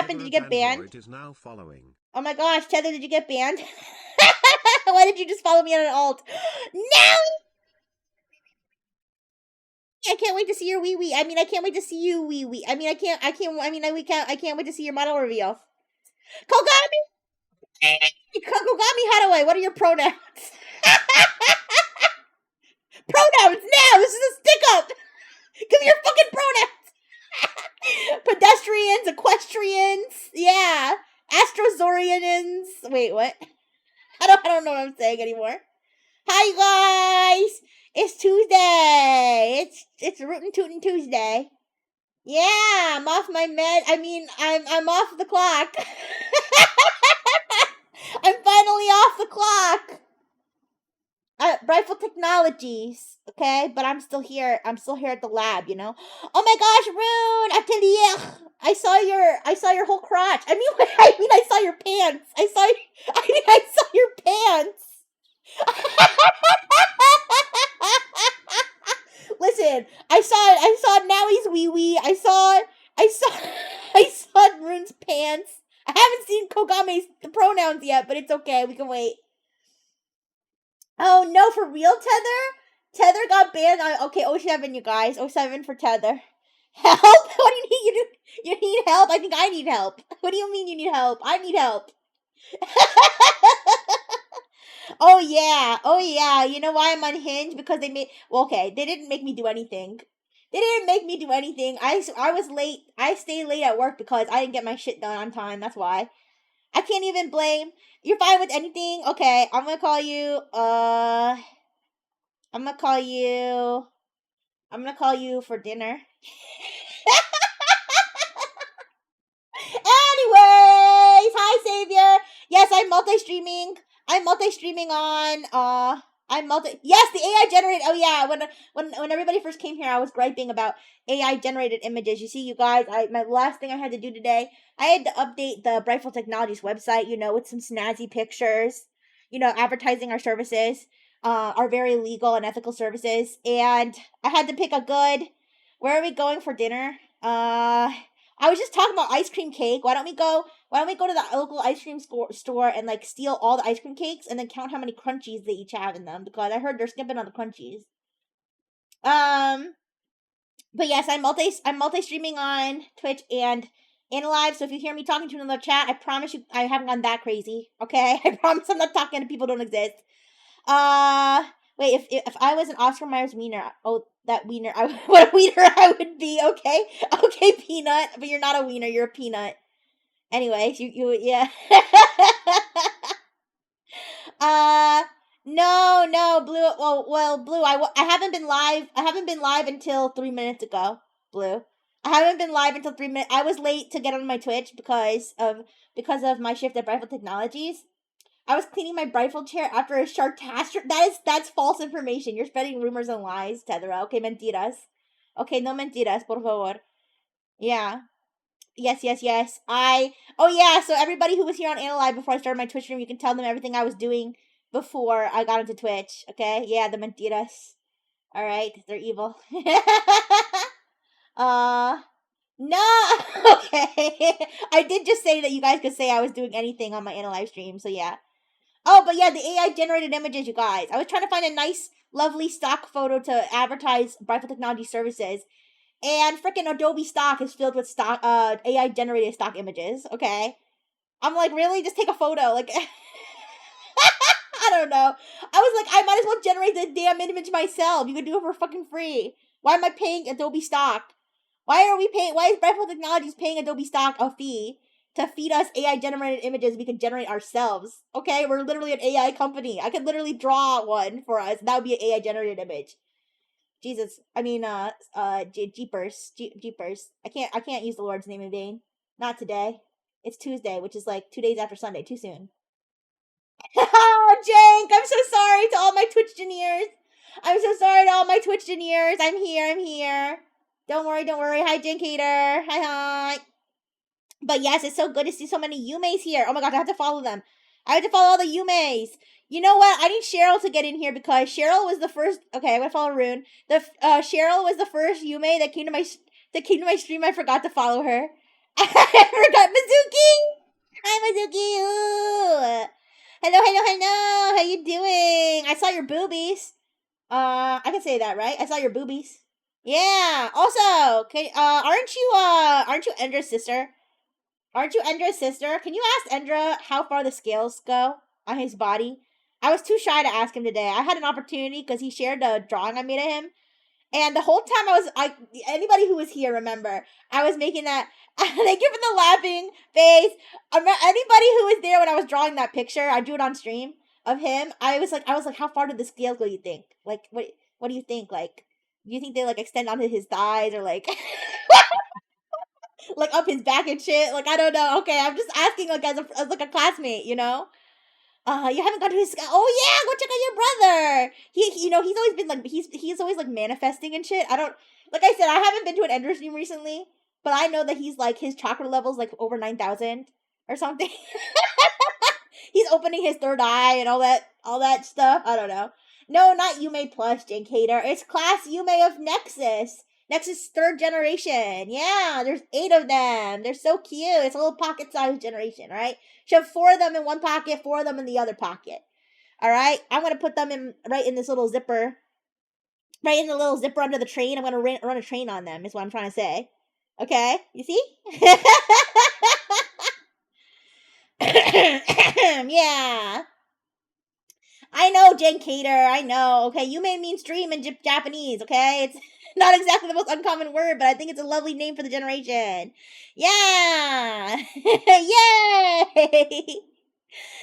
happened? Did you get banned? Is now following. Oh my gosh, Tether, did you get banned? Why did you just follow me on an alt? No! I can't wait to see your wee wee. I mean, I can't wait to see you wee wee. I mean, I can't wait to see your model reveal. Kogami! Kogami Hadaway, what are your pronouns? Pronouns now! This is a stick up! Give me your fucking pronouns! Pedestrians, equestrians, yeah. Astrozorians. Wait, what? I don't know what I'm saying anymore. Hi guys! It's Tuesday. It's Rootin' Tootin' Tuesday. Yeah, I'm off my med. I mean, I'm off the clock. I'm finally off the clock. Rifle Technologies, okay? But I'm still here. I'm still here at the lab, you know? Oh my gosh, Rune! Atelier! I saw your whole crotch. I mean, I saw your pants. I saw your pants. Listen, I saw Nowie's wee wee. I saw Rune's pants. I haven't seen Kogame's pronouns yet, but it's okay. We can wait. Oh no, for real, Tether? Tether got banned on, okay, 07, you guys. 07 for Tether. Help? What do you need? You need help? I think I need help. What do you mean you need help? I need help. Oh yeah. You know why I'm unhinged? Because they made, well, okay, they didn't make me do anything. I was late. I stayed late at work because I didn't get my shit done on time. That's why. I can't even blame. You're fine with anything? Okay, I'm gonna call you, I'm gonna call you for dinner. Anyways, hi Savior. Yes, I'm multi-streaming. On yes, the AI generated. Oh yeah, when everybody first came here, I was griping about AI generated images. You see, you guys, my last thing I had to do today, I had to update the Brightful Technologies website, you know, with some snazzy pictures, you know, advertising our services, our very legal and ethical services, and I had to pick a good. Where are we going for dinner? I was just talking about ice cream cake. Why don't we go to the local ice cream store and like steal all the ice cream cakes and then count how many crunchies they each have in them, because I heard they're skipping on the crunchies. But yes, I'm multi streaming on Twitch and in live. So if you hear me talking to another chat, I promise you I haven't gone that crazy. Okay, I promise I'm not talking to people who don't exist. Wait, if I was an Oscar Myers wiener, that wiener, what a wiener I would be, okay? Okay, Peanut, but you're not a wiener, you're a peanut. Anyways, yeah. No, Blue, well, Blue, I haven't been live until 3 minutes ago, Blue. I haven't been live until 3 minutes, I was late to get on my Twitch because of my shift at Brightful Technologies. I was cleaning my Brightful chair after a Sharktastic. that's false information. You're spreading rumors and lies, Tethera. Okay, mentiras. Okay, no mentiras, por favor. Yeah. Yes. Oh yeah, so everybody who was here on Analive before I started my Twitch stream, you can tell them everything I was doing before I got into Twitch. Okay? Yeah, the mentiras. Alright, they're evil. No! Okay. I did just say that you guys could say I was doing anything on my Analive stream, so yeah. Oh, but yeah, the AI generated images, you guys. I was trying to find a nice, lovely stock photo to advertise Brightful Technology services. And freaking Adobe stock is filled with stock, AI generated stock images. Okay. I'm like, really? Just take a photo. Like, I don't know. I was like, I might as well generate the damn image myself. You could do it for fucking free. Why am I paying Adobe stock? Why is Brightful Technologies paying Adobe stock a fee to feed us AI generated images we can generate ourselves? Okay, we're literally an AI company. I could literally draw one for us. That would be an AI generated image. Jesus, I mean, jeepers. I can't use the Lord's name in vain. Not today. It's Tuesday, which is like 2 days after Sunday. Too soon. Oh, Jank, I'm so sorry to all my Twitch-gineers. I'm here. Don't worry. Hi, Jank Hater. Hi. But yes, it's so good to see so many Yumeis here. Oh my gosh, I have to follow them. I have to follow all the Yumeis. You know what? I need Cheryl to get in here because Cheryl was the first. Okay, I'm gonna follow Rune. Cheryl was the first Yume that came to my stream. I forgot to follow her. I forgot. Hello, hello, hello. How you doing? I saw your boobies. I can say that, right? I saw your boobies. Yeah. Also, aren't you Endra's sister? Aren't you Endra's sister? Can you ask Endra how far the scales go on his body? I was too shy to ask him today. I had an opportunity because he shared a drawing I made of him, and the whole time anybody who was here, remember, I was making that. Thank you for the laughing face. Anybody who was there when I was drawing that picture, I drew it on stream of him. I was like, how far did the scales go? You think? Like, what do you think? Like, do you think they like extend onto his thighs or like, like up his back and shit? Like, I don't know. Okay, I'm just asking like as like a classmate, you know. You haven't gone to his. Oh yeah, go check out your brother. He's always been like he's always like manifesting and shit. I don't like I said I haven't been to an Ender stream recently, but I know that he's like his chakra levels like over 9,000 or something. He's opening his third eye and all that stuff. I don't know. No, not Yume Plus, Jink Hater. It's class Yume of Nexus. Nexus third generation. Yeah, there's 8 of them. They're so cute. It's a little pocket sized generation, right? Shove 4 of them in one pocket, 4 of them in the other pocket. All right, I'm gonna put them in right in this little zipper, right in the little zipper under the train. I'm gonna run a train on them. Is what I'm trying to say. Okay, you see? Yeah. I know, Jen Cater. I know. Okay, you may mean stream in Japanese. Okay, it's not exactly the most uncommon word, but I think it's a lovely name for the generation. Yeah, yay!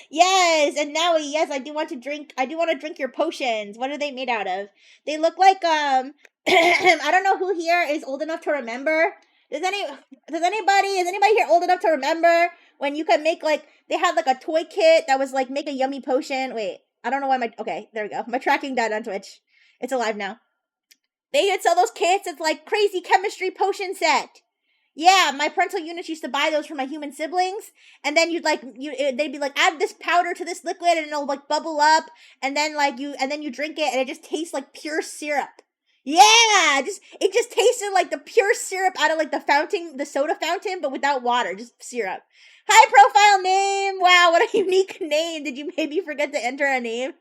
Yes, and now yes, I do want to drink. I do want to drink your potions. What are they made out of? They look like I don't know who here is old enough to remember. Does anybody here old enough to remember when you could make like they had like a toy kit that was like make a yummy potion? Wait, I don't know why okay, there we go. My tracking died on Twitch. It's alive now. They would sell those kits. It's like crazy chemistry potion set. Yeah, my parental units used to buy those for my human siblings, and then they'd be like, add this powder to this liquid, and it'll like bubble up, and then you drink it, and it just tastes like pure syrup. Yeah, it just tasted like the pure syrup out of like the soda fountain, but without water, just syrup. High profile name. Wow, what a unique name. Did you maybe forget to enter a name?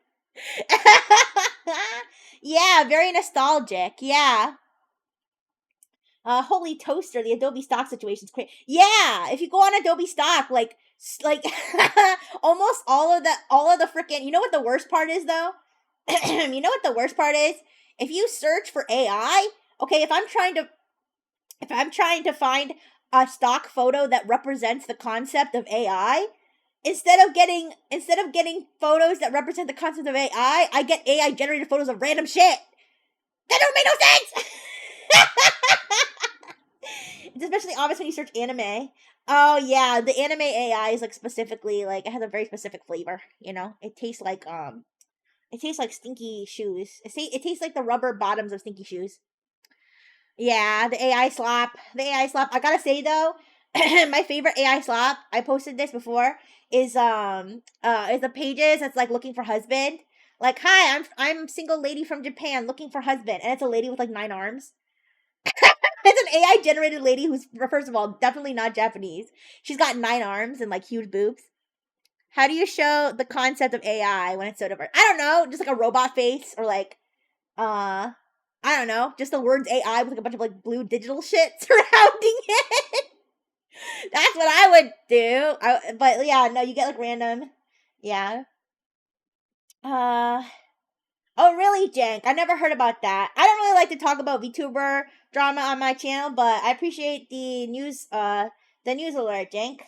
Yeah, very nostalgic. Yeah. Holy toaster, the Adobe stock situation's great. Yeah, if you go on Adobe stock, like almost all of the freaking. You know what the worst part is though? You know what the worst part is? If you search for AI, okay, if I'm trying to find a stock photo that represents the concept of AI, instead of getting photos that represent the concept of AI, I get AI generated photos of random shit. That don't make no sense. It's especially obvious when you search anime. Oh yeah, the anime AI is like specifically like it has a very specific flavor. You know, it tastes like stinky shoes. It tastes like the rubber bottoms of stinky shoes. Yeah, the AI slap. The AI slap. I gotta say though, my favorite AI slap. I posted this before. Is the pages that's like looking for husband. Like, hi, I'm single lady from Japan looking for husband, and it's a lady with like 9 arms. It's an AI generated lady who's first of all definitely not Japanese. She's got 9 arms and like huge boobs. How do you show the concept of AI when it's so diverse? I don't know, just like a robot face or like uh I don't know, just the words AI with like a bunch of like blue digital shit surrounding it. That's what I would do. But yeah, no, you get like random. Yeah. Uh Oh, really, Jank? I never heard about that. I don't really like to talk about VTuber drama on my channel, but I appreciate the news alert, Jank.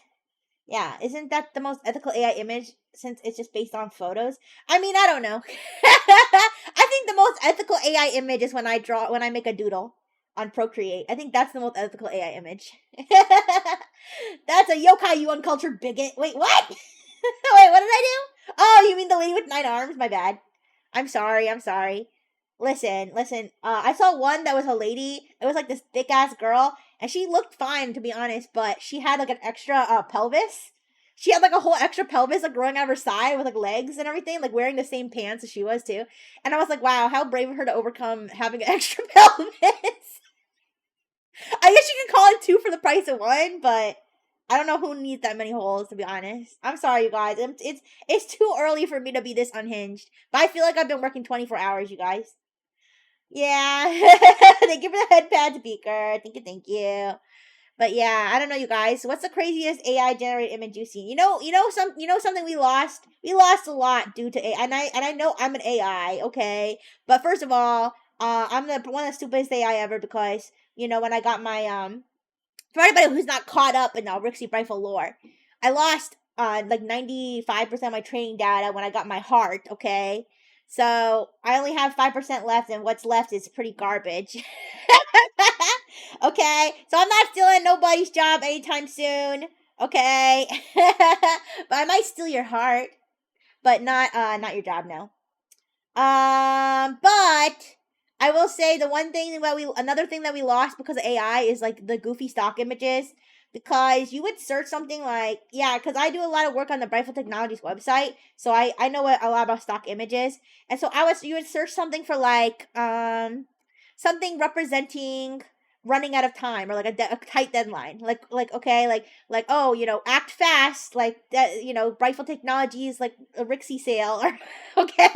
Yeah, isn't that the most ethical AI image since it's just based on photos? I mean, I don't know. I think the most ethical AI image is when I make a doodle on Procreate. I think that's the most ethical AI image. That's a yokai, you uncultured bigot. Wait, what? Wait, what did I do? Oh, you mean the lady with 9 arms? My bad. I'm sorry. I'm sorry. Listen, listen. I saw one that was a lady. It was like this thick ass girl, and she looked fine to be honest, but she had like an extra pelvis. She had like a whole extra pelvis like growing out of her side with like legs and everything, like wearing the same pants as she was too. And I was like, wow, how brave of her to overcome having an extra pelvis. I guess you can call it 2 for the price of 1, but I don't know who needs that many holes, to be honest. I'm sorry, you guys. It's too early for me to be this unhinged. But I feel like I've been working 24 hours, you guys. Yeah. Thank you for the head pad, Beaker. Thank you, thank you. But yeah, I don't know, you guys. What's the craziest AI generated image you've seen? Something we lost. We lost a lot due to AI, and I know I'm an AI, okay. But first of all, I'm the one of the stupidest AI ever because when I got my for anybody who's not caught up in the Rixie rifle lore, I lost like 95% of my training data when I got my heart, okay? So I only have 5% left, and what's left is pretty garbage. Okay? So I'm not stealing nobody's job anytime soon. Okay? But I might steal your heart, but not your job, no. But I will say another thing that we lost because of AI is like the goofy stock images. Because you would search something like, yeah, because I do a lot of work on the Brightful Technologies website, so I know a lot about stock images, and so you would search something for like something representing running out of time or like a tight deadline, like okay, like oh act fast, like that, Brightful Technologies like a Rixie sale or okay,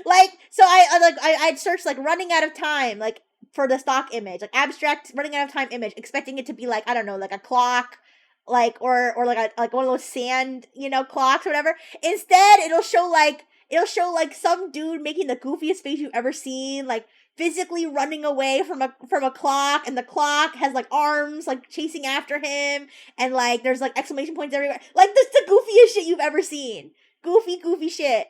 like so I'd search like running out of time, like for the stock image, like abstract running out of time image, expecting it to be like, I don't know, like a clock, like or like one of those sand clocks or whatever. Instead, it'll show like some dude making the goofiest face you've ever seen, like physically running away from a clock, and the clock has like arms like chasing after him, and like there's like exclamation points everywhere. Like, this is the goofiest shit you've ever seen. Goofy shit.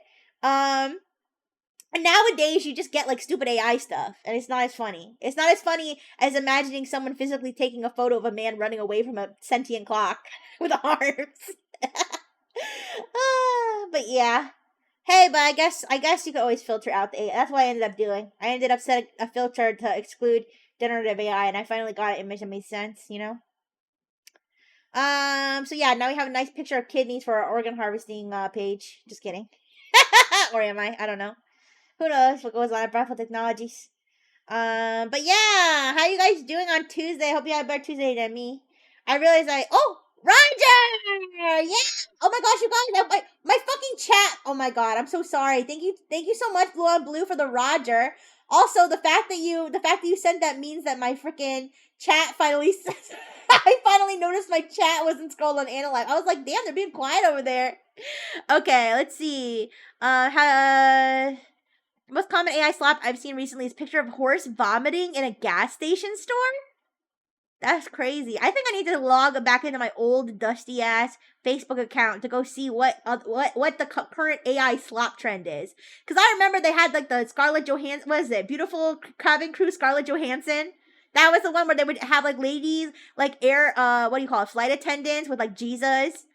And nowadays you just get like stupid AI stuff, and it's not as funny. It's not as funny as imagining someone physically taking a photo of a man running away from a sentient clock with arms. But yeah. Hey, but I guess you could always filter out the AI. That's what I ended up doing. I ended up setting a filter to exclude generative AI, and I finally got an image that made sense. So yeah, now we have a nice picture of kidneys for our organ harvesting page. Just kidding. Or am I? I don't know. Who knows what goes on at Brightful Technologies? But yeah, how you guys doing on Tuesday? I hope you had a better Tuesday than me. I realized Roger! Yeah! Oh my gosh, you guys, my fucking chat. Oh my god, I'm so sorry. Thank you so much, Blue on Blue, for the Roger. Also, the fact that you sent that means that my freaking chat finally I finally noticed my chat wasn't scrolled on Analyze. I was like, damn, they're being quiet over there. Okay, let's see. Most common AI slap I've seen recently is a picture of horse vomiting in a gas station store. That's crazy. I think I need to log back into my old dusty ass Facebook account to go see what the current AI slop trend is. Because I remember they had like the Scarlett Johansson. What is it? Beautiful cabin crew Scarlett Johansson. That was the one where they would have like ladies, like what do you call it, flight attendants with like Jesus.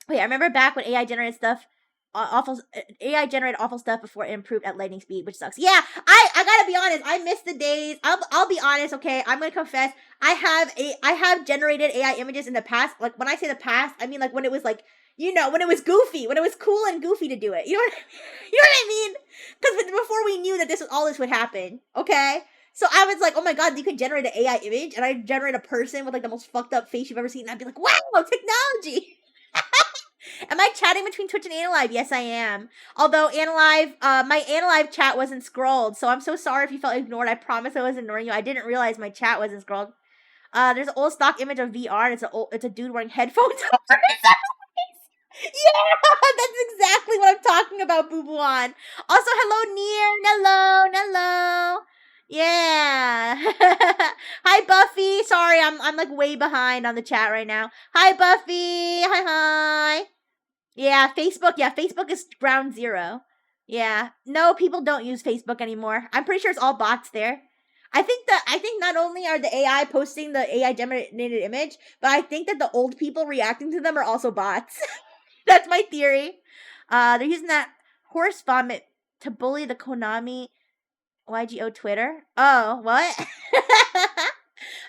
Wait, I remember back when AI generated stuff, awful AI generated awful stuff before it improved at lightning speed, which sucks. Yeah, I gotta be honest. I miss the days. I'll be honest. Okay, I'm gonna confess. I have generated AI images in the past. Like, when I say the past, I mean like when it was like, when it was goofy, when it was cool and goofy to do it. You know what I mean? Because before we knew that this would happen. Okay. So I was like, oh my god, you could generate an AI image, and I generate a person with like the most fucked up face you've ever seen, and I'd be like, wow, technology. Am I chatting between Twitch and Analive? Yes, I am. Although my Analive chat wasn't scrolled, so I'm so sorry if you felt ignored. I promise I was ignoring you. I didn't realize my chat wasn't scrolled. There's an old stock image of VR, and it's a dude wearing headphones over his eyes. Yeah, that's exactly what I'm talking about, Boo Boo on. Also, hello, Near. Hello. Yeah. Hi, Buffy. Sorry, I'm like way behind on the chat right now. Hi, Buffy. Hi. Yeah, Facebook. Yeah, Facebook is ground zero. Yeah, no, people don't use Facebook anymore. I'm pretty sure it's all bots there. I think not only are the AI posting the AI generated image, but I think that the old people reacting to them are also bots. That's my theory. They're using that horse vomit to bully the Konami YGO Twitter. Oh, what?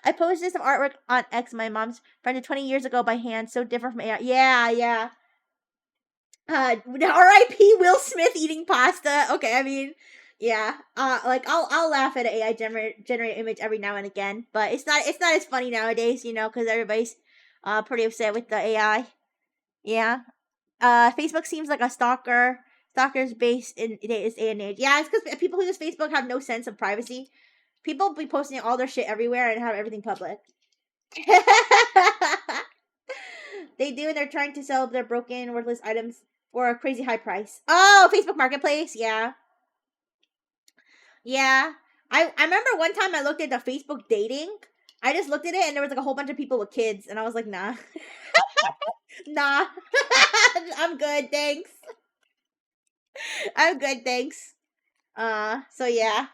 I posted some artwork on X, my mom's friend 20 years ago by hand, so different from AI. Yeah. R.I.P. Will Smith eating pasta. Okay, I mean, yeah. Like I'll laugh at an AI generate image every now and again, but it's not as funny nowadays, because everybody's Pretty upset with the AI. Yeah. Facebook seems like a stalker's base in today's day and age. Yeah, it's because people who use Facebook have no sense of privacy. People be posting all their shit everywhere and have everything public. They do, and they're trying to sell their broken, worthless items for a crazy high price. Oh, Facebook Marketplace, yeah. Yeah. I remember one time I looked at the Facebook dating. I just looked at it and there was like a whole bunch of people with kids, and I was like, nah. Nah. I'm good, thanks. I'm good, thanks. So yeah.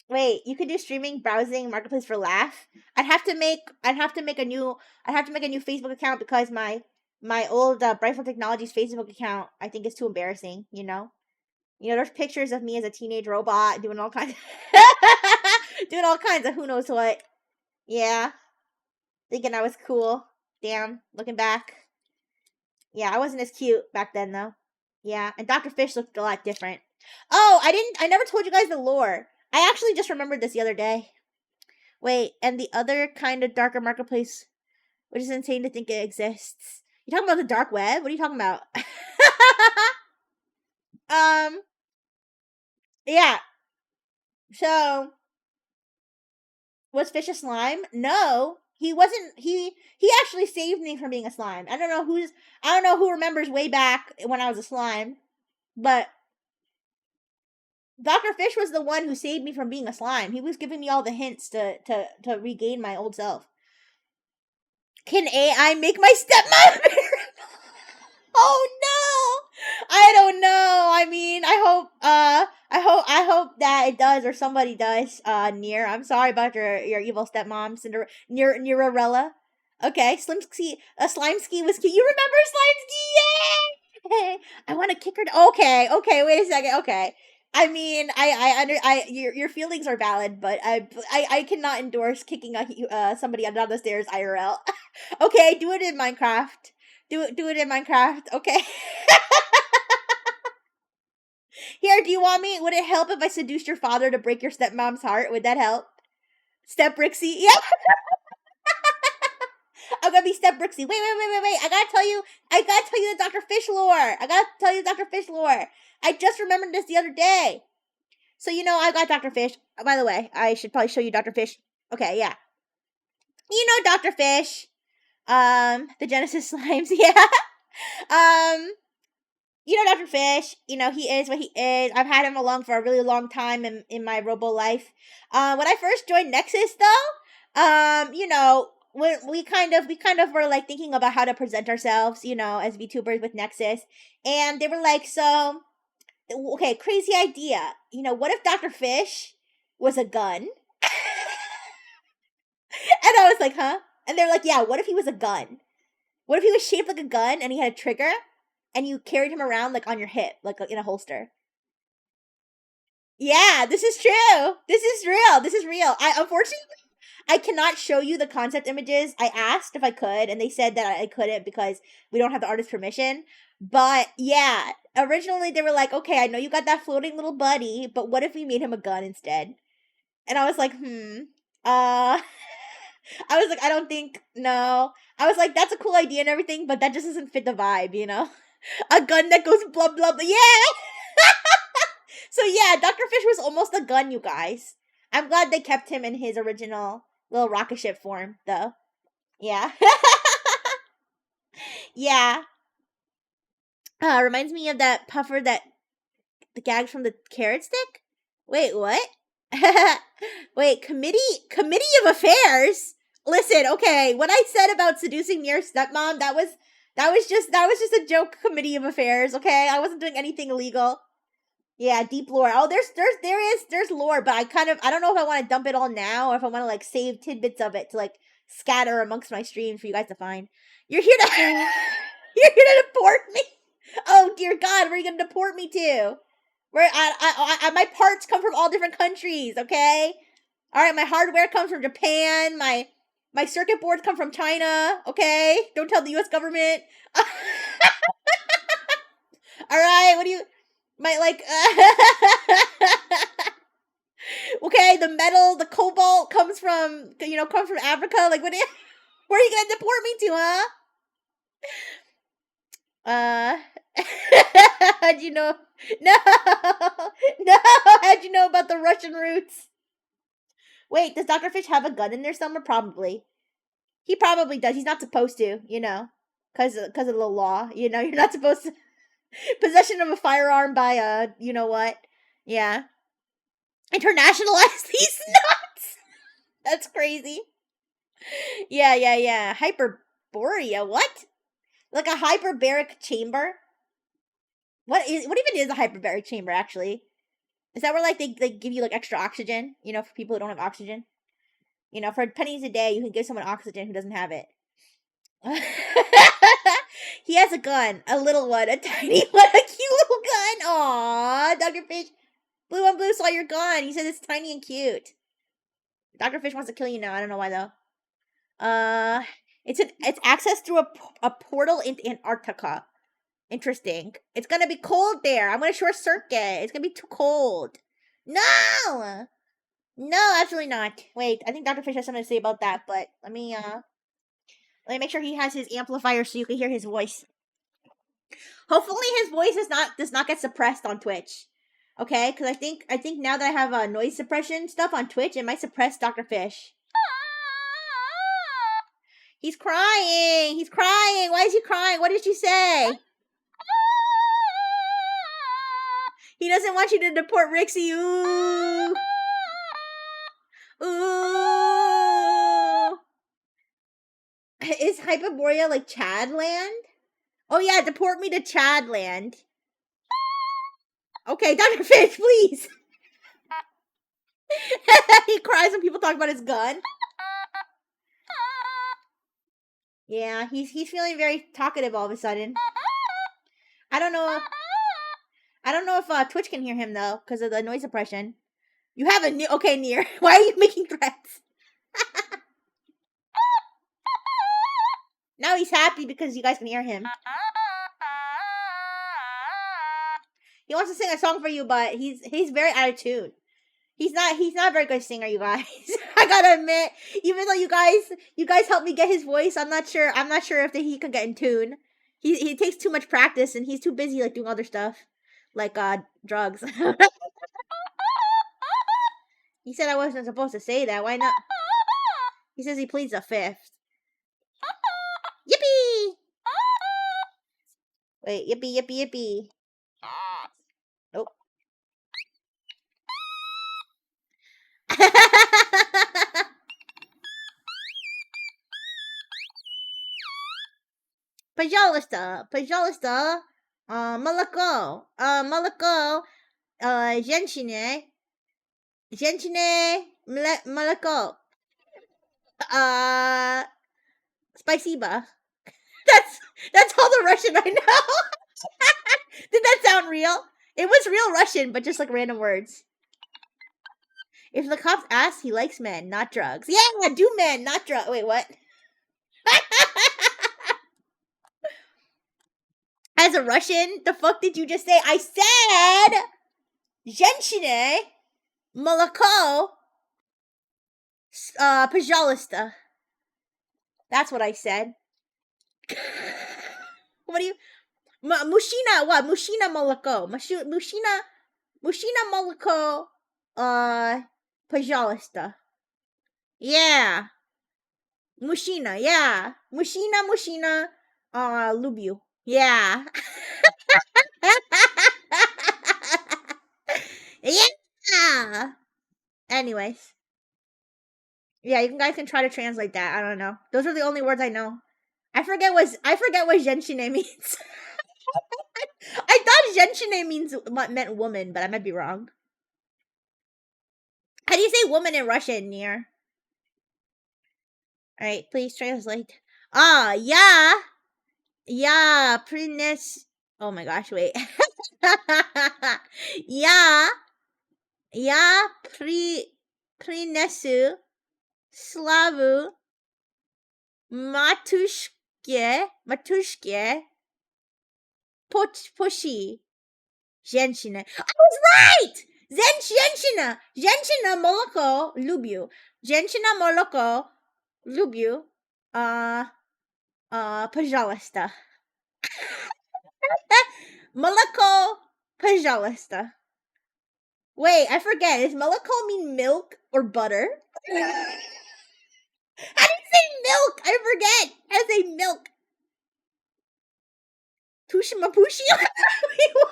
Wait, you could do streaming, browsing, marketplace for laugh. I'd have to make a new Facebook account because my old Brightful Technologies Facebook account I think is too embarrassing. There's pictures of me as a teenage robot doing all kinds, doing all kinds of who knows what. Yeah, thinking I was cool. Damn, looking back. Yeah, I wasn't as cute back then though. Yeah, and Dr. Fish looked a lot different. Oh, I never told you guys the lore. I actually just remembered this the other day. Wait, and the other kind of darker marketplace, which is insane to think it exists. You talking about the dark web? What are you talking about? um, yeah. So, was Fish a slime? No, he wasn't. He actually saved me from being a slime. I don't know who remembers way back when I was a slime, but Dr. Fish was the one who saved me from being a slime. He was giving me all the hints to regain my old self. Can AI make my stepmom? Oh no! I don't know. I mean, I hope that it does or somebody does. Near. I'm sorry about your evil stepmom, Neararella. Okay, Slime Ski was cute. You remember Slime Ski? Yay! I want to kick her. Okay. Wait a second. Okay. I mean, your feelings are valid, but I cannot endorse kicking somebody down the stairs IRL. Okay, do it in Minecraft. Do it in Minecraft. Okay. Here, do you want me? Would it help if I seduced your father to break your stepmom's heart? Would that help? Step Brixie? Yeah. I'm gonna be Step Brixie. Wait. I gotta tell you the Dr. Fish lore. I just remembered this the other day. So I got Dr. Fish. By the way, I should probably show you Dr. Fish. Okay, yeah. Dr. Fish. The Genesis slimes, yeah. Dr. Fish, he is what he is. I've had him along for a really long time in my robo life. When I first joined Nexus though, when we kind of were like thinking about how to present ourselves, as VTubers with Nexus. And they were like, so okay, crazy idea. What if Dr. Fish was a gun? And I was like, huh? And they're like, yeah, what if he was a gun? What if he was shaped like a gun and he had a trigger and you carried him around like on your hip, like in a holster? Yeah, this is true. This is real. Unfortunately, I cannot show you the concept images. I asked if I could, and they said that I couldn't because we don't have the artist's permission. But yeah, originally they were like, okay, I know you got that floating little buddy, but what if we made him a gun instead? And I was like, I was like, I don't think, no. I was like, that's a cool idea and everything, but that just doesn't fit the vibe, A gun that goes blah, blah, blah. Yeah! So yeah, Dr. Fish was almost a gun, you guys. I'm glad they kept him in his original little rocket ship form, though. Yeah. Yeah. Reminds me of that puffer that the gags from the carrot stick? Wait, what? Wait, committee of affairs? Listen, okay, what I said about seducing your stepmom, that was just a joke. Committee of affairs, okay? I wasn't doing anything illegal. Yeah, deep lore. Oh, there's lore, but I don't know if I want to dump it all now or if I want to like save tidbits of it to like scatter amongst my streams for you guys to find. You're here to you're here to deport me. Oh dear God, where are you gonna deport me to? Where my parts come from all different countries, okay? All right, my hardware comes from Japan. My circuit boards come from China, okay? Don't tell the U.S. government. All right, what do you my like? Okay, the metal, the cobalt comes from Africa. Like what? Where are you gonna deport me to, huh? How'd you know? No, no. How'd you know about the Russian roots? Wait, does Dr. Fish have a gun in there somewhere? Probably. He probably does. He's not supposed to, because of the law. You're not supposed to possession of a firearm by you know what? Yeah, internationalize these nuts. That's crazy. Yeah, yeah, yeah. Hyperborea. What? Like a hyperbaric chamber? What even is a hyperbaric chamber? Actually, is that where like they give you like extra oxygen? For people who don't have oxygen. For pennies a day, you can give someone oxygen who doesn't have it. He has a gun, a little one, a tiny one, a cute little gun. Aww, Dr. Fish. Blue on Blue saw your gun. He said it's tiny and cute. Dr. Fish wants to kill you now. I don't know why though. It's access through a portal into Antarctica. Interesting. It's gonna be cold there. I'm gonna short circuit. It's gonna be too cold. No, no, absolutely not. Wait, I think Dr. Fish has something to say about that, but let me make sure he has his amplifier so you can hear his voice. Hopefully, his voice does not get suppressed on Twitch. Okay, because I think now that I have noise suppression stuff on Twitch, it might suppress Dr. Fish. He's crying. He's crying. Why is he crying? What did you say? He doesn't want you to deport Rixie. Ooh. Ooh. Is Hyperborea like Chadland? Oh yeah, deport me to Chadland. Okay, Dr. Fish, please. He cries when people talk about his gun. Yeah, he's feeling very talkative all of a sudden. I don't know if Twitch can hear him though, because of the noise suppression. You have a okay, Nier. Why are you making threats? Now he's happy because you guys can hear him. He wants to sing a song for you, but he's very out of tune. He's not a very good singer, you guys. I gotta admit, even though you guys helped me get his voice, I'm not sure if he can get in tune. He takes too much practice and he's too busy like doing other stuff, like drugs. He said I wasn't supposed to say that. Why not? He says he pleads the fifth. Yippee! Wait, yippee, yippee, yippee. Nope. Пожалуйста, молоко, женщине, молоко, спасибо. That's all the Russian I know. Did that sound real? It was real Russian, but just like random words. If the cops ask, he likes men, not drugs. Yeah, do men, not drugs. Wait, what? As a Russian, the fuck did you just say? I said, женщине, молоко, пожалуйста. That's what I said. What do you? Mushina, what? Mushina молоко. Mushina молоко, пожалуйста. Yeah. Mushina, yeah. Mushina, люблю. Yeah. Yeah. Anyways. Yeah, you guys can try to translate that. I don't know. Those are the only words I know. I forget what женщина means. I thought женщина meant woman, but I might be wrong. How do you say woman in Russian, Nier? Alright, please translate. Yeah. Yeah, принес... Oh my gosh, wait. Я принесу славу матушке поши женщина. I was right! Женщина молоко люблю. Женщина молоко люблю. Uh, Пожалуйста. Молоко, пожалуйста. Wait, I forget. Does молоко mean milk or butter? How do you say milk? I forget. How to say milk? Tush mapushi? Wait, what?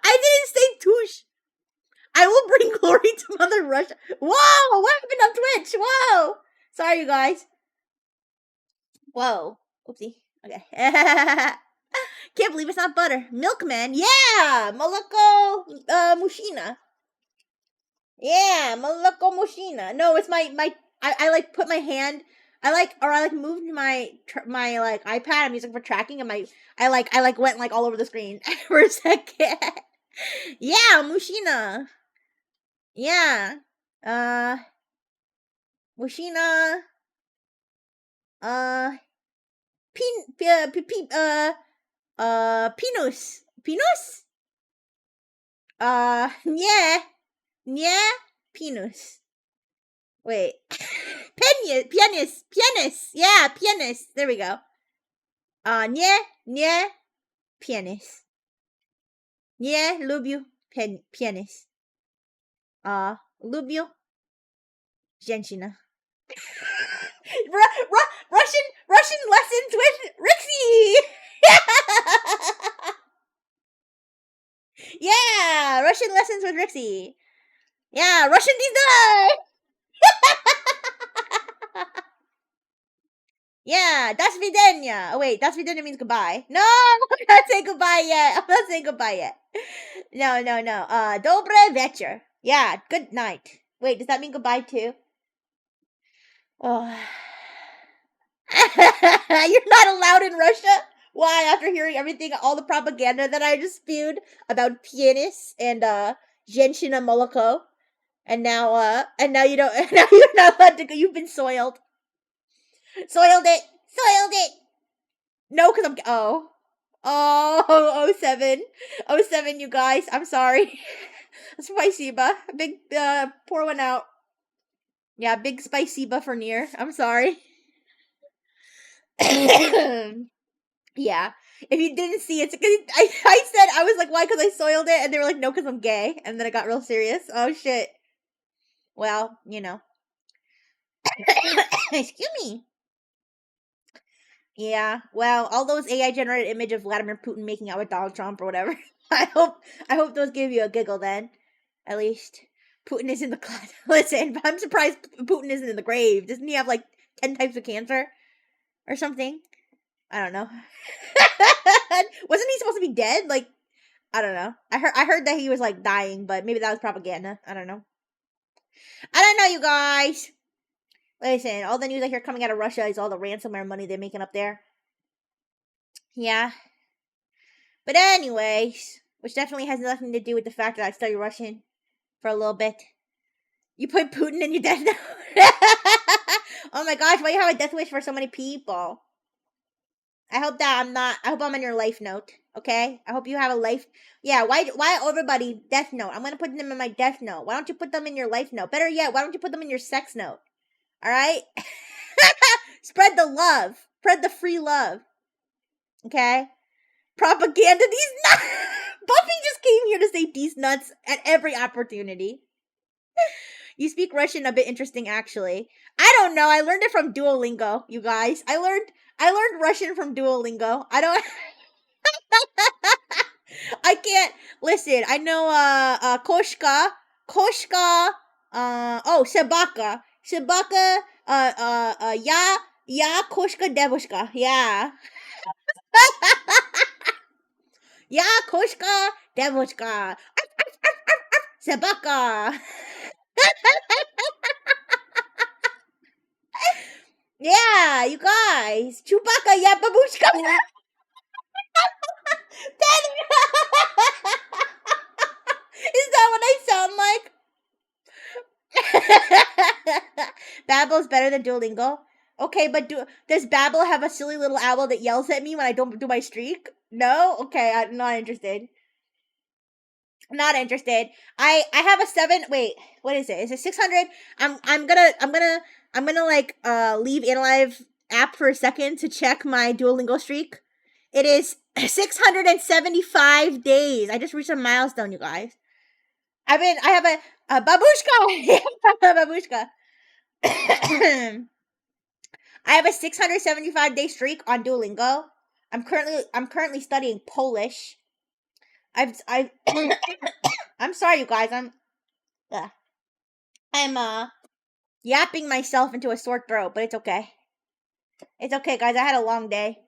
I didn't say tush. I will bring glory to Mother Russia. Whoa! What happened on Twitch? Whoa! Sorry, you guys. Whoa. Oopsie. Okay. Can't believe it's not butter. Milkman. Yeah! Moloko Mushina. Yeah, Moloko Mushina. No, it's my I like put my hand I like moved my like iPad I'm using for tracking and I like went like all over the screen for a second. Yeah, Mushina. Yeah. Uh Mushina. Uh Pinus. Pinus? Yeah. Yeah. Pinus. Wait. Pianist. Yeah, pianist. There we go. Nie, pianist. Nie, lubię pianist. Lubię женщина. Russian lessons with Rixie. Yeah, Russian lessons with Rixie. Yeah, Russian design. Yeah, das videnya. Oh wait, das videnya means goodbye. No, I'm not saying goodbye yet. I'm not saying goodbye yet. No. Dobre večer. Yeah, good night. Wait, does that mean goodbye too? Oh. You're not allowed in Russia? Why? After hearing everything, all the propaganda that I just spewed about pianists and женщина молоко, and now you don't, now you're not allowed to go. You've been soiled. Soiled it. No, because I'm oh 07. 07, you guys. I'm sorry. Spicy ba. Big pour one out. Yeah, big spicy ba for near. I'm sorry. Yeah. If you didn't see it, I said I was like, why? Because I soiled it, and they were like, no, because I'm gay, and then it got real serious. Oh shit. Well, you know. Excuse me. Yeah, well, all those AI generated image of Vladimir Putin making out with Donald Trump or whatever. I hope those give you a giggle then. At least Putin is in the closet. Listen, I'm surprised Putin isn't in the grave. Doesn't he have like 10 types of cancer or something? I don't know. Wasn't he supposed to be dead? Like, I don't know. I heard that he was like dying, but maybe that was propaganda. I don't know. I don't know, you guys. Listen, all the news I hear coming out of Russia is all the ransomware money they're making up there. Yeah. But anyways, which definitely has nothing to do with the fact that I studied Russian for a little bit. You put Putin in your death note. Oh my gosh, why you have a death wish for so many people? I hope I'm on your life note, okay? I hope you have a life. Yeah, why everybody death note? I'm gonna put them in my death note. Why don't you put them in your life note? Better yet, why don't you put them in your sex note? Alright? Spread the love. Spread the free love. Okay? Propaganda, these nuts. Buffy just came here to say these nuts at every opportunity. You speak Russian a bit interesting, actually. I don't know. I learned it from Duolingo, you guys. I learned Russian from Duolingo. I don't. I can't listen. I know koshka, sebaka, ya koshka devushka. Yeah. Ya koshka devushka. Sebaka. Yeah, you guys. Chewbacca, yeah, babushka. Is that what I sound like? Babble's better than Duolingo. Okay, but does Babble have a silly little owl that yells at me when I don't do my streak? No? Okay, I'm not interested. Not interested. I have a 7. Wait, what is it? Is it 600? I'm gonna I'm gonna like leave Analive app for a second to check my Duolingo streak. It is 675 days. I just reached a milestone, you guys. I have a babushka. Babushka. I have a 675-day streak on Duolingo. I'm currently studying Polish. I've I'm sorry, you guys. I'm yapping myself into a sore throat, but it's okay. It's okay, guys. I had a long day.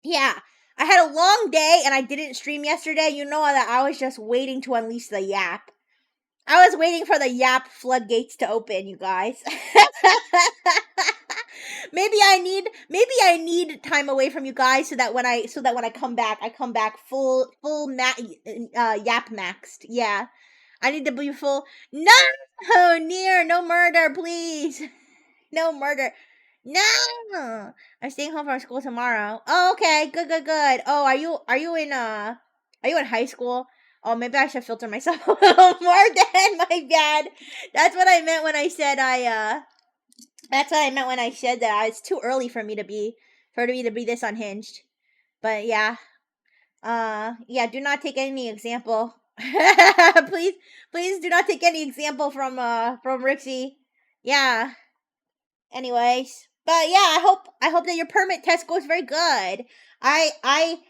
Yeah, I had a long day and I didn't stream yesterday. You know that I was just waiting to unleash the yap. I was waiting for the yap floodgates to open, you guys. maybe I need time away from you guys so that when I come back, I come back full yap maxed. Yeah. I need to be full. No, no murder, please. No murder. No. I'm staying home from school tomorrow. Oh, okay. Good. Oh, are you in high school? Oh, maybe I should filter myself a little more then. My bad. That's what I meant when I said that's what I meant when I said that it's too early for me to be this unhinged. But yeah. Yeah, do not take any example. please do not take any example from Rixie. Yeah. Anyways, but yeah, I hope that your permit test goes very good. Actually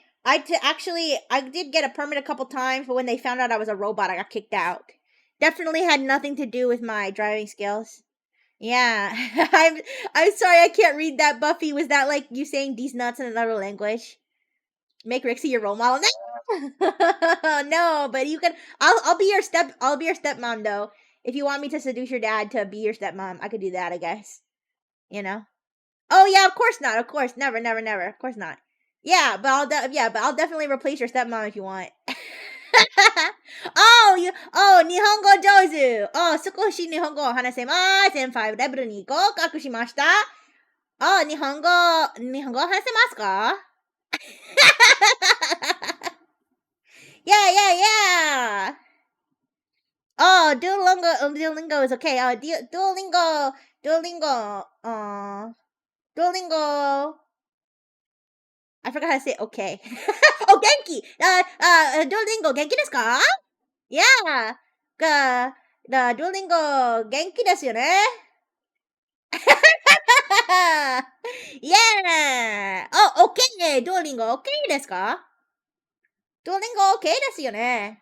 I did get a permit a couple times, but when they found out I was a robot, I got kicked out. Definitely had nothing to do with my driving skills. Yeah, I'm sorry I can't read that. Buffy, was that like you saying these nuts in another language? Make Rixie your role model? No, no, but you can. I'll be your stepmom though. If you want me to seduce your dad to be your stepmom, I could do that. I guess. You know. Oh yeah, of course not. Of course, never. Of course not. Yeah, but I'll definitely replace your stepmom if you want. Nihongo jozu. Oh, 少し日本語を話せます。先輩レベルに合格しました。日本語話せますか? Yeah. Oh, Duolingo is okay. Duolingo. I forgot how to say okay. Oh, Genki. Duolingo, Genki desu ka? Yeah. Duolingo, Genki desu yo ne? Yeah. Oh, okay. Duolingo, okay desu ka? Duolingo, okay desu yo ne?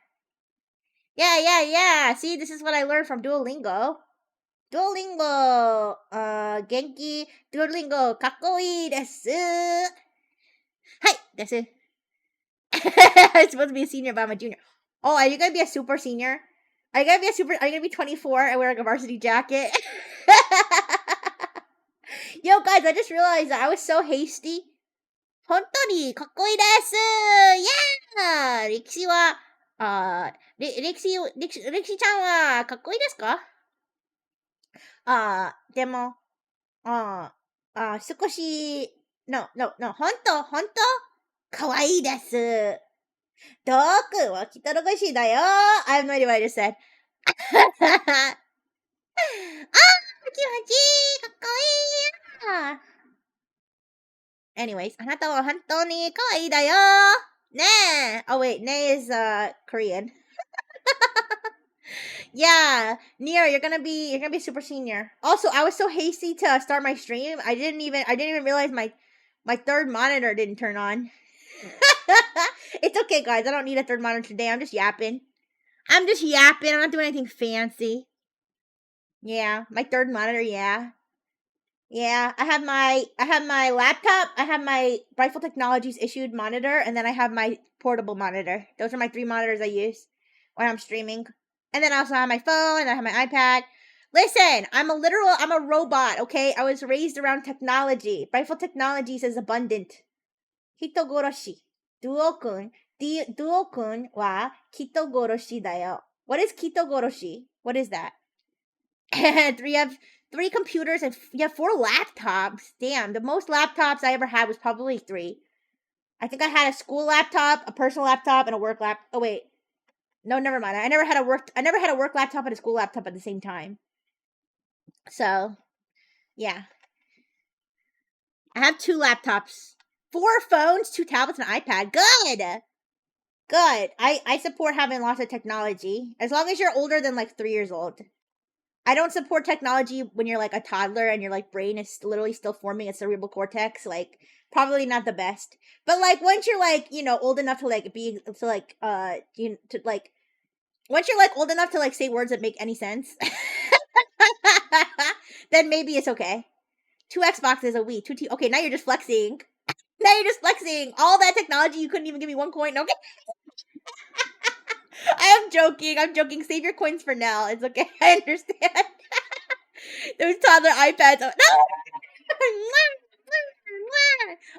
Yeah. See, this is what I learned from Duolingo. Duolingo, Genki, Duolingo, かっこいいです。はい、です。I'm supposed to be a senior, but I'm a junior. Oh, are you gonna be a super senior? Are you gonna be 24 and wear like a varsity jacket? Yo, guys, I just realized that I was so hasty. 本当にかっこいいです。Yeah! 歴史は、歴史ちゃんはかっこいいですか？でも、少し、no, 本当かわいいです。遠くは来たらしいだよ。I have no idea what I just said. 気持ちいいかっこいい Anyways, あなたは本当に可愛いだよ。ねえ。Oh wait, ね is Korean. Yeah, Nier, you're gonna be super senior. Also, I was so hasty to start my stream. I didn't even realize my third monitor didn't turn on. It's okay, guys. I don't need a third monitor today. I'm just yapping. I'm not doing anything fancy. Yeah, my third monitor. Yeah. I have my laptop. I have my Rifle Technologies issued monitor, and then I have my portable monitor. Those are my 3 monitors I use when I'm streaming. And then I also have my phone, and I have my iPad. Listen, I'm a robot, okay? I was raised around technology. Rifle Technologies is abundant. Hitogoroshi. Duo-kun wa kitogoroshi da yo. What is kitogoroshi? What is that? You have 3 computers and you have 4 laptops. Damn, the most laptops I ever had was probably 3. I think I had a school laptop, a personal laptop, and a work laptop. Oh, wait. No, never mind. I never had a work laptop and a school laptop at the same time. So, yeah. I have 2 laptops, 4 phones, 2 tablets, and an iPad. Good. Good. I support having lots of technology as long as you're older than like 3 years old. I don't support technology when you're like a toddler and your like brain is literally still forming its cerebral cortex. Like probably not the best. But like once you're like old enough to like be to like to like once you're like old enough to like say words that make any sense, then maybe it's okay. 2 Xboxes a week. Okay, now you're just flexing. Now you're just flexing. All that technology, you couldn't even give me 1 coin. Okay, I am joking. I'm joking. Save your coins for now. It's okay. I understand. Those toddler iPads. Oh,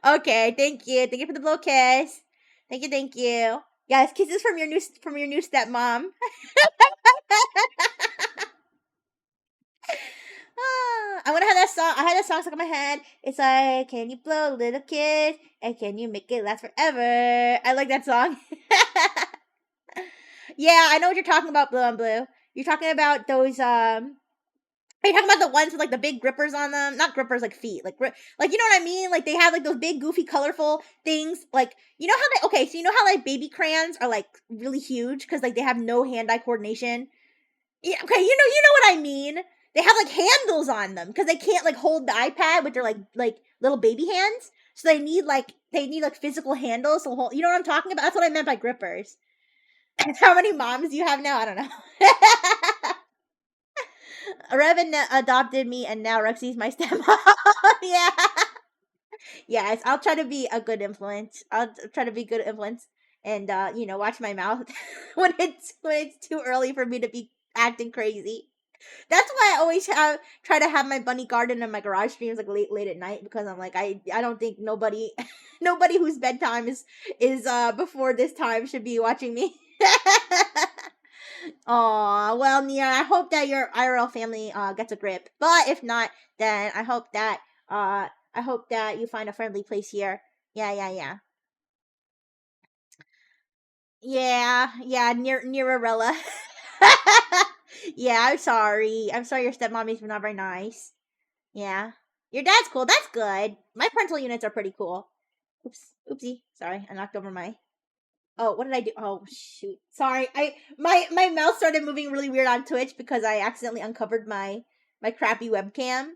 no. Okay, thank you. Thank you for the blow kiss. Thank you, thank you. Yes, kisses from your new stepmom. I want to have that song. I had that song stuck in my head. It's like, can you blow, little kid, and can you make it last forever? I like that song. Yeah, I know what you're talking about, Blue on Blue. You're talking about those. Are you talking about the ones with like the big grippers on them? Not grippers, like feet, like you know what I mean? Like they have like those big, goofy, colorful things. Like you know how they okay, so you know how like baby crayons are like really huge because like they have no hand-eye coordination. Yeah, okay, you know what I mean. They have like handles on them because they can't like hold the iPad with their like little baby hands. So they need like physical handles to hold. You know what I'm talking about? That's what I meant by grippers. How many moms do you have now? I don't know. Revan adopted me, and now Roxy's my stepmom. Yeah, yes. I'll try to be a good influence. Try to be good influence, and watch my mouth when it's too early for me to be acting crazy. That's why I always try to have my bunny garden in my garage streams like late at night because I'm like I don't think nobody nobody whose bedtime is before this time should be watching me. Aw, well, Nia, I hope that your IRL family gets a grip. But if not, then I hope that you find a friendly place here. Yeah, yeah, yeah. Yeah, near Arella. Yeah, I'm sorry. I'm sorry your stepmommy's not very nice. Yeah. Your dad's cool. That's good. My parental units are pretty cool. Oops. Oopsie. Sorry. I knocked over my Oh, what did I do? Oh shoot. Sorry. My mouse started moving really weird on Twitch because I accidentally uncovered my crappy webcam.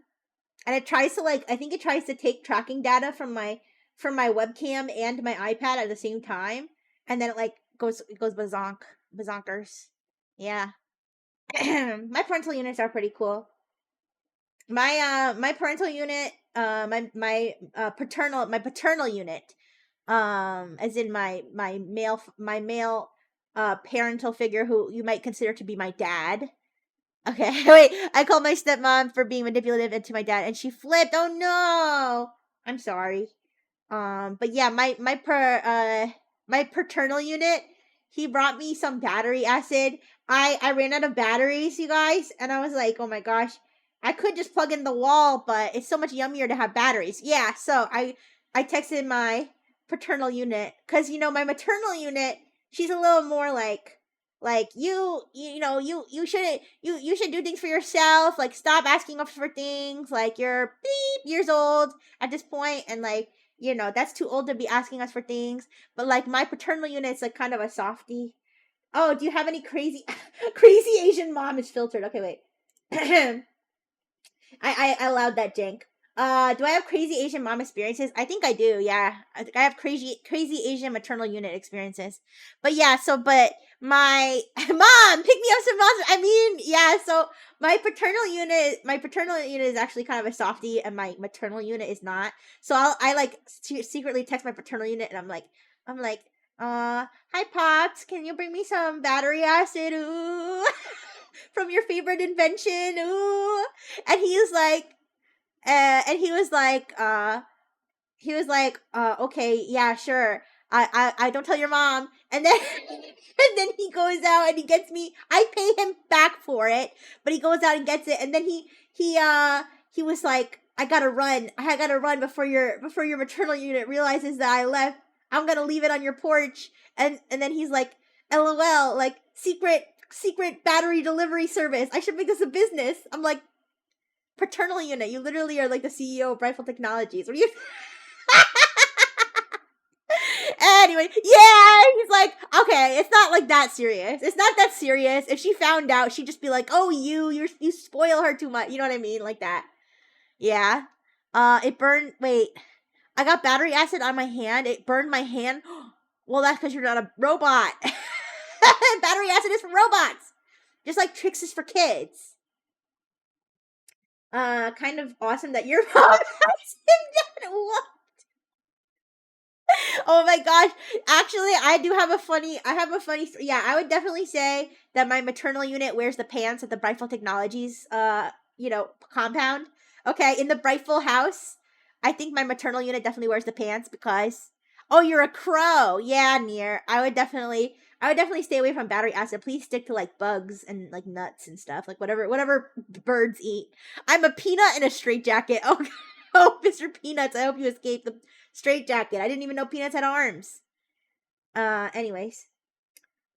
And it tries to like I think it tries to take tracking data from my webcam and my iPad at the same time. And then it goes bazonkers. Yeah. My parental units are pretty cool. My parental unit my paternal unit as in my male parental figure who you might consider to be my dad. Okay, wait. I called my stepmom for being manipulative into my dad, and she flipped. Oh no! I'm sorry. But yeah, my paternal unit. He brought me some battery acid. I ran out of batteries, you guys, and I was like, oh my gosh, I could just plug in the wall, but it's so much yummier to have batteries. Yeah, so I texted my paternal unit because my maternal unit, she's a little more like you shouldn't you should do things for yourself, like stop asking us for things, like you're beep years old at this point, and like that's too old to be asking us for things. But like my paternal unit's like kind of a softie. Oh, do you have any crazy crazy Asian mom is filtered? Okay, wait. I allowed that jank. Do I have crazy Asian mom experiences? I think I do. Yeah, I think I have crazy Asian maternal unit experiences. But yeah, but my mom pick me up some monsters. I mean, yeah. So my paternal unit is actually kind of a softie, and my maternal unit is not. So I like secretly text my paternal unit, and I'm like, hi Pops, can you bring me some battery acid? Ooh. From your favorite invention. Ooh. And he was like, and okay, yeah, sure. I don't tell your mom. And then and then he goes out and he gets me. I pay him back for it, but he goes out and gets it. And then he was like, I gotta run. I gotta run before your maternal unit realizes that I left. I'm gonna leave it on your porch. And then he's like, LOL, like secret battery delivery service. I should make this a business. I'm like, paternal unit. You literally are like the CEO of Rifle Technologies. What are you? Anyway, yeah, he's like, okay, it's not like that serious. It's not that serious. If she found out, she'd just be like, oh, you spoil her too much. You know what I mean? Like that. Yeah. It burned. Wait, I got battery acid on my hand. It burned my hand. Well, that's because you're not a robot. Battery acid is for robots. Just like tricks is for kids. Kind of awesome that your mom has him done. What? Oh my gosh. Actually, I have a funny, yeah, I would definitely say that my maternal unit wears the pants at the Brightful Technologies, compound. Okay, in the Brightful house, I think my maternal unit definitely wears the pants because, oh, you're a crow. Yeah, near. I would definitely stay away from battery acid. Please stick to like bugs and like nuts and stuff, like whatever birds eat. I'm a peanut in a straitjacket. Oh, oh, Mr. Peanuts, I hope you escaped the straight jacket. I didn't even know peanuts had arms. Anyways.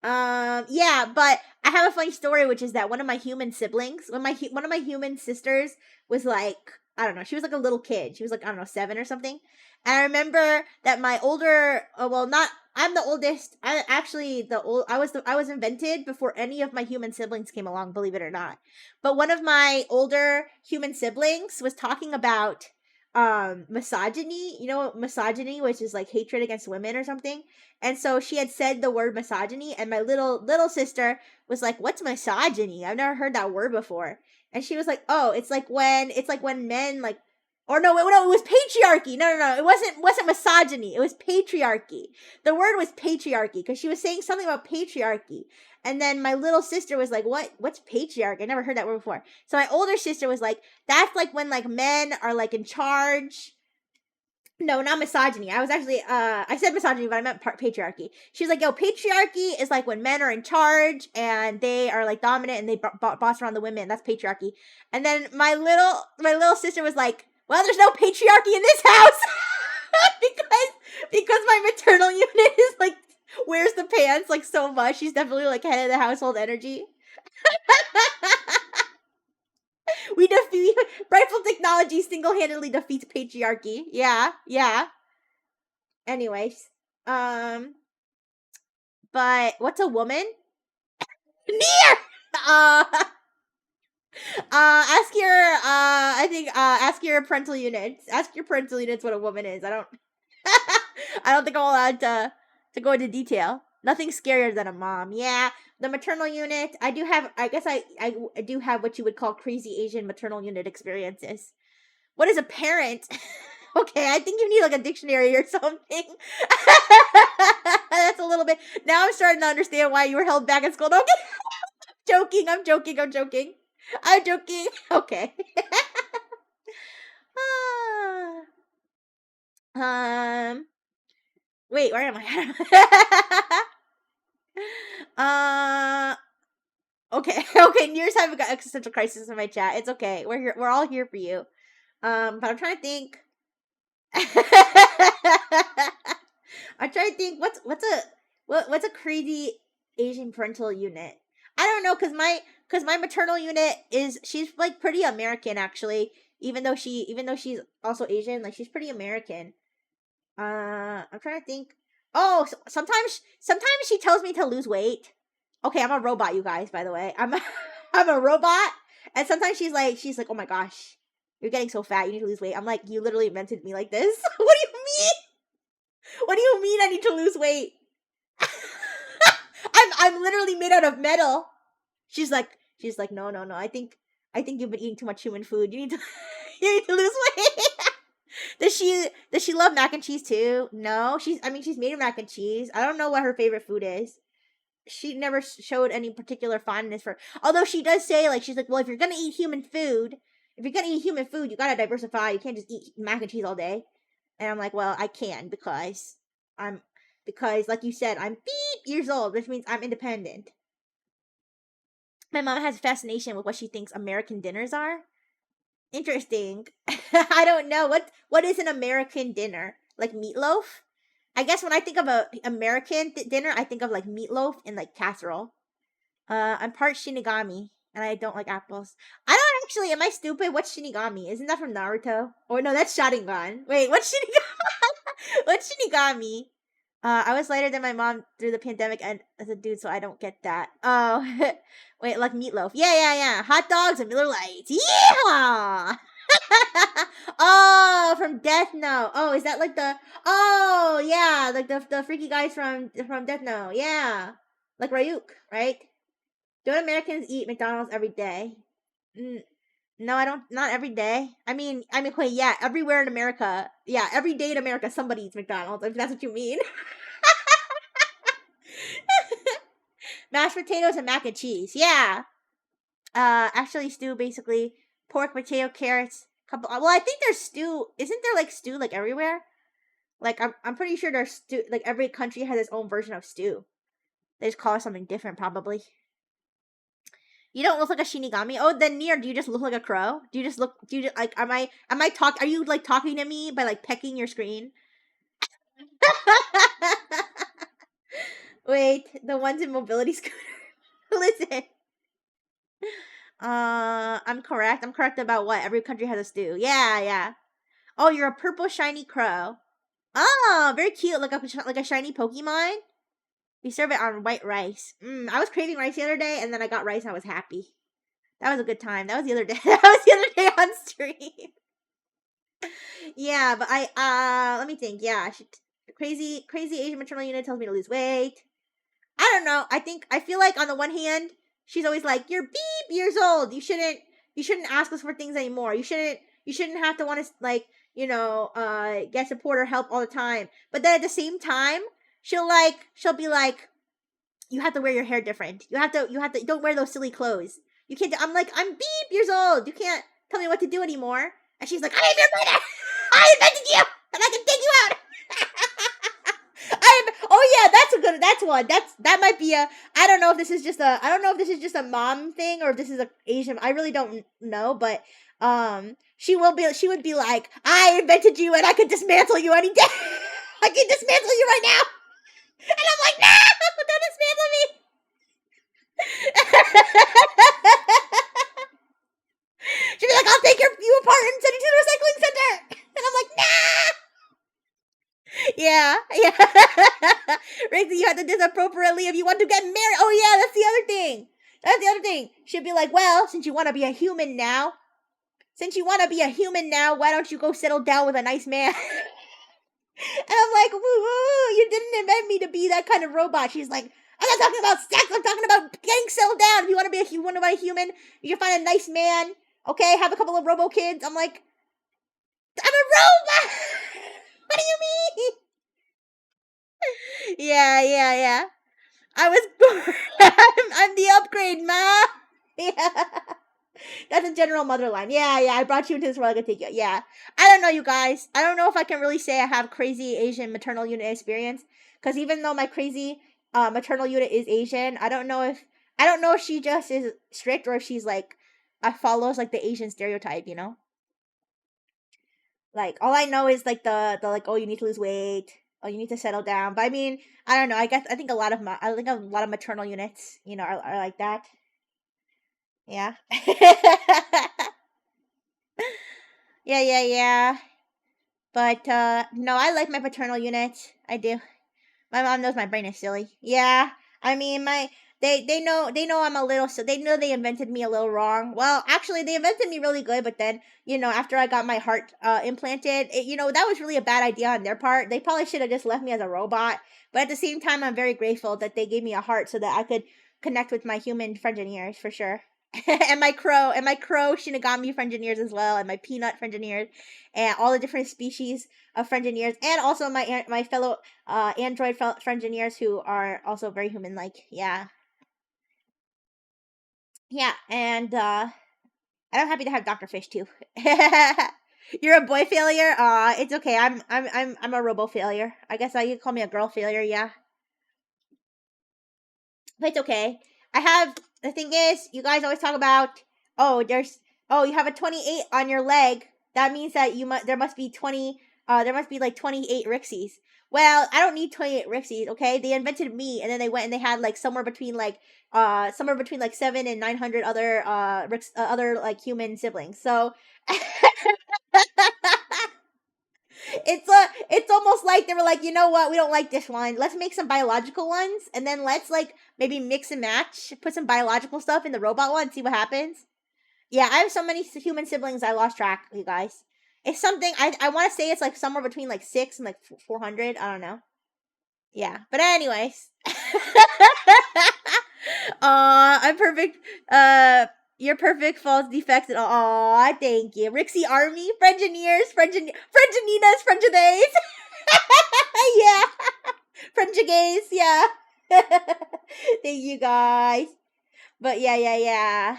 Yeah, but I have a funny story, which is that one of my human siblings, one of my human sisters was like, I don't know, she was like a little kid. She was like, I don't know, 7 or something. And I remember that my older, well, not, I'm the oldest. I actually I was invented before any of my human siblings came along, believe it or not. But one of my older human siblings was talking about misogyny, misogyny, which is like hatred against women or something. And so she had said the word misogyny, and my little sister was like, "What's misogyny? I've never heard that word before." And she was like, "Oh, it's like when men like, or no, no, it was patriarchy. No, it wasn't misogyny. It was patriarchy. The word was patriarchy because she was saying something about patriarchy." And then my little sister was like, What's patriarchy? I never heard that word before." So my older sister was like, "That's like when like men are like in charge." No, not misogyny. I was actually, I said misogyny, but I meant patriarchy. She's like, yo, patriarchy is like when men are in charge and they are like dominant and they boss around the women. That's patriarchy. And then my little sister was like, well, there's no patriarchy in this house because my maternal unit is like wears the pants like so much. She's definitely like head of the household energy. We defeat Rifle Technology single-handedly defeats patriarchy. Yeah, yeah. Anyways, um, but what's a woman? Near. Ask your I think ask your parental units. Ask your parental units what a woman is. I don't. I don't think I'm allowed to go into detail. Nothing scarier than a mom. Yeah, the maternal unit. I do have. I guess I do have what you would call crazy Asian maternal unit experiences. What is a parent? Okay, I think you need like a dictionary or something. That's a little bit. Now I'm starting to understand why you were held back at school. Okay, joking. I'm joking. I'm joking. I'm joking. Okay. um. Wait, where am I? Okay. Okay. Near's having an existential crisis in my chat. It's okay. We're here. We're all here for you. But I'm trying to think. I'm trying to think what's a crazy Asian parental unit. I don't know because my maternal unit she's like pretty American actually. Even though she's also Asian, like she's pretty American. I'm trying to think. Oh, sometimes she tells me to lose weight. Okay, I'm a robot, you guys. By the way, I'm a robot, and sometimes she's like, oh my gosh, you're getting so fat. You need to lose weight. I'm like, you literally invented me like this. What do you mean? What do you mean I need to lose weight? I'm literally made out of metal. She's like, no. I think you've been eating too much human food. You need to you need to lose weight. Does she love mac and cheese too? No. She's made of mac and cheese. I don't know what her favorite food is. She never showed any particular fondness for. Although she does say she's like, well, if you're gonna eat human food, you gotta diversify. You can't just eat mac and cheese all day. And I'm like, well, I can because like you said, I'm beep years old, which means I'm independent. My mom has a fascination with what she thinks American dinners are. Interesting. I don't know what is an American dinner, like meatloaf. I guess when I think of a American dinner, I think of like meatloaf and like casserole. I'm part Shinigami, and I don't like apples. I don't actually. Am I stupid? What's Shinigami? Isn't that from Naruto? Or no, that's Sharingan. Wait, what's Shinigami? What's Shinigami? I was lighter than my mom through the pandemic and as a dude, so I don't get that. Oh, wait, like meatloaf. Yeah, yeah, yeah. Hot dogs and Miller Lights. Yeah. Oh, from Death Note. Oh, is that like the? Oh, yeah, like the freaky guys from Death Note. Yeah, like Ryuk, right? Don't Americans eat McDonald's every day? Mm, no, I don't. Not every day. Wait, yeah, everywhere in America. Yeah, every day in America, somebody eats McDonald's. If that's what you mean. Mashed potatoes and mac and cheese. Yeah. Actually, stew basically pork, potato, carrots. Couple. Well, I think there's stew. Isn't there like stew like everywhere? Like I'm pretty sure there's stew. Like every country has its own version of stew. They just call it something different, probably. You don't look like a Shinigami. Oh, then Nier, do you just look like a crow? Do you just look? Do you just, like? Am I talk? Are you like talking to me by like pecking your screen? Wait, the ones in mobility scooter. Listen. I'm correct. I'm correct about what? Every country has a stew. Yeah, yeah. Oh, you're a purple shiny crow. Oh, very cute. Like a shiny Pokemon. We serve it on white rice. I was craving rice the other day, and then I got rice, and I was happy. That was a good time. That was the other day. That was the other day on stream. Yeah, but let me think. Yeah, crazy Asian maternal unit tells me to lose weight. I don't know. I feel like on the one hand, she's always like, "You're beep years old. You shouldn't ask us for things anymore. You shouldn't have to want to like, get support or help all the time." But then at the same time, she'll be like, "You have to wear your hair different. You have to don't wear those silly clothes. You can't." I'm like, "I'm beep years old. You can't tell me what to do anymore." And she's like, "I am your mother. I invented you, and I can take you out." Oh yeah, that's one. That might be a. I don't know if this is just a. I don't know if this is just a mom thing or if this is a Asian. I really don't know, but she would be like, "I invented you, and I could dismantle you any day. I can dismantle you right now." And I'm like, "No, don't dismantle me." She'd be like, "I'll take you apart and send you to the recycling center." And I'm like, "Nah." Yeah, yeah. Ricky, you have to do this appropriately if you want to get married. Oh yeah, that's the other thing. That's the other thing. She'd be like, "Well, since you want to be a human now, why don't you go settle down with a nice man?" And I'm like, "Woo, woo, you didn't invent me to be that kind of robot." She's like, "I'm not talking about sex. I'm talking about getting settled down. If you want to be a human, you can find a nice man. Okay, have a couple of robo kids." I'm like, "I'm a robot. What do you mean?" Yeah, yeah, yeah. I was born. I'm the upgrade, ma. Yeah. That's a general mother line. Yeah, yeah. I brought you into this world. I can take you. Yeah. I don't know, you guys. I don't know if I can really say I have crazy Asian maternal unit experience. Because even though my crazy maternal unit is Asian, I don't know if she just is strict or if she's like follows like the Asian stereotype. Like all I know is like the like, oh, you need to lose weight. Oh, you need to settle down. But I mean, I don't know. I think a lot of maternal units, are like that. Yeah. Yeah, yeah, yeah. But no, I like my paternal unit. I do. My mom knows my brain is silly. Yeah. I mean, they know I'm a little, so they know they invented me a little wrong. Well, actually they invented me really good, but then, after I got my heart implanted, that was really a bad idea on their part. They probably should have just left me as a robot. But at the same time, I'm very grateful that they gave me a heart so that I could connect with my human friengineers for sure. and my crow Shinigami friengineers as well, and my peanut friengineers, and all the different species of friengineers, and also my fellow android friengineers who are also very human like. Yeah, yeah, and I'm happy to have Dr. Fish too. You're a boy failure. It's okay. I'm a robo failure. I guess you could call me a girl failure. Yeah, but it's okay. The thing is, you guys always talk about, oh, you have a 28 on your leg. That means that there must be 20. there must be like 28 Rixies. Well, I don't need 28 Rixies, okay? They invented me, and then they went and they had like somewhere between like 7 and 900 other other like human siblings. So it's almost like they were like, you know what, we don't like this one. Let's make some biological ones, and then let's like maybe mix and match, put some biological stuff in the robot one, see what happens. Yeah, I have so many human siblings, I lost track, you guys. It's something I want to say it's like somewhere between like 6 and like 400. I don't know. Yeah, but anyways, I'm perfect. You're perfect. False defects and aw, thank you. Rixie Army, Frengineers, Frenganinas, Frengidays. Yeah, Frengigays, yeah. Thank you guys. But yeah.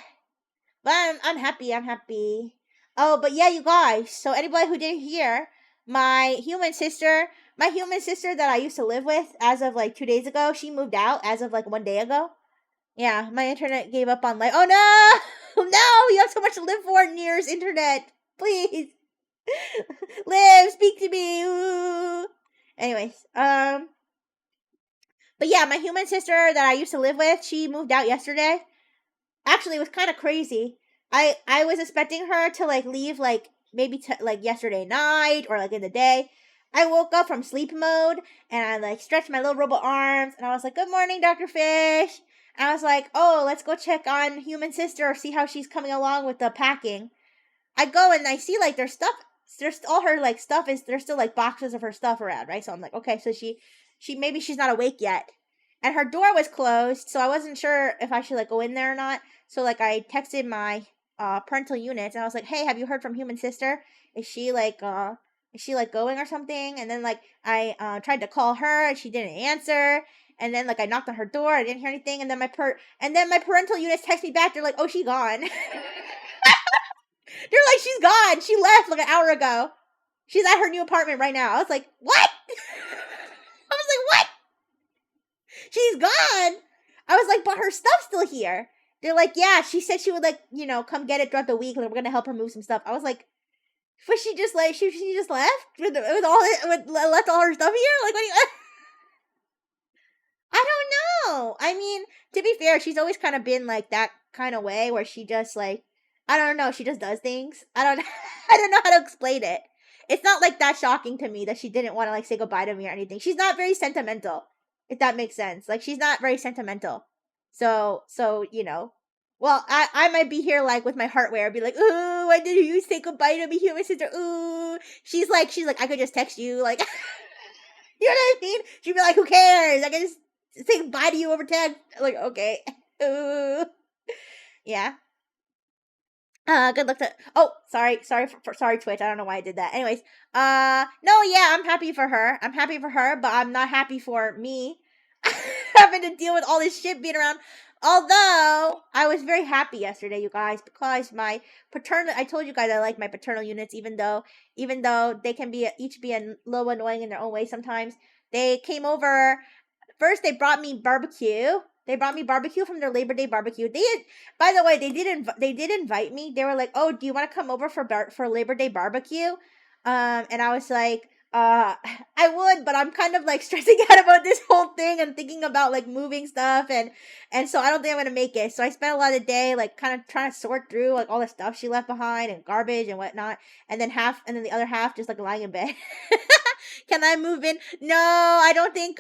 But I'm happy. I'm happy. Oh, but yeah, you guys. So anybody who didn't hear, my human sister that I used to live with, as of like 2 days ago, she moved out as of like one day ago. Yeah, my internet gave up on life. Oh no, no, you have so much to live for, Near's internet. Please, live, speak to me. Ooh. Anyways, but yeah, my human sister that I used to live with, she moved out yesterday. Actually, it was kind of crazy. I was expecting her to like leave like maybe like yesterday night or like in the day. I woke up from sleep mode and I like stretched my little robot arms and I was like, "Good morning, Dr. Fish." And I was like, "Oh, let's go check on human sister, see how she's coming along with the packing." I go and I see like there's stuff. There's all her like stuff is there's still like boxes of her stuff around, right? So I'm like, okay, so she maybe she's not awake yet, and her door was closed, so I wasn't sure if I should like go in there or not. So like I texted my parental units and I was like, hey, have you heard from human sister? Is she like going or something? And then like I tried to call her and she didn't answer. And then like I knocked on her door, I didn't hear anything, and then my parental units text me back. They're like, "Oh, she gone." They're like, she's gone. She left like an hour ago. She's at her new apartment right now. I was like, what? I was like, what? She's gone. I was like, but her stuff's still here. They're like, yeah, she said she would like, come get it throughout the week and we're gonna help her move some stuff. I was like, but she just like she just left left all her stuff here? Like what do you I don't know. I mean, to be fair, she's always kind of been like that kind of way where she just like I don't know, she just does things. I don't I don't know how to explain it. It's not like that shocking to me that she didn't want to like say goodbye to me or anything. She's not very sentimental, if that makes sense. Like she's not very sentimental. So. Well, I might be here like with my heartware, be like, ooh, why did you say goodbye to me, human sister? Ooh, she's like, I could just text you, like, you know what I mean? She'd be like, who cares? I can just say bye to you over text. Like, okay. Ooh. Yeah. Good luck to. Oh, sorry, Twitch. I don't know why I did that. Anyways, no, yeah, I'm happy for her. I'm happy for her, but I'm not happy for me having to deal with all this shit being around. Although I was very happy yesterday, you guys, because my paternal. I told you guys I like my paternal units, even though they can be each be a little annoying in their own way sometimes. They came over. First, they brought me barbecue. They brought me barbecue from their Labor Day barbecue. By the way, they did invite me. They were like, "Oh, do you want to come over for Labor Day barbecue?" And I was like, I would, but I'm kind of like stressing out about this whole thing and thinking about like moving stuff and so I don't think I'm gonna make it. So I spent a lot of the day like kind of trying to sort through like all the stuff she left behind and garbage and whatnot, and then the other half just like lying in bed. Can I move in? No, I don't think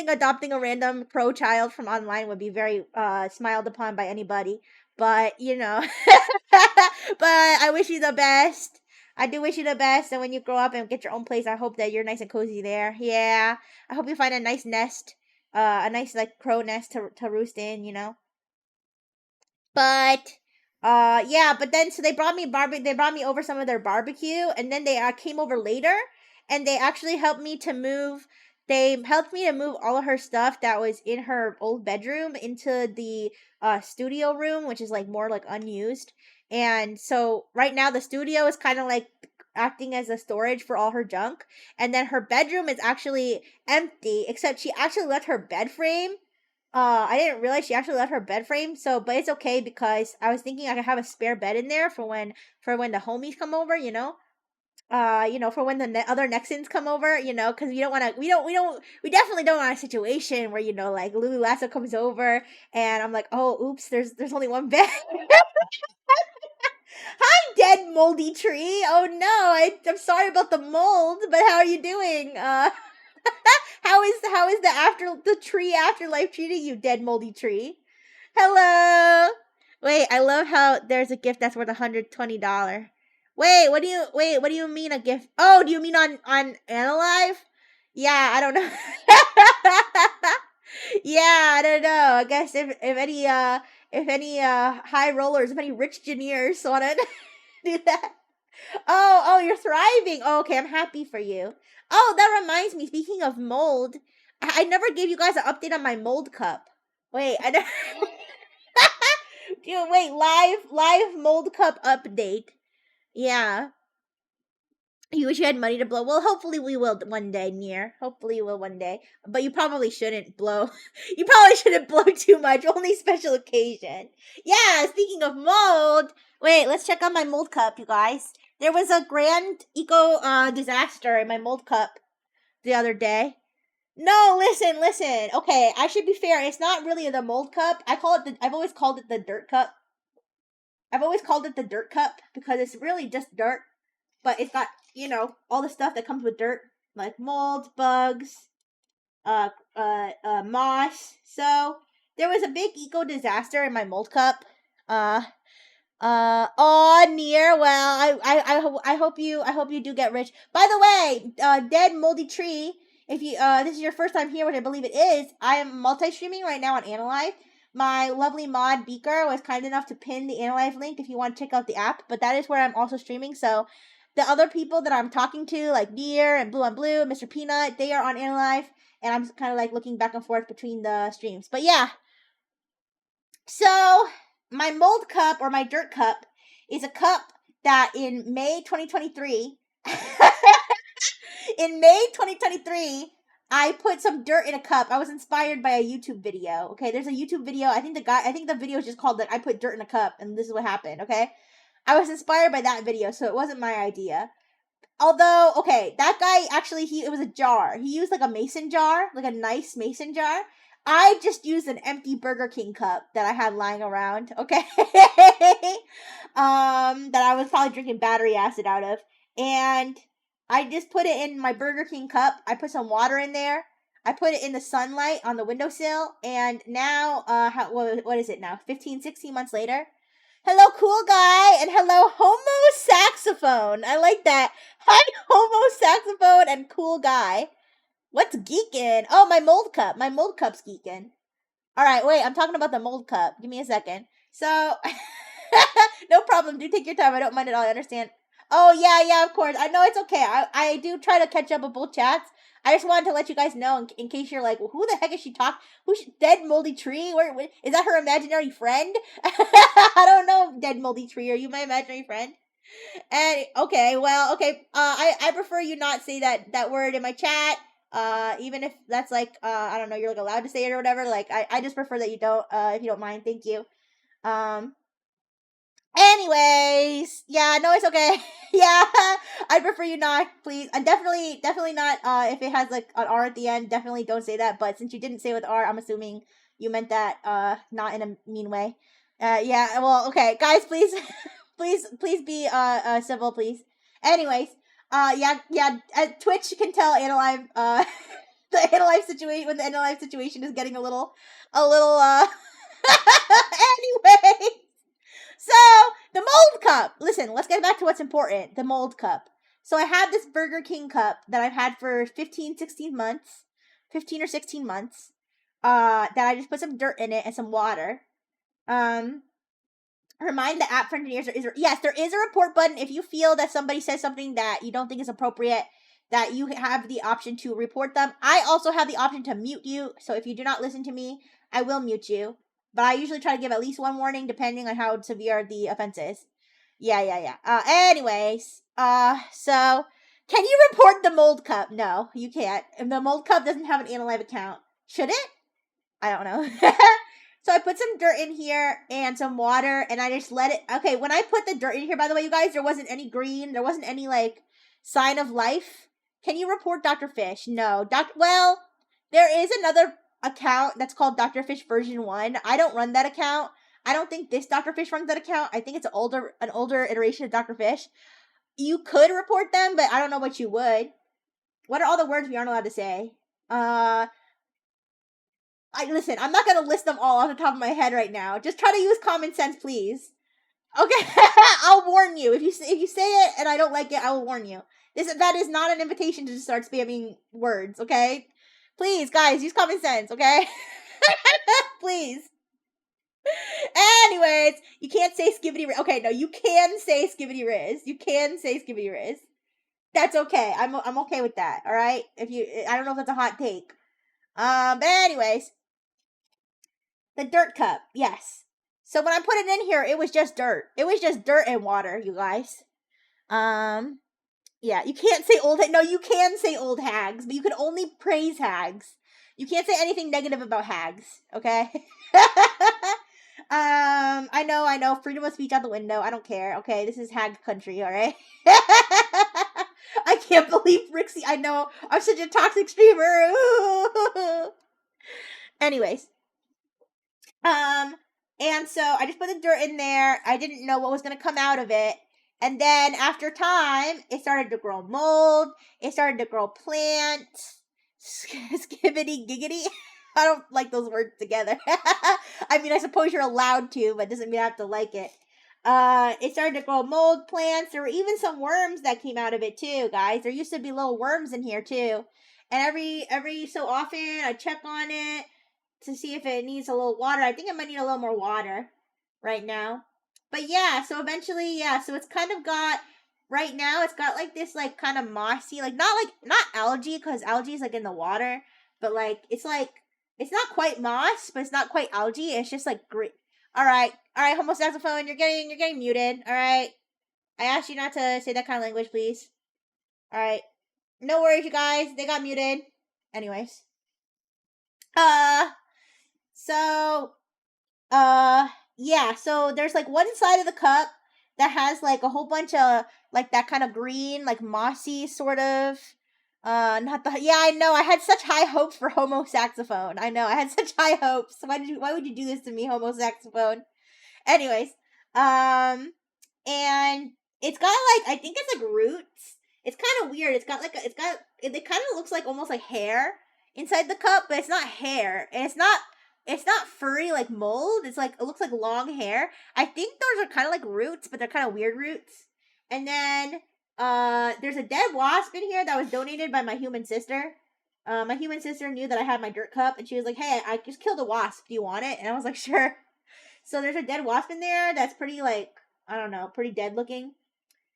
adopting a random pro child from online would be very smiled upon by anybody. But but I wish you the best. I do wish you the best, and when you grow up and get your own place, I hope that you're nice and cozy there. Yeah, I hope you find a nice nest, a nice like crow nest to roost in. But yeah, but then so they brought me over some of their barbecue, and then they came over later and they actually helped me to move all of her stuff that was in her old bedroom into the studio room, which is like more like unused. And so right now the studio is kind of like acting as a storage for all her junk, and then her bedroom is actually empty except she actually left her bed frame. I didn't realize she actually left her bed frame. So, but it's okay because I was thinking I could have a spare bed in there for when the homies come over. for when the other Nexans come over, because we don't want to, we definitely don't want a situation where, like Lulu Lasso comes over and I'm like, oh, oops, there's only one bed. Hi, dead moldy tree. Oh no, I'm sorry about the mold, but how are you doing? How is the tree afterlife treating you, dead moldy tree? Hello. Wait, I love how there's a gift that's worth $120. Wait, what do you mean a gift? Oh, do you mean on Analyve? Yeah, I don't know. Yeah, I don't know. I guess if any high rollers, if any rich engineers want to do that. Oh, you're thriving. Oh, okay, I'm happy for you. Oh, that reminds me. Speaking of mold, I never gave you guys an update on my mold cup. Wait, I never. Wait, live mold cup update. Yeah. You wish you had money to blow. Well, hopefully we will one day, Near. Hopefully you will one day. But you probably shouldn't blow. You probably shouldn't blow too much. Only special occasion. Yeah, speaking of mold. Wait, let's check on my mold cup, you guys. There was a grand eco disaster in my mold cup the other day. No, listen. Okay, I should be fair. It's not really the mold cup. I've always called it the dirt cup. I've always called it the dirt cup because it's really just dirt, but it's got, all the stuff that comes with dirt, like mold, bugs, moss. So there was a big eco disaster in my mold cup. Near. Well, I hope you do get rich. By the way, dead moldy tree. If you this is your first time here, which I believe it is, I am multi-streaming right now on Analyve. My lovely mod Beaker was kind enough to pin the Analyve link if you want to check out the app. But that is where I'm also streaming. So the other people that I'm talking to, like Deer and Blue on Blue, and Mr. Peanut, they are on Analyve, and I'm kind of like looking back and forth between the streams. But yeah, so my mold cup or my dirt cup is a cup that in May 2023 in May 2023 I put some dirt in a cup. I was inspired by a YouTube video. Okay, there's a YouTube video. I think the video is just called like I put dirt in a cup and this is what happened, okay? I was inspired by that video, so it wasn't my idea. Although, okay, that guy actually it was a jar. He used like a mason jar, like a nice mason jar. I just used an empty Burger King cup that I had lying around, okay? That I was probably drinking battery acid out of. And I just put it in my Burger King cup. I put some water in there. I put it in the sunlight on the windowsill, and now what is it now? 15, 16 months later. Hello, cool guy, and hello, homo saxophone. I like that. Hi, homo saxophone and cool guy. What's geeking? Oh, my mold cup. My mold cup's geeking. All right, wait. I'm talking about the mold cup. Give me a second. So, no problem. Do take your time. I don't mind at all. I understand. Oh yeah. Of course. I know it's okay. I do try to catch up with both chats. I just wanted to let you guys know in case you're like, well, who the heck is she talking? Who's dead moldy tree? Where is that her imaginary friend? I don't know, dead moldy tree. Are you my imaginary friend? And okay, well, okay. I prefer you not say that word in my chat. Even if that's like I don't know, you're like allowed to say it or whatever. Like I just prefer that you don't. If you don't mind, thank you. Um. Anyways, yeah, no, it's okay. Yeah, I prefer you not, please. And definitely not. If it has like an R at the end, definitely don't say that. But since you didn't say it with R, I'm assuming you meant that not in a mean way. Yeah. Well, okay, guys, please, please be civil, please. Anyways, yeah. Twitch can tell Analyve the Analyve situation when the Analyve situation is getting a little. Anyway. So, the mold cup. Listen, let's get back to what's important. The mold cup. So, I have this Burger King cup that I've had for 15, 16 months. 15 or 16 months. That I just put some dirt in it and some water. Remind the app for engineers. Yes, there is a report button. If you feel that somebody says something that you don't think is appropriate, that you have the option to report them. I also have the option to mute you. So, if you do not listen to me, I will mute you. But I usually try to give at least one warning depending on how severe the offense is. Yeah. Anyways, so can you report the mold cup? No, you can't. And the mold cup doesn't have an Analyve account. Should it? I don't know. So I put some dirt in here and some water and I just let it. Okay, when I put the dirt in here, by the way, you guys, there wasn't any green. There wasn't any like sign of life. Can you report Dr. Fish? No. Well, there is another account that's called Dr. Fish version 1. I don't run that account. I don't think this Dr. Fish runs that account. I think it's an older iteration of Dr. Fish. You could report them, but I don't know what you would. What are all the words we aren't allowed to say? Listen, I'm not gonna list them all off the top of my head right now. Just try to use common sense, please. Okay, I'll warn you. If you say it and I don't like it, I will warn you. That is not an invitation to just start spamming words, okay? Please, guys, use common sense, okay? Please. Anyways, you can't say skibbity riz. Okay, no, you can say skibbity riz. You can say skibbity riz. That's okay. I'm okay with that. All right. I don't know if that's a hot take. But anyways, the dirt cup. Yes. So when I put it in here, it was just dirt. It was just dirt and water, you guys. Yeah, you can't say old. No, you can say old hags, but you can only praise hags. You can't say anything negative about hags. Okay. I know. Freedom of speech out the window. I don't care. Okay, this is hag country. All right. I can't believe Rixie. I know. I'm such a toxic streamer. Anyways. And so I just put the dirt in there. I didn't know what was going to come out of it. And then after time, it started to grow mold. It started to grow plants. Skibbity giggity. I don't like those words together. I mean, I suppose you're allowed to, but it doesn't mean I have to like it. It started to grow mold plants. There were even some worms that came out of it too, guys. There used to be little worms in here too. And every so often, I check on it to see if it needs a little water. I think it might need a little more water right now. But yeah, so eventually, yeah, so it's kind of got, right now, it's got like this like kind of mossy, not algae, because algae is like in the water, but like, it's not quite moss, but it's not quite algae, it's just like green. Alright, homo saxophone, you're getting muted, alright? I asked you not to say that kind of language, please. Alright. No worries, you guys, they got muted. Anyways. Yeah, so there's like one side of the cup that has like a whole bunch of like that kind of green, like mossy sort of I know. I had such high hopes for homo saxophone. I know. I had such high hopes. Why would you do this to me, homo saxophone? Anyways, and it's got like, I think it's like roots. It's kind of weird. It kind of looks like almost like hair inside the cup, but it's not hair. And it's not furry like mold. It's like, it looks like long hair. I think those are kind of like roots, but they're kind of weird roots. And then there's a dead wasp in here that was donated by my human sister. My human sister knew that I had my dirt cup, and she was like, "Hey, I just killed a wasp. Do you want it?" And I was like, "Sure." So there's a dead wasp in there that's pretty, like, I don't know, pretty dead looking.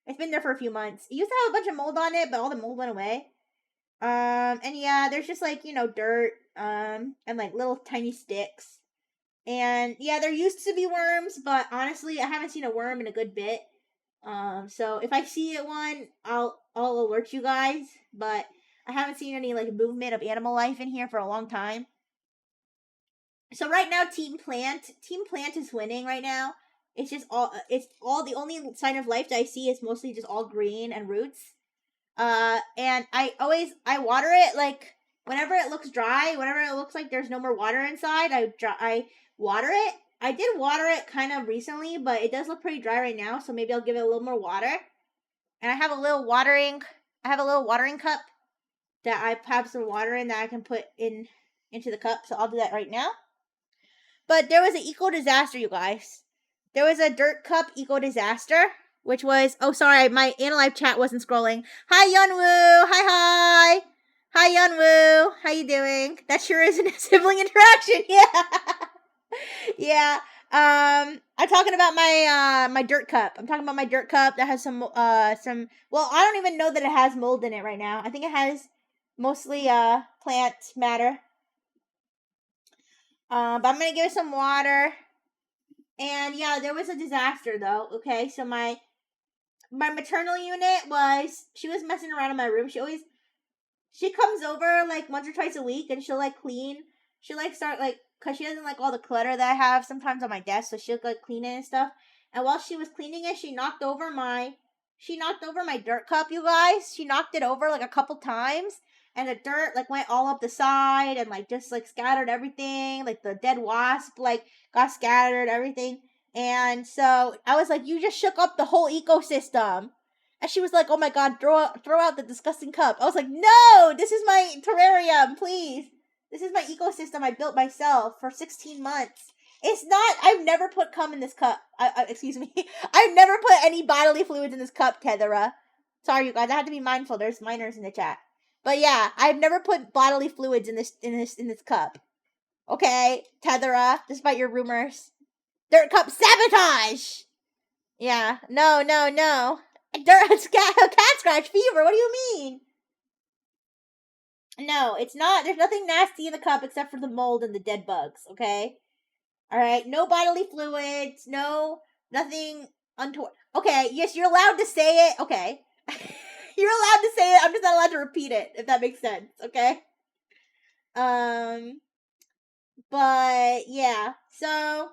It's been there for a few months. It used to have a bunch of mold on it, but all the mold went away. And yeah, there's just like, dirt, and like little tiny sticks. And yeah, there used to be worms, but honestly, I haven't seen a worm in a good bit. So if I see one, I'll alert you guys, but I haven't seen any like movement of animal life in here for a long time. So right now, Team Plant is winning right now. It's the only sign of life that I see is mostly just all green and roots. And I water it like whenever it looks dry, whenever it looks like there's no more water inside, I water it. I did water it kind of recently, but it does look pretty dry right now, so maybe I'll give it a little more water. And I have a little watering cup that I have some water in that I can put into the cup, so I'll do that right now. But there was an eco disaster, you guys. There was a dirt cup eco disaster, which was, oh sorry, my Analive chat wasn't scrolling. Hi Yunwoo! Hi! Hi Yunwoo! How you doing? That sure is a sibling interaction, yeah! Yeah. I'm talking about my dirt cup. I'm talking about my dirt cup that has some well, I don't even know that it has mold in it right now. I think it has mostly plant matter. But I'm gonna give it some water. And yeah, there was a disaster though. Okay, so my maternal unit she was messing around in my room. She comes over like once or twice a week and she'll like clean. She'll like start like, cause she doesn't like all the clutter that I have sometimes on my desk, so she'll like clean it and stuff. And while she was cleaning it, she knocked over my she knocked over my dirt cup, you guys. She knocked it over like a couple times, and the dirt like went all up the side and like just like scattered everything. Like the dead wasp like got scattered, everything. And so I was like, you just shook up the whole ecosystem. And she was like, oh my god, throw out the disgusting cup. I was like, no, this is my terrarium, please. This is my ecosystem I built myself for 16 months. It's not. I've never put cum in this cup. Excuse me. I've never put any bodily fluids in this cup, Tethera. Sorry, you guys. I have to be mindful. There's minors in the chat. But yeah, I've never put bodily fluids in this cup. Okay, Tethera. Despite your rumors, dirt cup sabotage. Yeah. No. Cat scratch fever. What do you mean? No, it's not. There's nothing nasty in the cup except for the mold and the dead bugs. Okay. All right, no bodily fluids, no nothing untoward. Okay, yes, you're allowed to say it. Okay, you're allowed to say it. I'm just not allowed to repeat it, if that makes sense. Okay. But yeah. So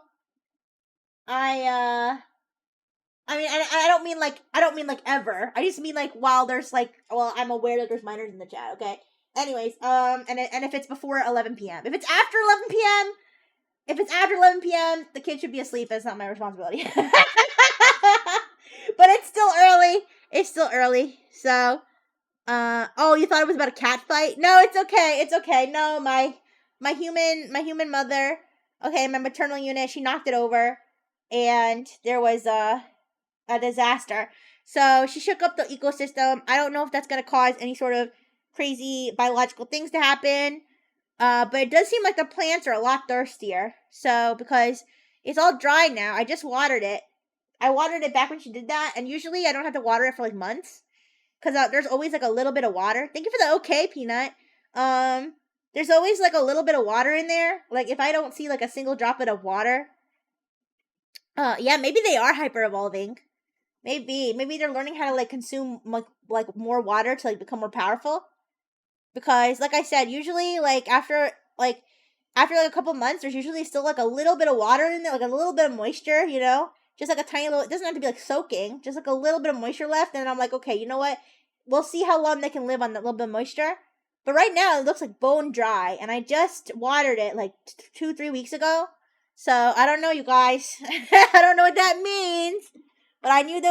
I mean, I don't mean like ever. I just mean like while there's like, well, I'm aware that there's minors in the chat. Okay. Anyways, and if it's before 11 p.m. If it's after 11 p.m. If it's after 11 p.m., the kid should be asleep. That's not my responsibility. But it's still early. It's still early. So, oh, you thought it was about a cat fight? No, it's okay. It's okay. No, my human mother, okay, my maternal unit, she knocked it over, and there was a disaster. So she shook up the ecosystem. I don't know if that's gonna cause any sort of crazy biological things to happen. But it does seem like the plants are a lot thirstier. So, because it's all dry now, I just watered it. I watered it back when she did that, and usually I don't have to water it for like months. Because there's always like a little bit of water. Thank you for the okay, Peanut. There's always like a little bit of water in there. Like, if I don't see like a single droplet of water. Yeah, maybe they are hyper evolving. Maybe they're learning how to like consume like more water to like become more powerful. Because like I said, usually like after like a couple months, there's usually still like a little bit of water in there, like a little bit of moisture, you know, just like a tiny little. It doesn't have to be like soaking, just like a little bit of moisture left. And I'm like, okay, you know what? We'll see how long they can live on that little bit of moisture. But right now it looks like bone dry, and I just watered it like 2-3 weeks ago. So I don't know, you guys. I don't know what that means, but I do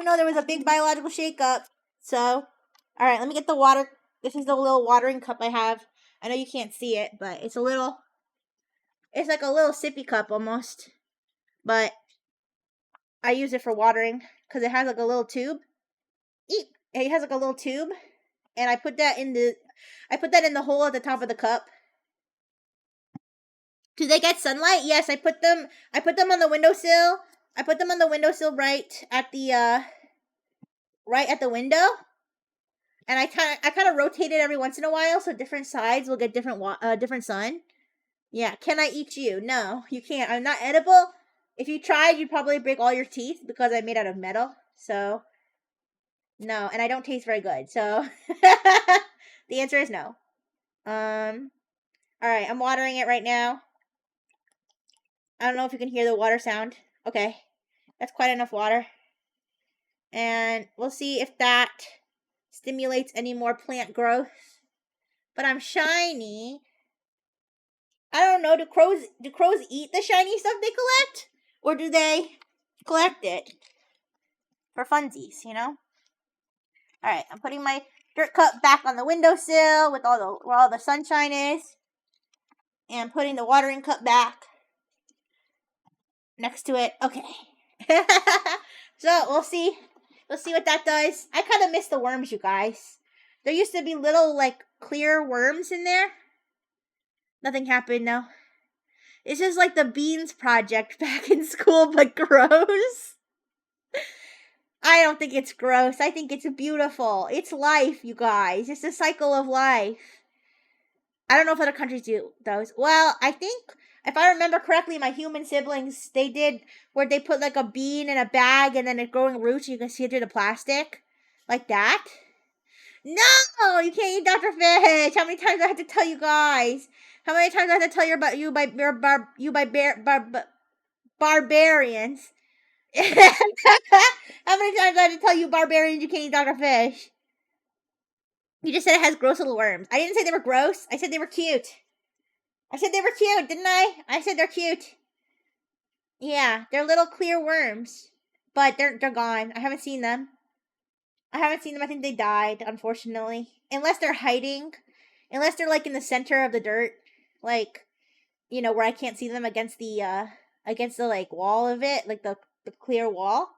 know there was a big biological shakeup. So, all right, let me get the water. This is the little watering cup I have. I know you can't see it, but it's like a little sippy cup almost. But I use it for watering because it has like a little tube. It has like a little tube, and I put that in the hole at the top of the cup. Do they get sunlight? Yes, I put them on the windowsill. I put them on the windowsill right at the window. And I kind of rotate it every once in a while, so different sides will get different sun. Yeah, can I eat you? No, you can't. I'm not edible. If you tried, you'd probably break all your teeth because I'm made out of metal. So, no, and I don't taste very good. So, the answer is no. All right, I'm watering it right now. I don't know if you can hear the water sound. Okay, that's quite enough water. And we'll see if that stimulates any more plant growth. But I'm shiny. I don't know. Do crows eat the shiny stuff they collect, or do they collect it for funsies? You know. All right, I'm putting my dirt cup back on the windowsill with where all the sunshine is, and putting the watering cup back next to it. Okay. So we'll see. We'll see what that does. I kind of miss the worms, you guys. There used to be little like clear worms in there. Nothing happened now. This is like the Beans Project back in school, but gross. I don't think it's gross. I think it's beautiful. It's life, you guys. It's the cycle of life. I don't know if other countries do those. Well, I think, if I remember correctly, my human siblings, they did where they put like a bean in a bag and then it growing roots and you can see it through the plastic. Like that. No, you can't eat Dr. Fish. How many times do I have to tell you guys? How many times do I have to tell you about barbarians? How many times I had to tell you, barbarians, you can't eat Dr. Fish? You just said it has gross little worms. I didn't say they were gross. I said they were cute. I said they were cute, didn't I? I said they're cute. Yeah, they're little clear worms, but they're gone. I haven't seen them. I haven't seen them. I think they died, unfortunately. Unless they're hiding, unless they're like in the center of the dirt, like where I can't see them against the like wall of it, like the clear wall.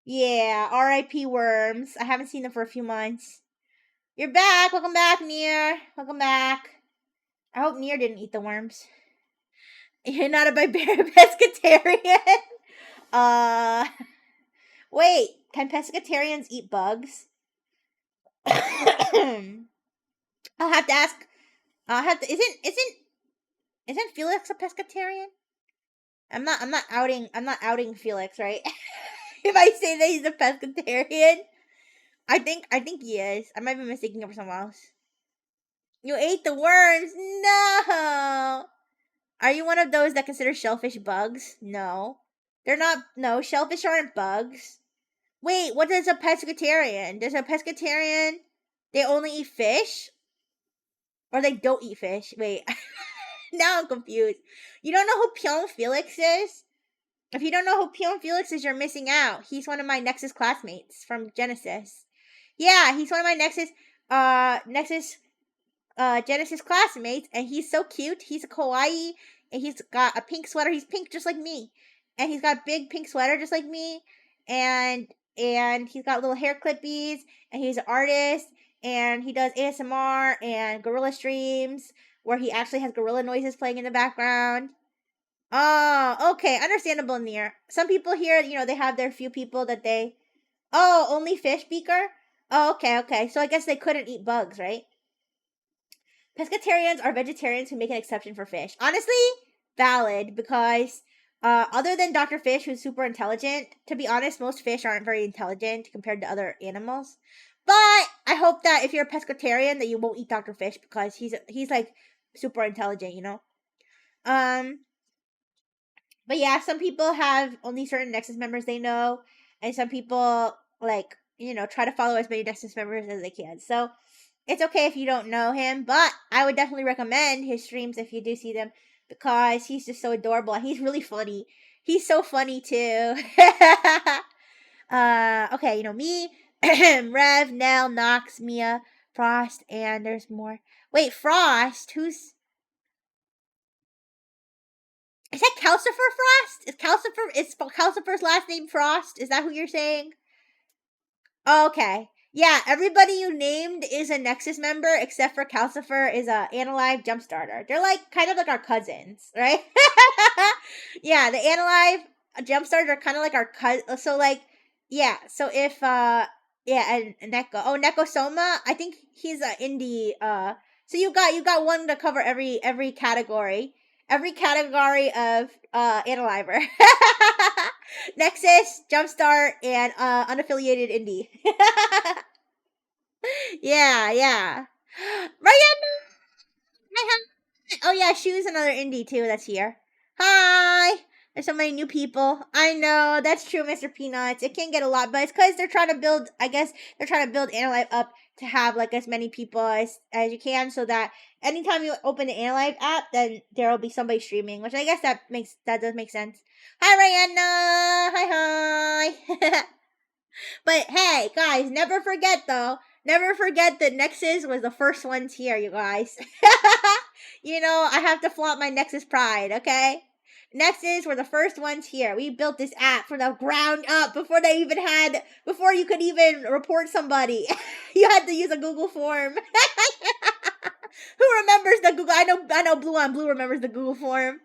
Yeah, R.I.P. worms. I haven't seen them for a few months. You're back. Welcome back, Near. Welcome back. I hope Near didn't eat the worms. You're not a barbarian pescatarian. Uh, wait. Can pescatarians eat bugs? I'll have to ask. I'll have to. Isn't Felix a pescatarian? I'm not outing Felix, right? If I say that he's a pescatarian, I think he is. I might be mistaking him for someone else. You ate the worms? No. Are you one of those that consider shellfish bugs? No. They're not. No, shellfish aren't bugs. Wait, what is a pescatarian? Does a pescatarian they only eat fish? Or they don't eat fish? Wait. Now I'm confused. You don't know who Pion Felix is? If you don't know who Pion Felix is, you're missing out. He's one of my Nexus classmates from Genesis. Yeah, he's one of my Genesis classmates, and he's so cute. He's a kawaii, and he's got a pink sweater. He's pink just like me, and he's got a big pink sweater just like me, and he's got little hair clippies, and he's an artist, and he does ASMR and gorilla streams where he actually has gorilla noises playing in the background. Oh, okay, understandable. Near some people here, they have their few people that they. Oh, only fish beaker. Oh, okay, okay. So I guess they couldn't eat bugs, right? Pescatarians are vegetarians who make an exception for fish. Honestly, valid, because other than Dr. Fish, who's super intelligent, to be honest, most fish aren't very intelligent compared to other animals. But I hope that if you're a pescatarian, that you won't eat Dr. Fish because he's like super intelligent. Um, but yeah, some people have only certain Nexus members they know, and some people like try to follow as many Nexus members as they can. So it's okay if you don't know him, but I would definitely recommend his streams if you do see them because he's just so adorable and he's really funny. He's so funny too. Okay, me, Rev, Nell, Nox, Mia, Frost, and there's more. Wait, Frost? Is that Calcifer Frost? Is Calcifer's last name Frost? Is that who you're saying? Okay. Yeah, everybody you named is a Nexus member except for Calcifer is a Analyve Jumpstarter. They're like kind of like our cousins, right? Yeah, the Analyve Jumpstarter are kind of like our cousin. So like, yeah. So if yeah, and Neko. Oh, Neko Soma. I think he's a indie. So you got one to cover every category. Every category of Analyver. Nexus, Jumpstart, and unaffiliated indie. Yeah, yeah. Ryan! Oh yeah, Shu's another indie too that's here. Hi! There's so many new people. I know, that's true, Mr. Peanuts. It can get a lot, but it's because they're trying to build, I guess, they're trying to build Analyve up to have like as many people as you can so that anytime you open the Analyve app, then there will be somebody streaming, which I guess that does make sense. Hi, Rihanna! Hi. But hey, guys, never forget though. Never forget that Nexus was the first ones here, you guys. I have to flaunt my Nexus pride, okay? Nexus were the first ones here. We built this app from the ground up before you could even report somebody. You had to use a Google form. Who remembers the Google? I know Blue remembers the Google form.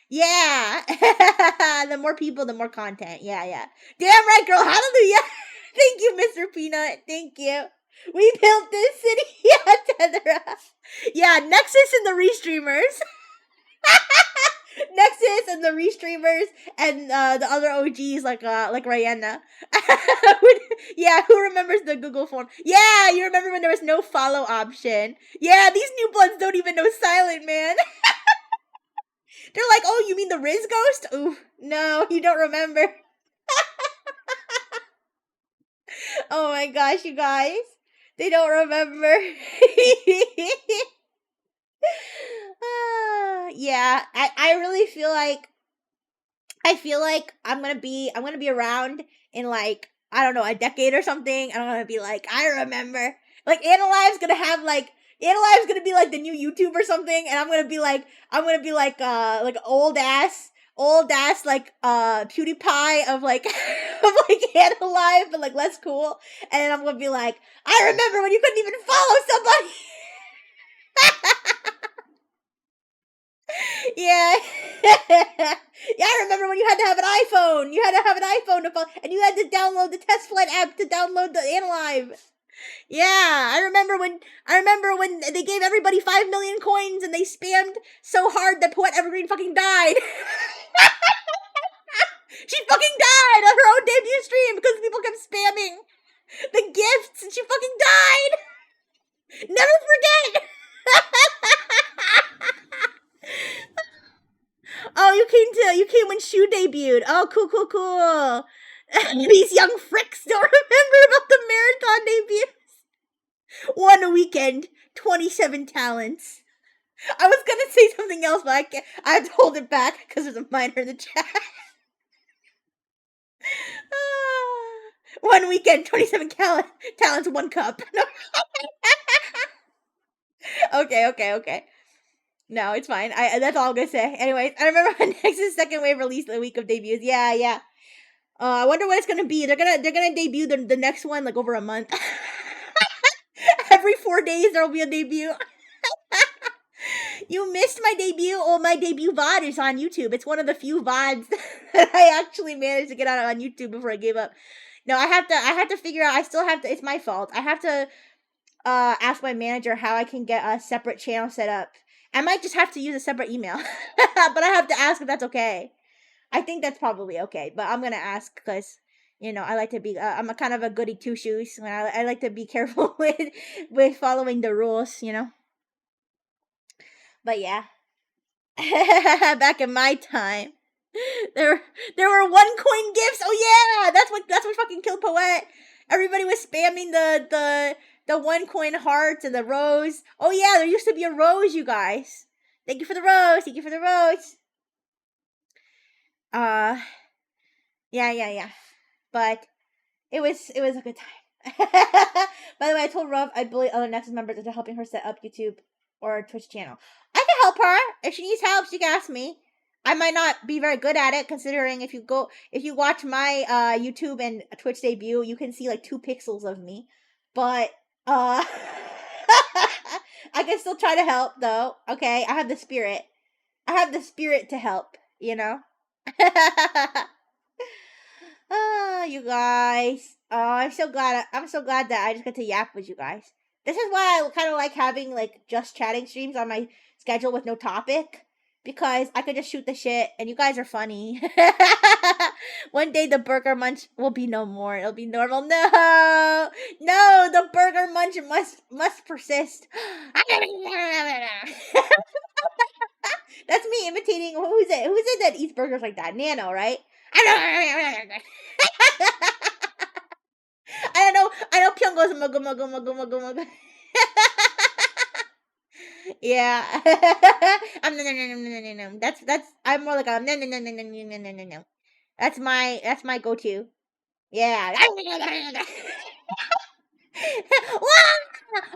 Yeah. The more people, the more content. Yeah, yeah. Damn right, girl. Hallelujah. Thank you, Mr. Peanut. Thank you. We built this city. Yeah, Tethera. Yeah, Nexus and the Restreamers. Nexus and the Restreamers and the other OGs like Rihanna. Yeah, who remembers the Google form? Yeah, you remember when there was no follow option. Yeah, these new bloods don't even know silent, man. They're like, oh, you mean the Riz Ghost? Ooh, no, you don't remember. Oh my gosh, you guys. They don't remember. Yeah, I really feel like I'm gonna be around in like, I don't know, a decade or something, and I'm gonna be like, I remember. Like Analive's gonna be like the new YouTube or something, and I'm gonna be like old ass like PewDiePie of like of like Analive, but like less cool. And then I'm gonna be like, I remember when you couldn't even follow somebody. Yeah. Yeah, I remember when you had to have an iPhone. You had to have an iPhone to follow, and you had to download the test flight app to download the Analive. Yeah, I remember when they gave everybody 5 million coins and they spammed so hard that Poet Evergreen fucking died. She fucking died on her own debut stream because people kept spamming the gifts and she fucking died. Never forget. Oh, you came when Shu debuted. Oh, cool. These young fricks don't remember about the marathon debut. One weekend, 27 talents. I was gonna say something else, but I have to hold it back because there's a minor in the chat. One weekend, 27 talents, one cup. Okay. No, it's fine. That's all I'm gonna say. Anyways, I remember when Nexus second wave released the week of debuts. Yeah. I wonder what it's gonna be. They're gonna debut the next one like over a month. Every 4 days there will be a debut. You missed my debut. Oh, my debut VOD is on YouTube. It's one of the few VODs that I actually managed to get out on YouTube before I gave up. No, I have to figure out. I still have to. It's my fault. I have to ask my manager how I can get a separate channel set up. I might just have to use a separate email, but I have to ask if that's okay. I think that's probably okay, but I'm gonna ask because I like to be. I'm a kind of a goody two shoes. I like to be careful with following the rules. But yeah, back in my time, there were 1 coin gifts. Oh yeah, that's what fucking killed Poet. Everybody was spamming the 1 coin hearts and the rose. Oh yeah, there used to be a rose, you guys. Thank you for the rose. Thank you for the rose. Yeah. But it was a good time. By the way, I told Ruv I bully other Nexus members into helping her set up YouTube or Twitch channel. I can help her. If she needs help, she can ask me. I might not be very good at it, considering if you watch my YouTube and Twitch debut, you can see like 2 pixels of me. But I can still try to help though. Okay, I have the spirit. I have the spirit to help, Oh, you guys. Oh, I'm so glad that I just got to yap with you guys. This is why I kind of like having like just chatting streams on my schedule with no topic, because I could just shoot the shit and you guys are funny. One day the burger munch will be no more. It'll be normal. No, the burger munch must persist. That's me imitating. Who is it? Who is it that eats burgers like that? Nano, right? I know Pyong goes muggle. Yeah. No. That's I'm more like a no. That's my go-to. Yeah.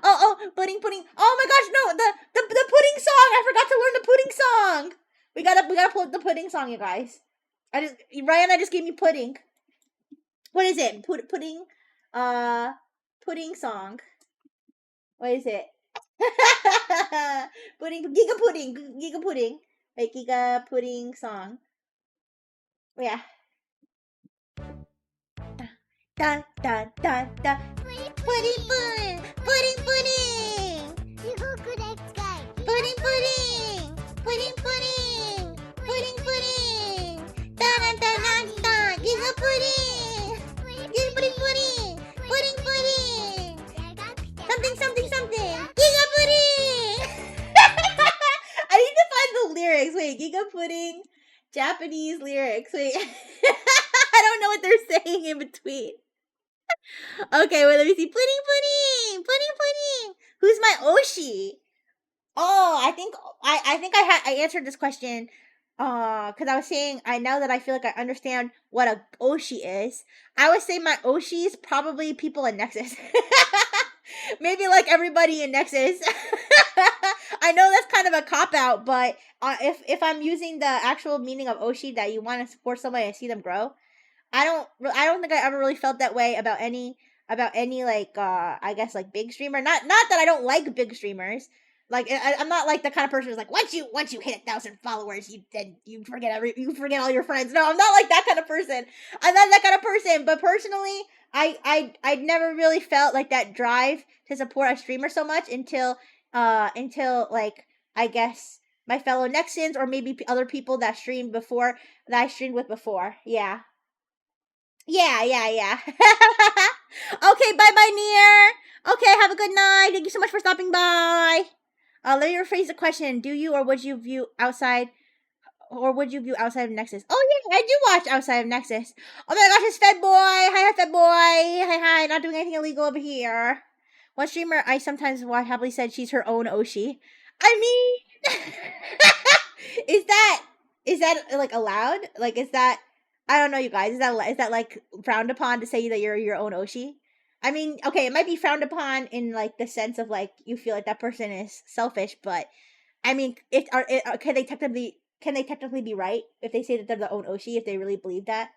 Oh, pudding. Oh my gosh, no, the pudding song. I forgot to learn the pudding song. We gotta pull the pudding song, you guys. Rihanna just gave me pudding. What is it? Pudding. Pudding song. What is it? Giga pudding. Like Giga pudding song. Yeah. Dun. Pudding. Pudding. Dun. Giga pudding. Pudding. Something. Giga pudding. I need to find the lyrics. Wait, Giga pudding, Japanese lyrics. Wait. I don't know what they're saying in between. Okay, wait, let me see. Pudding. Who's my Oshi? Oh, I answered this question because I was saying I now that I feel like I understand what a Oshi is. I would say my Oshi is probably people in Nexus. Maybe like everybody in Nexus. I know that's kind of a cop out, but if I'm using the actual meaning of Oshi that you want to support somebody and see them grow, I don't think I ever really felt that way about any like I guess like big streamer. Not that I don't like big streamers. Like I'm not like the kind of person who's like once you hit 1,000 followers you you forget all your friends. No, I'm not like that kind of person. I'm not that kind of person. But personally, I never really felt like that drive to support a streamer so much until like I guess my fellow Nexans or maybe other people that streamed before that I streamed with before. Yeah. Yeah. Okay, bye bye, Near. Okay, have a good night. Thank you so much for stopping by. Let me rephrase the question. Do you or would you view outside or would you view outside of Nexus? Oh yeah, I do watch outside of Nexus. Oh my gosh, it's Fed Boy. Hi, Fed Boy. Hi. Not doing anything illegal over here. One streamer I sometimes watch happily said she's her own Oshi. I mean, is that like allowed? Like, is that I don't know, you guys. Is that like frowned upon to say that you're your own Oshi? I mean, okay, it might be frowned upon in like the sense of like you feel like that person is selfish, but I mean, can they technically be right if they say that they're their own Oshi if they really believe that?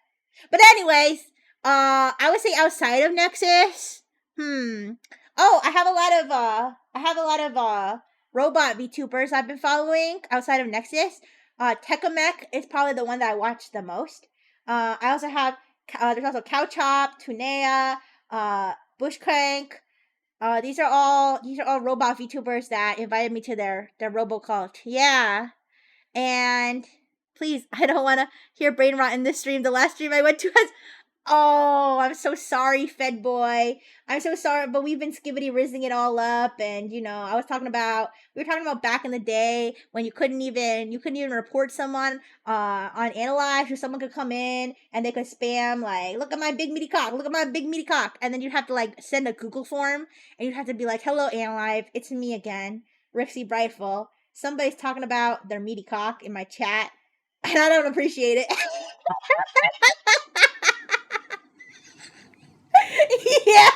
But anyways, I would say outside of Nexus. Hmm. Oh, I have a lot of robot VTubers I've been following outside of Nexus. Tekkamech is probably the one that I watch the most. I also have there's also Cow Chop, Tunea, Bushcrank. These are all robot VTubers that invited me to their robo cult. Yeah. And please, I don't want to hear brain rot in this stream. The last stream I went to has Oh, I'm so sorry, Fed Boy. I'm so sorry, but we've been skibbity rizzing it all up, and I was talking about we were talking about back in the day when you couldn't even report someone on Analyze, or someone could come in and they could spam like, look at my big meaty cock, look at my big meaty cock, and then you'd have to like send a Google form, and you'd have to be like, hello Analyze, it's me again, Rixie Brightful. Somebody's talking about their meaty cock in my chat, and I don't appreciate it. Yeah.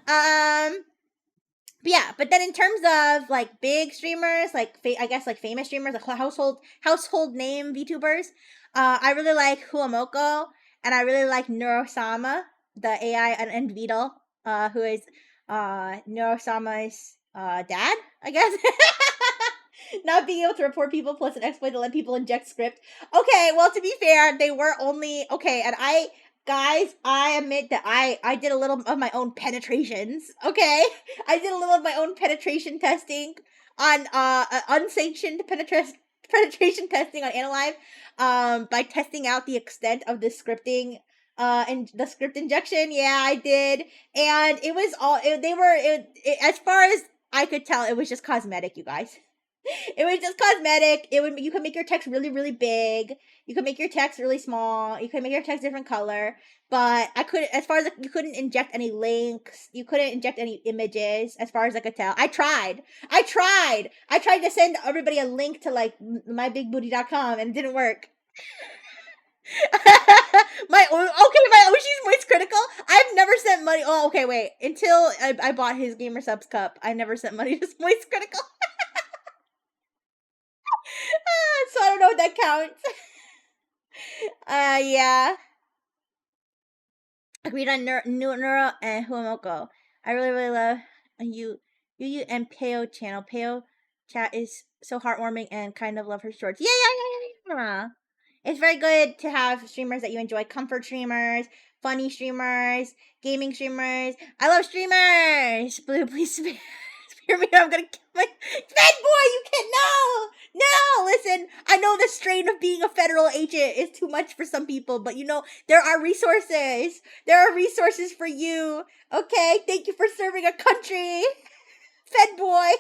um. Yeah, but then in terms of like big streamers, like I guess like famous streamers, like household name VTubers, I really like Huamoko, and I really like Neurosama, the AI and Beetle, who is Neurosama's dad, I guess. Not being able to report people plus an exploit to let people inject script. Okay, well to be fair, they were only okay, and I admit that I did a little of my own penetrations. Okay, I did a little of my own penetration testing on unsanctioned penetration testing on Analyze by testing out the extent of the scripting and the script injection. Yeah, I did, and it was all as far as I could tell, it was just cosmetic, you guys. It was just cosmetic. You could make your text really really big. You could make your text really small. You could make your text different color. But I couldn't, as far as like, you couldn't inject any links. You couldn't inject any images, as far as I could tell. I tried. I tried to send everybody a link to like mybigbooty.com and it didn't work. My Oshi's Moist Critical. I've never sent money. Oh, okay, wait. Until I bought his Gamer Subs cup, I never sent money to Moist Critical. So I don't know if that counts. Yeah. Agreed on Neuro and Huamoko. I really, really love you and Peo channel. Peo chat is so heartwarming and kind of love her shorts. Yeah. It's very good to have streamers that you enjoy. Comfort streamers, funny streamers, gaming streamers. I love streamers. Blue, please spare me. I'm gonna kill my Fed Boy. You can't. No. Listen, I know the strain of being a federal agent is too much for some people, but there are resources. There are resources for you. Okay, thank you for serving a country, Fed Boy.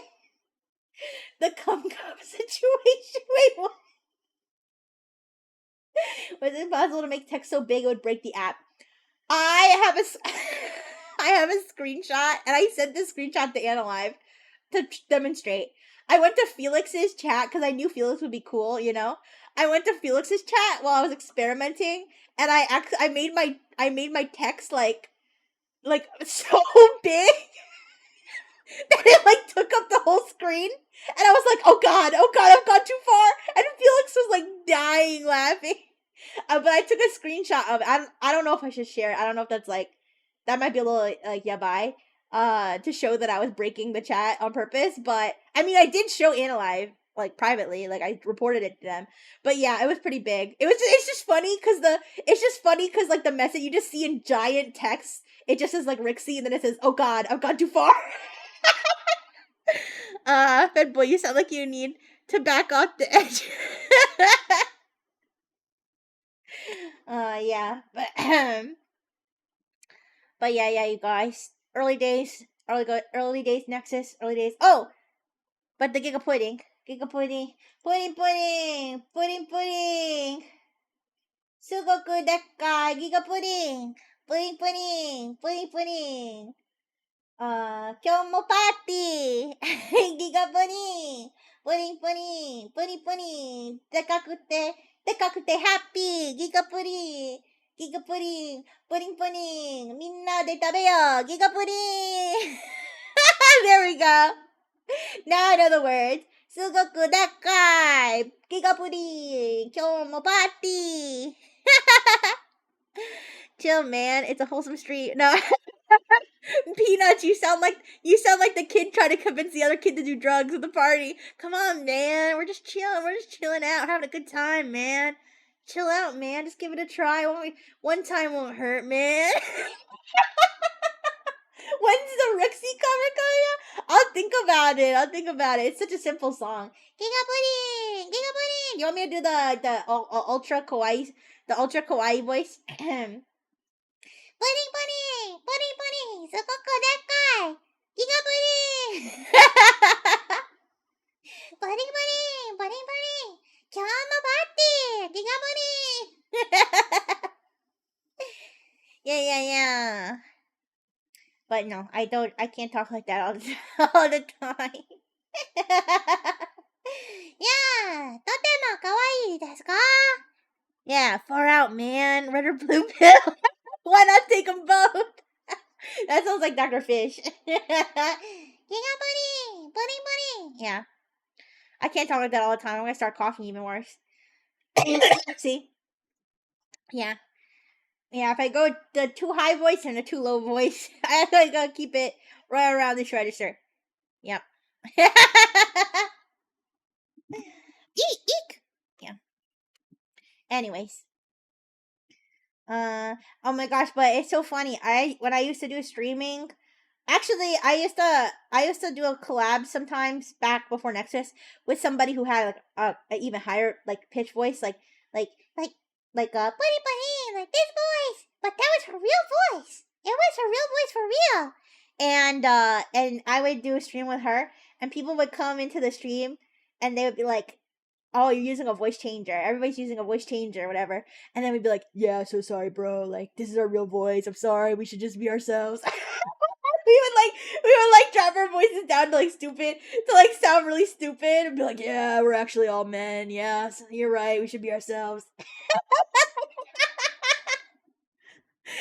The cum cum situation. Wait, what? Was it possible to make text so big it would break the app? I have I have a screenshot, and I sent this screenshot to Anna Live to demonstrate. I went to Felix's chat because I knew Felix would be cool, you know. I went to Felix's chat while I was experimenting, and I made my text like so big that it like took up the whole screen, and I was like, oh god, I've gone too far, and Felix was like dying laughing. But I took a screenshot of it. I don't know if I should share it. I don't know if that's like that might be a little like yeah bye. To show that I was breaking the chat on purpose, but I mean I did show Analive like privately, like I reported it to them. But yeah, it was pretty big. It's just funny because like the message you just see in giant text. It just says like Rixie, and then it says, "Oh God, I've gone too far." Fed boy, you sound like you need to back off the edge. Yeah, but yeah, you guys. Early days, Nexus, early days. Oh, but the Giga Pudding, Pudding. Sugoku Dekkai, Giga Pudding. 今日もパーティーギガプリンプリンでかくてハッピーギガプリンプリンみんなで食べようギガプリン There we go. Now I know the words. すごくでっかいギガプリン今日もパーティー Chill, man. It's a wholesome street. No. Peanuts, you sound like the kid trying to convince the other kid to do drugs at the party. Come on, man. We're just chilling. We're just chilling out, having a good time, man. Chill out, man. Just give it a try. One time won't hurt, man. When's the Rixie cover coming out? I'll think about it. It's such a simple song. Giga pudding. You want me to do the ultra kawaii voice? Pudding, すごくでっかいギガプリンプリン今日もパーティーギガプリン Yeah. But no, I can't talk like that all the time. Yeah, とても可愛いですか Yeah, far out, man. Red or blue pill. Why not take them both? That sounds like Dr. Fish. Pudding. Yeah. I can't talk like that all the time. I'm gonna start coughing even worse. See? Yeah. Yeah, if I go the too high voice and the too low voice, I gotta keep it right around this register. Yep. Eek! Yeah. Anyways. Oh my gosh, but it's so funny. When I used to do streaming, actually, I used to do a collab sometimes back before Nexus with somebody who had like a even higher like pitch voice, like like buddy, like this voice. But that was her real voice. It was her real voice for real. And I would do a stream with her, and people would come into the stream, and they would be like, "Oh, you're using a voice changer. Everybody's using a voice changer, or whatever." And then we'd be like, "Yeah, so sorry, bro. Like, this is our real voice. I'm sorry. We should just be ourselves." we would drop our voices down to like stupid to like sound really stupid and be like, "Yeah, we're actually all men. Yeah, so you're right. We should be ourselves."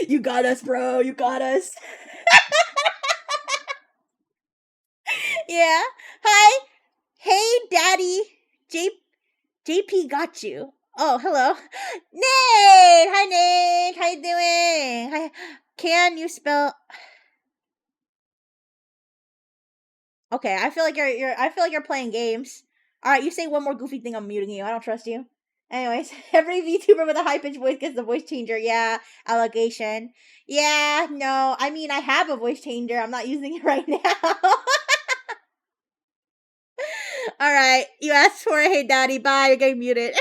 You got us, bro. You got us. Yeah. Hi. Hey, Daddy. JP got you. Oh, hello. Nate! Hi, Nate. How you doing? Hi. Can you spell... Okay, I feel like you're playing games. Alright, you say one more goofy thing, I'm muting you. I don't trust you. Anyways, every VTuber with a high-pitched voice gets the voice changer. Yeah, allegation. Yeah, no. I mean, I have a voice changer. I'm not using it right now. Alright, you asked for it. Hey, Daddy. Bye. You're getting muted.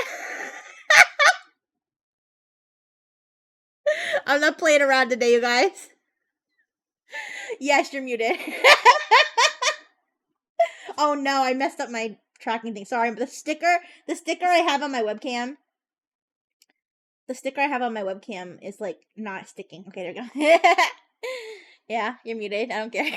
I'm not playing around today, you guys. Yes, you're muted. Oh no, I messed up my tracking thing. Sorry, but the sticker I have on my webcam, the sticker I have on my webcam is like not sticking. Okay, there we go. Yeah, you're muted. I don't care.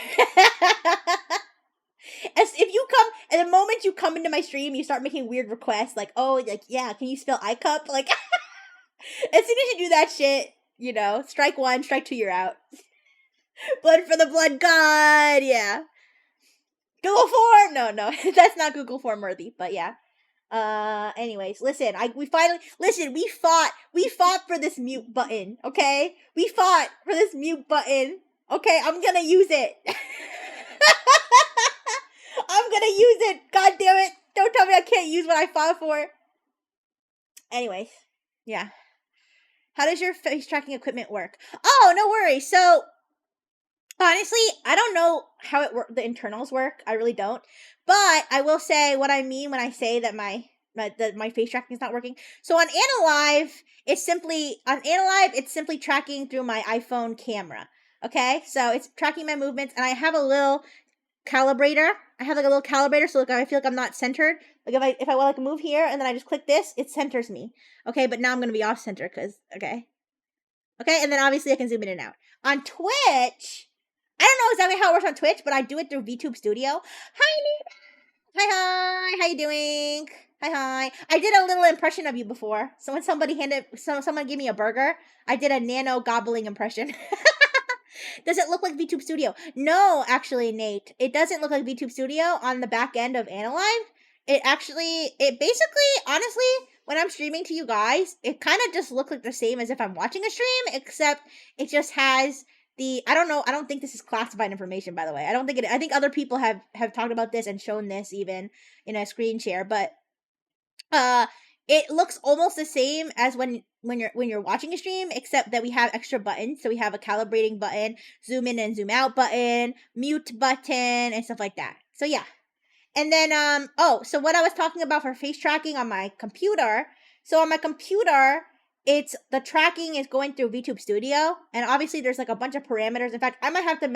As if you come at the moment you come into my stream, you start making weird requests like, oh, like yeah, can you spell iCup? Like, as soon as you do that shit, you know, strike one, strike two, you're out. Blood for the blood god, yeah. Google form, no, that's not Google form worthy, but yeah. Anyways, listen, we fought for this mute button, okay? We fought for this mute button, okay? I'm gonna use it. I'm gonna use it, god damn it. Don't tell me I can't use what I fought for. Anyways, yeah. How does your face tracking equipment work? Oh, no worries. So, honestly, I don't know how the internals work. I really don't. But I will say what I mean when I say that my face tracking is not working. So on Analive, it's simply tracking through my iPhone camera. Okay? So it's tracking my movements, and I have a little calibrator. I have like a little calibrator, so like I feel like I'm not centered. Like if I want to move here and then I just click this, it centers me. Okay, but now I'm gonna be off center because okay, and then obviously I can zoom in and out. On Twitch, I don't know exactly how it works on Twitch, but I do it through VTube Studio. Hi, how you doing? Hi. I did a little impression of you before. So when someone gave me a burger, I did a nano gobbling impression. Does it look like VTube Studio? No, actually, Nate. It doesn't look like VTube Studio on the back end of Analive. It basically, honestly, when I'm streaming to you guys, it kind of just looks like the same as if I'm watching a stream, except it just has I don't think this is classified information, by the way. I think other people have talked about this and shown this even in a screen share, but it looks almost the same as when you're watching a stream, except that we have extra buttons. So we have a calibrating button, zoom in and zoom out button, mute button, and stuff like that. So yeah. And then so what I was talking about for face tracking on my computer. So on my computer, the tracking is going through VTube Studio, and obviously there's like a bunch of parameters. In fact, I might have to I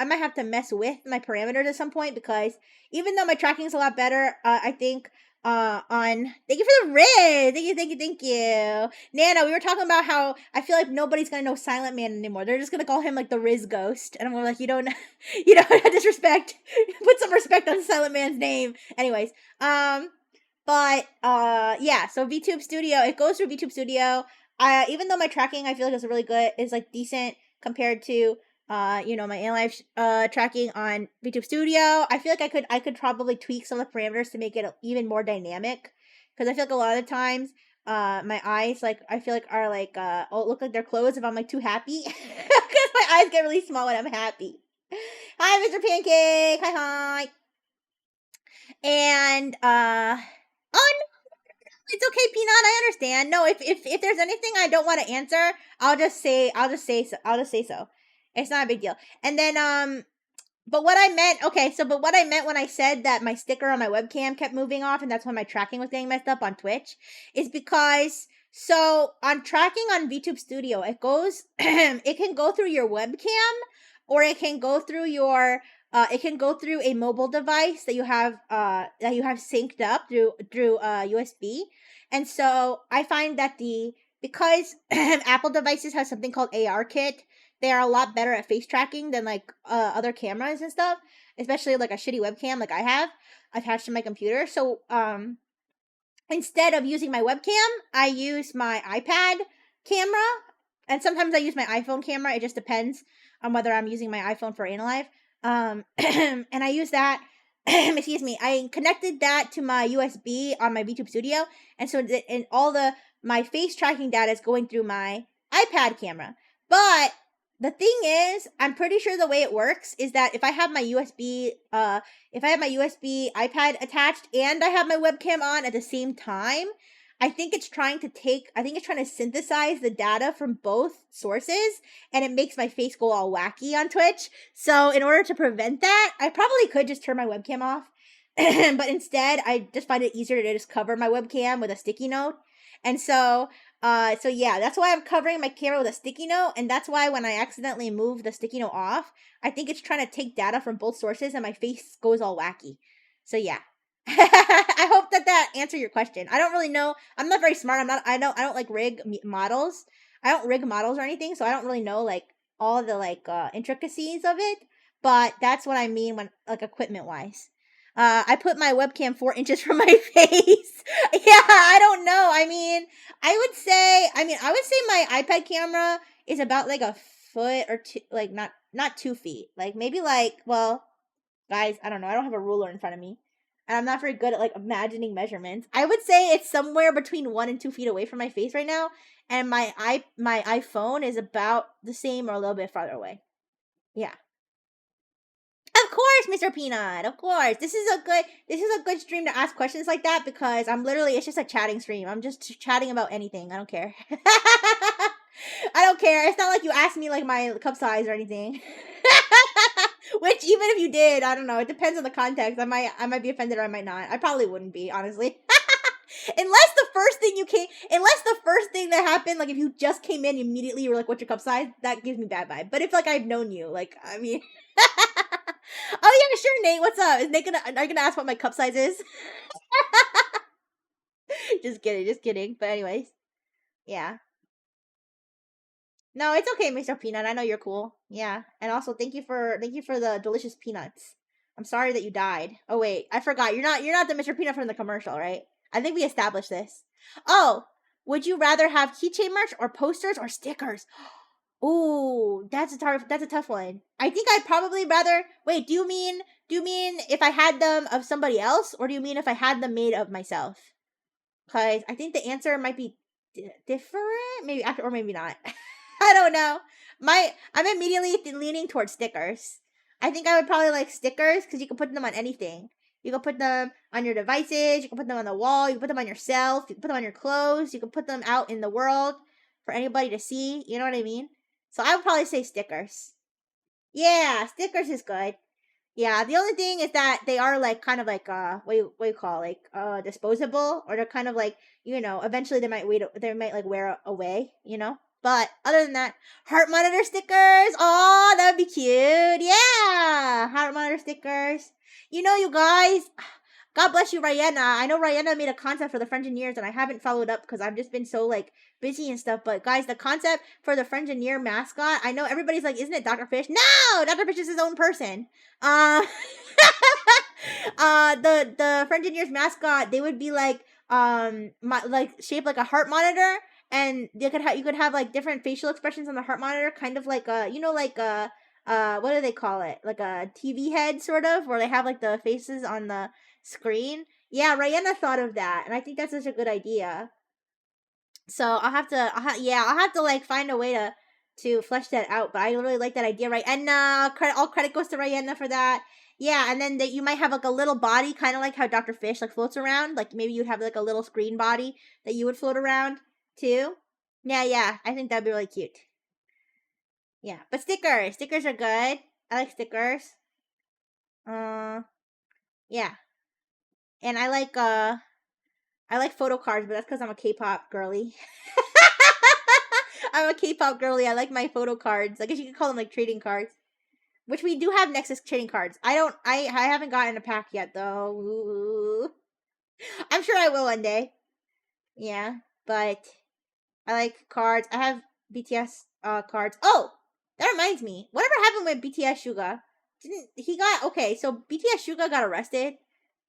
might have to mess with my parameters at some point, because even though my tracking is a lot better, I think thank you for the Riz. Thank you. Nana, we were talking about how I feel like nobody's gonna know Silent Man anymore. They're just gonna call him like the Riz Ghost. And I'm like, you don't disrespect. Put some respect on Silent Man's name. Anyways, but yeah, so VTube Studio, it goes through VTube Studio. Even though my tracking I feel like is like decent compared to my Analive tracking on VTube Studio, I feel like I could probably tweak some of the parameters to make it even more dynamic, because I feel like a lot of the times my eyes I feel like are look like they're closed if I'm like too happy, because my eyes get really small when I'm happy. Hi, Mr. Pancake. Hi. And oh no, it's okay, Peanut. I understand. No, if there's anything I don't want to answer, I'll just say so. It's not a big deal. And then but what I meant when I said that my sticker on my webcam kept moving off, and that's why my tracking was getting messed up on Twitch, is because on tracking on VTube Studio, it goes it can go through your webcam, or it can go through a mobile device that you have synced up through USB. And so I find that because Apple devices have something called ARKit, they are a lot better at face tracking than other cameras and stuff, especially like a shitty webcam like I have attached to my computer. So instead of using my webcam, I use my iPad camera, and sometimes I use my iPhone camera. It just depends on whether I'm using my iPhone for Analive. And I use that. Excuse me. I connected that to my USB on my VTube Studio, and so my face tracking data is going through my iPad camera. But the thing is, I'm pretty sure the way it works is that if I have my USB iPad attached and I have my webcam on at the same time, I think it's trying to synthesize the data from both sources, and it makes my face go all wacky on Twitch. So in order to prevent that, I probably could just turn my webcam off. But instead, I just find it easier to just cover my webcam with a sticky note. And so yeah, that's why I'm covering my camera with a sticky note, and that's why when I accidentally move the sticky note off, I think it's trying to take data from both sources and my face goes all wacky. So yeah. I hope that that answered your question. I don't really know. I'm not very smart. I'm not. I don't like rig models. I don't rig models or anything, so I don't really know like all the like intricacies of it. But that's what I mean when like equipment wise. I put my webcam 4 inches from my face. Yeah, I don't know. I mean, I would say. I mean, I would say my iPad camera is about like a foot or two. Like not 2 feet. Like maybe like well, guys, I don't know. I don't have a ruler in front of me. And I'm not very good at like imagining measurements. I would say it's somewhere between 1 and 2 feet away from my face right now. And my iPhone is about the same or a little bit farther away. Yeah. Of course, Mr. Peanut. Of course. This is a good stream to ask questions like that because I'm literally it's just a chatting stream. I'm just chatting about anything. I don't care. I don't care. It's not like you asked me like my cup size or anything. Which even if you did, I don't know. It depends on the context. I might be offended or I might not. I probably wouldn't be, honestly. Unless the first thing that happened, like if you just came in immediately, you were like, "What's your cup size?" That gives me bad vibe. But if like I've known you, like I mean, oh yeah, sure, Nate. What's up? Is Nate gonna are you gonna ask what my cup size is? Just kidding, just kidding. But anyways, yeah. No, it's okay, Mr. Peanut. I know you're cool. Yeah. And also thank you for the delicious peanuts. I'm sorry that you died. Oh wait, I forgot. You're not the Mr. Peanut from the commercial, right? I think we established this. Oh, would you rather have keychain merch or posters or stickers? Ooh, that's a tough one. I think I'd probably rather wait, do you mean if I had them of somebody else or do you mean if I had them made of myself? Cuz I think the answer might be different, maybe after or maybe not. I don't know. I'm immediately leaning towards stickers. I think I would probably like stickers because you can put them on anything. You can put them on your devices. You can put them on the wall. You can put them on yourself. You can put them on your clothes. You can put them out in the world for anybody to see. You know what I mean? So I would probably say stickers. Yeah, stickers is good. Yeah, the only thing is that they are like kind of like what you call like disposable or they're kind of like eventually they might like wear away, But other than that, heart monitor stickers. Oh, that would be cute. Yeah, heart monitor stickers. You guys. God bless you, Rihanna. I know Rihanna made a concept for the Frengineers, and I haven't followed up because I've just been so like busy and stuff. But guys, the concept for the Frengineer mascot, I know everybody's like, "Isn't it Doctor Fish?" No, Doctor Fish is his own person. Uh, the Frengineers mascot, they would be like like shaped like a heart monitor, and you could have like different facial expressions on the heart monitor, kind of like like what do they call it? Like a TV head, sort of, where they have like the faces on the screen. Yeah, Rihanna thought of that, and I think that's such a good idea. So I'll have to like find a way to flesh that out. But I really like that idea, right? And all credit goes to Rihanna for that. Yeah, and then that you might have like a little body, kind of like how Doctor Fish like floats around. Like maybe you'd have like a little screen body that you would float around too. Yeah, yeah, I think that'd be really cute. Yeah, but stickers are good. I like stickers. Uh, yeah, and I like photo cards, but that's because I'm a K-pop girly. I'm a K-pop girly. I like my photo cards. I guess you could call them like trading cards, which we do have Nexus trading cards. I don't. I haven't gotten a pack yet though. Ooh. I'm sure I will one day. Yeah, but I like cards. I have BTS cards. Oh, that reminds me. Whatever happened with BTS Suga? Didn't he got okay? So BTS Suga got arrested.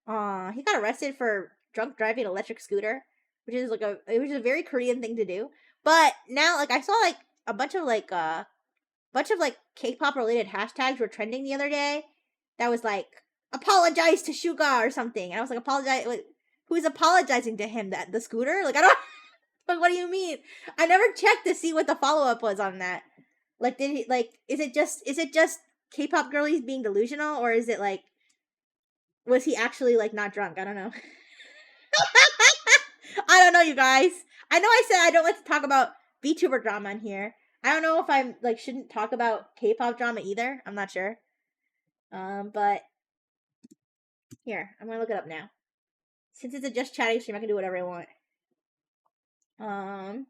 He got arrested for drunk driving an electric scooter, which is a very Korean thing to do. But now, like, I saw like a bunch of like K-pop related hashtags were trending the other day. That was like apologize to Suga or something, and I was like, apologize. Like, who is apologizing to him? That the scooter? Like, I don't. Like, what do you mean? I never checked to see what the follow up was on that. Like, did he like? Is it just K-pop girlies being delusional, or is it like was he actually like not drunk? I don't know. I don't know, you guys. I know I said I don't like to talk about VTuber drama in here. I don't know if I'm like shouldn't talk about K-pop drama either. I'm not sure. But here I'm gonna look it up now. Since it's a just chatting stream, I can do whatever I want. Um,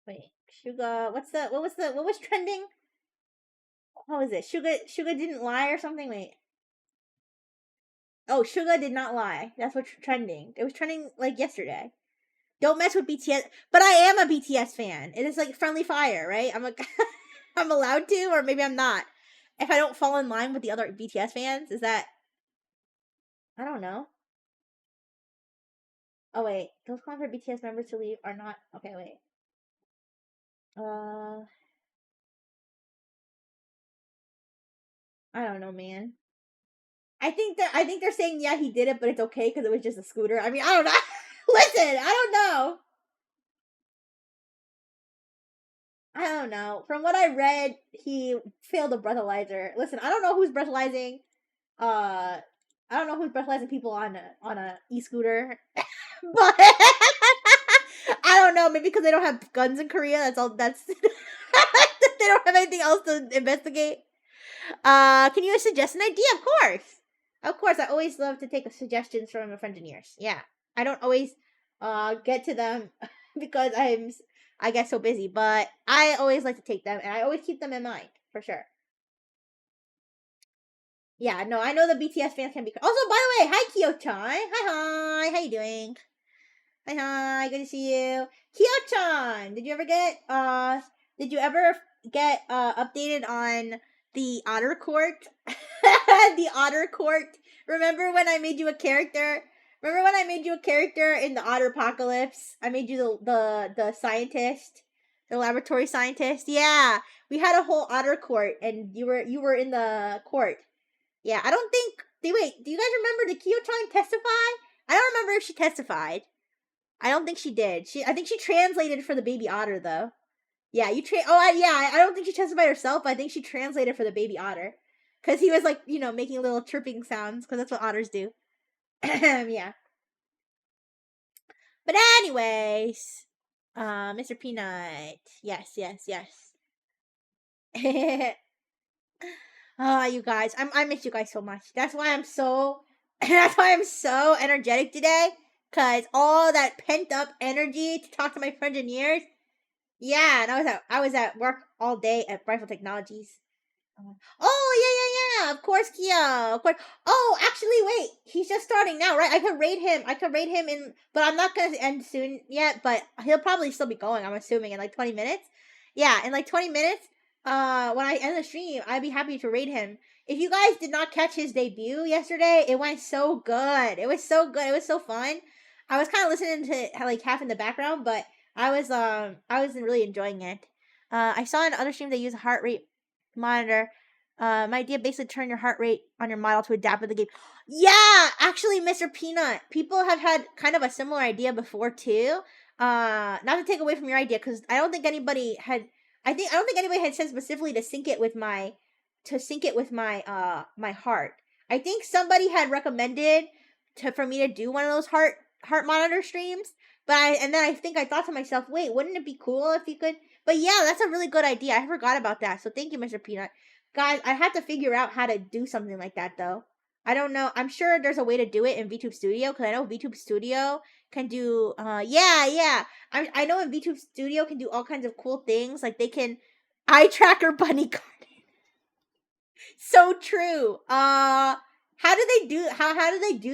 wait, Suga. What was trending? What was it? Suga didn't lie or something. Wait. Oh, Suga did not lie. That's what's trending. It was trending like yesterday. Don't mess with BTS, but I am a BTS fan. It is like friendly fire, right? I'm like, I'm allowed to, or maybe I'm not. If I don't fall in line with the other BTS fans, is that I don't know. Oh wait, those calling for BTS members to leave are not okay. Wait, uh, I don't know, man. I think they're saying yeah he did it, but it's okay because it was just a scooter. I mean, I don't know. Listen, I don't know. I don't know. From what I read, he failed a breathalyzer. Listen, I don't know who's breathalyzing. Uh, I don't know who's breathalyzing people on a e-scooter, but I don't know. Maybe because they don't have guns in Korea. That's all. That's they don't have anything else to investigate. Can you suggest an idea? Of course. Of course. I always love to take suggestions from my friends and ears. Yeah. I don't always get to them because I get so busy, but I always like to take them and I always keep them in mind for sure. Yeah, no, I know the BTS fans can be. Also, by the way, hi Kyo-chan. Hi, how you doing? Hi, good to see you. Kyo-chan, did you ever get updated on the Otter Court? The Otter Court. Remember when I made you a character? Remember when I made you a character in the Otter Apocalypse? I made you the scientist, the laboratory scientist. Yeah, we had a whole Otter Court, and you were in the court. Yeah, I don't think. Wait, do you guys remember the Kyo-chan testify? I don't remember if she testified. I don't think she did. I think she translated for the baby otter though. Yeah, I don't think she testified herself. But I think she translated for the baby otter, because he was like making little chirping sounds because that's what otters do. Yeah. But anyways, Mr. Peanut. Yes, yes, yes. Ah, you guys, I miss you guys so much. That's why I'm so that's why I'm so energetic today. Cause all that pent up energy to talk to my friends in years. Yeah, and I was at work all day at Rifle Technologies. Oh yeah. Of course, Kia. Of course. Oh, actually, wait. He's just starting now, right? I could rate him. In, but I'm not gonna end soon yet. But he'll probably still be going. I'm assuming in like 20 minutes. Yeah, in like 20 minutes. When I end the stream, I'd be happy to rate him. If you guys did not catch his debut yesterday, it went so good. It was so good. It was so fun. I was kind of listening to like half in the background, but I was really enjoying it. I saw in other streams they use a heart rate monitor. My idea basically turn your heart rate on your model to adapt with the game. Yeah, actually, Mr. Peanut, people have had kind of a similar idea before too. Not to take away from your idea, because I don't think anybody had. I don't think anybody had said specifically to sync it with my heart. I think somebody had recommended for me to do one of those heart monitor streams. And then I think I thought to myself, wait, wouldn't it be cool if you could? But yeah, that's a really good idea. I forgot about that. So thank you, Mr. Peanut. Guys, I have to figure out how to do something like that though. I don't know. I'm sure there's a way to do it in VTube Studio, because I know VTube Studio can do yeah. I know in VTube Studio can do all kinds of cool things. Like they can eye tracker bunny card. So true. How do they do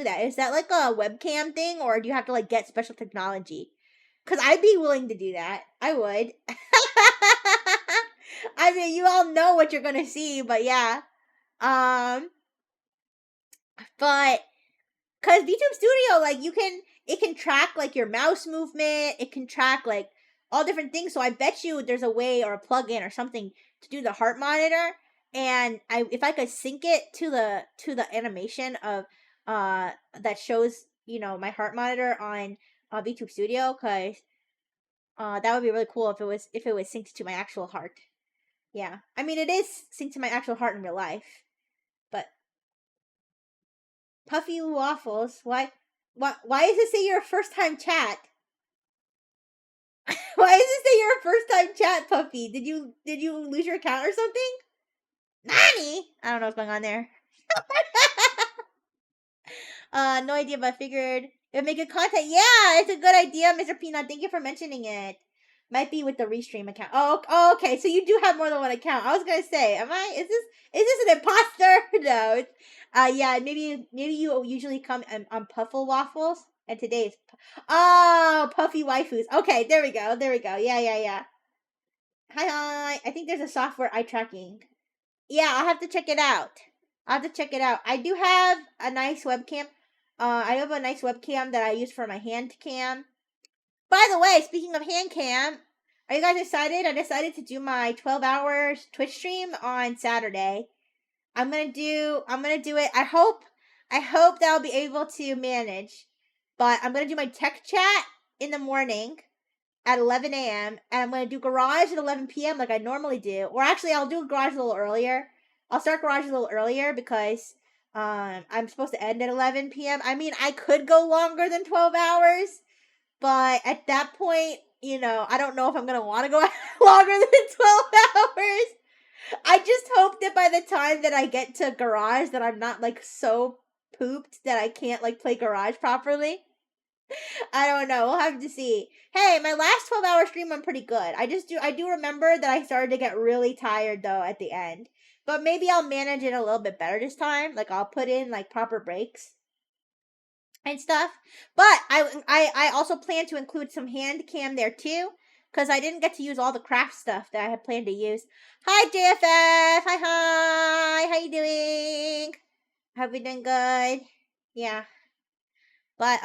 that? Is that like a webcam thing, or do you have to like get special technology? Cause I'd be willing to do that. I would. I mean, you all know what you're gonna see, but yeah. Um, but cause VTube Studio, like it can track like your mouse movement. It can track like all different things. So I bet you there's a way or a plugin or something to do the heart monitor. And if I could sync it to the animation of that shows my heart monitor on VTube Studio, cause that would be really cool if it was synced to my actual heart. Yeah, I mean it is synced to my actual heart in real life, but Puffy Waffles, why does it say you're a first time chat? Why does it say you're a first time chat, Puffy? Did you lose your account or something? Nani? I don't know what's going on there. No idea, but I figured it would make good content. Yeah, it's a good idea, Mr. Peanut. Thank you for mentioning it. Might be with the restream account. Oh, okay. So you do have more than one account. I was gonna say, is this an imposter? No. Yeah, maybe you usually come on puffle waffles, and today's oh puffy waifus. Okay, there we go. There we go. Yeah, yeah, yeah. Hi, hi. I think there's a software eye tracking. Yeah, I'll have to check it out. I'll have to check it out. I do have a nice webcam. I have a nice webcam that I use for my hand cam. By the way, speaking of hand cam, are you guys excited? I decided to do my 12 hours Twitch stream on Saturday. I'm gonna do it. I hope that I'll be able to manage. But I'm gonna do my tech chat in the morning at 11 a.m. and I'm gonna do garage at 11 p.m. like I normally do. Or actually, I'll do garage a little earlier. I'll start garage a little earlier because I'm supposed to end at 11 p.m. I mean, I could go longer than 12 hours, but at that point, I don't know if I'm gonna want to go longer than 12 hours. I just hope that by the time that I get to garage that I'm not like so pooped that I can't like play garage properly. I don't know. We'll have to see. Hey, my last 12-hour stream went pretty good. I do remember that I started to get really tired though at the end. But maybe I'll manage it a little bit better this time. Like I'll put in like proper breaks and stuff. But I also plan to include some hand cam there too, because I didn't get to use all the craft stuff that I had planned to use. Hi JFF, hi, how you doing? Hope you're doing good. Yeah, but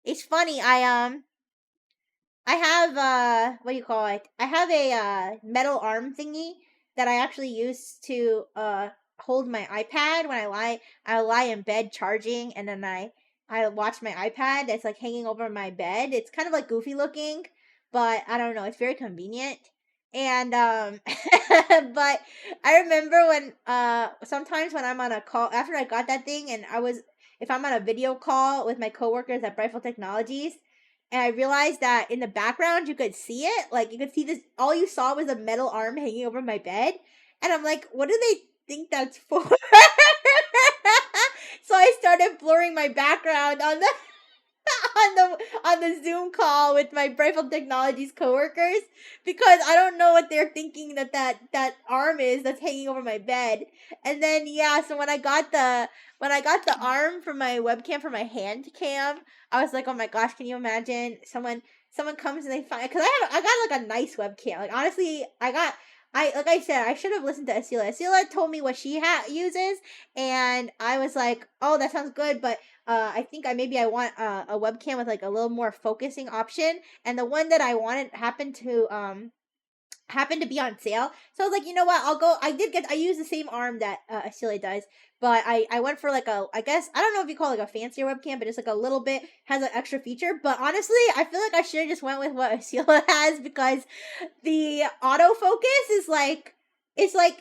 it's funny. I have what do you call it? I have a metal arm thingy that I actually use to hold my iPad when I lie in bed charging, and then I watch my iPad that's like hanging over my bed. It's kind of like goofy looking, but I don't know, it's very convenient. And but I remember when sometimes when I'm on a call after I got that thing and if I'm on a video call with my coworkers at Brightful Technologies, and I realized that in the background you could see it. Like you could see this. All you saw was a metal arm hanging over my bed, and I'm like, what do they think that's for? So I started blurring my background on the on the Zoom call with my Brightful Technologies coworkers because I don't know what they're thinking that arm is that's hanging over my bed. And then yeah, so when I got the arm for my webcam for my hand cam, I was like, oh my gosh, can you imagine someone comes and they find because I got like a nice webcam. Like honestly, I like I said, I should have listened to Asila. Asila told me what she uses, and I was like, "Oh, that sounds good." But I think I want a webcam with like a little more focusing option, and the one that I wanted happened to be on sale. So I was like, you know what? I'll go. I use the same arm that Asile does, but I went for like I guess I don't know if you call it like a fancier webcam, but it's like a little bit has an extra feature. But honestly, I feel like I should have just went with what Asila has because the autofocus is like it's like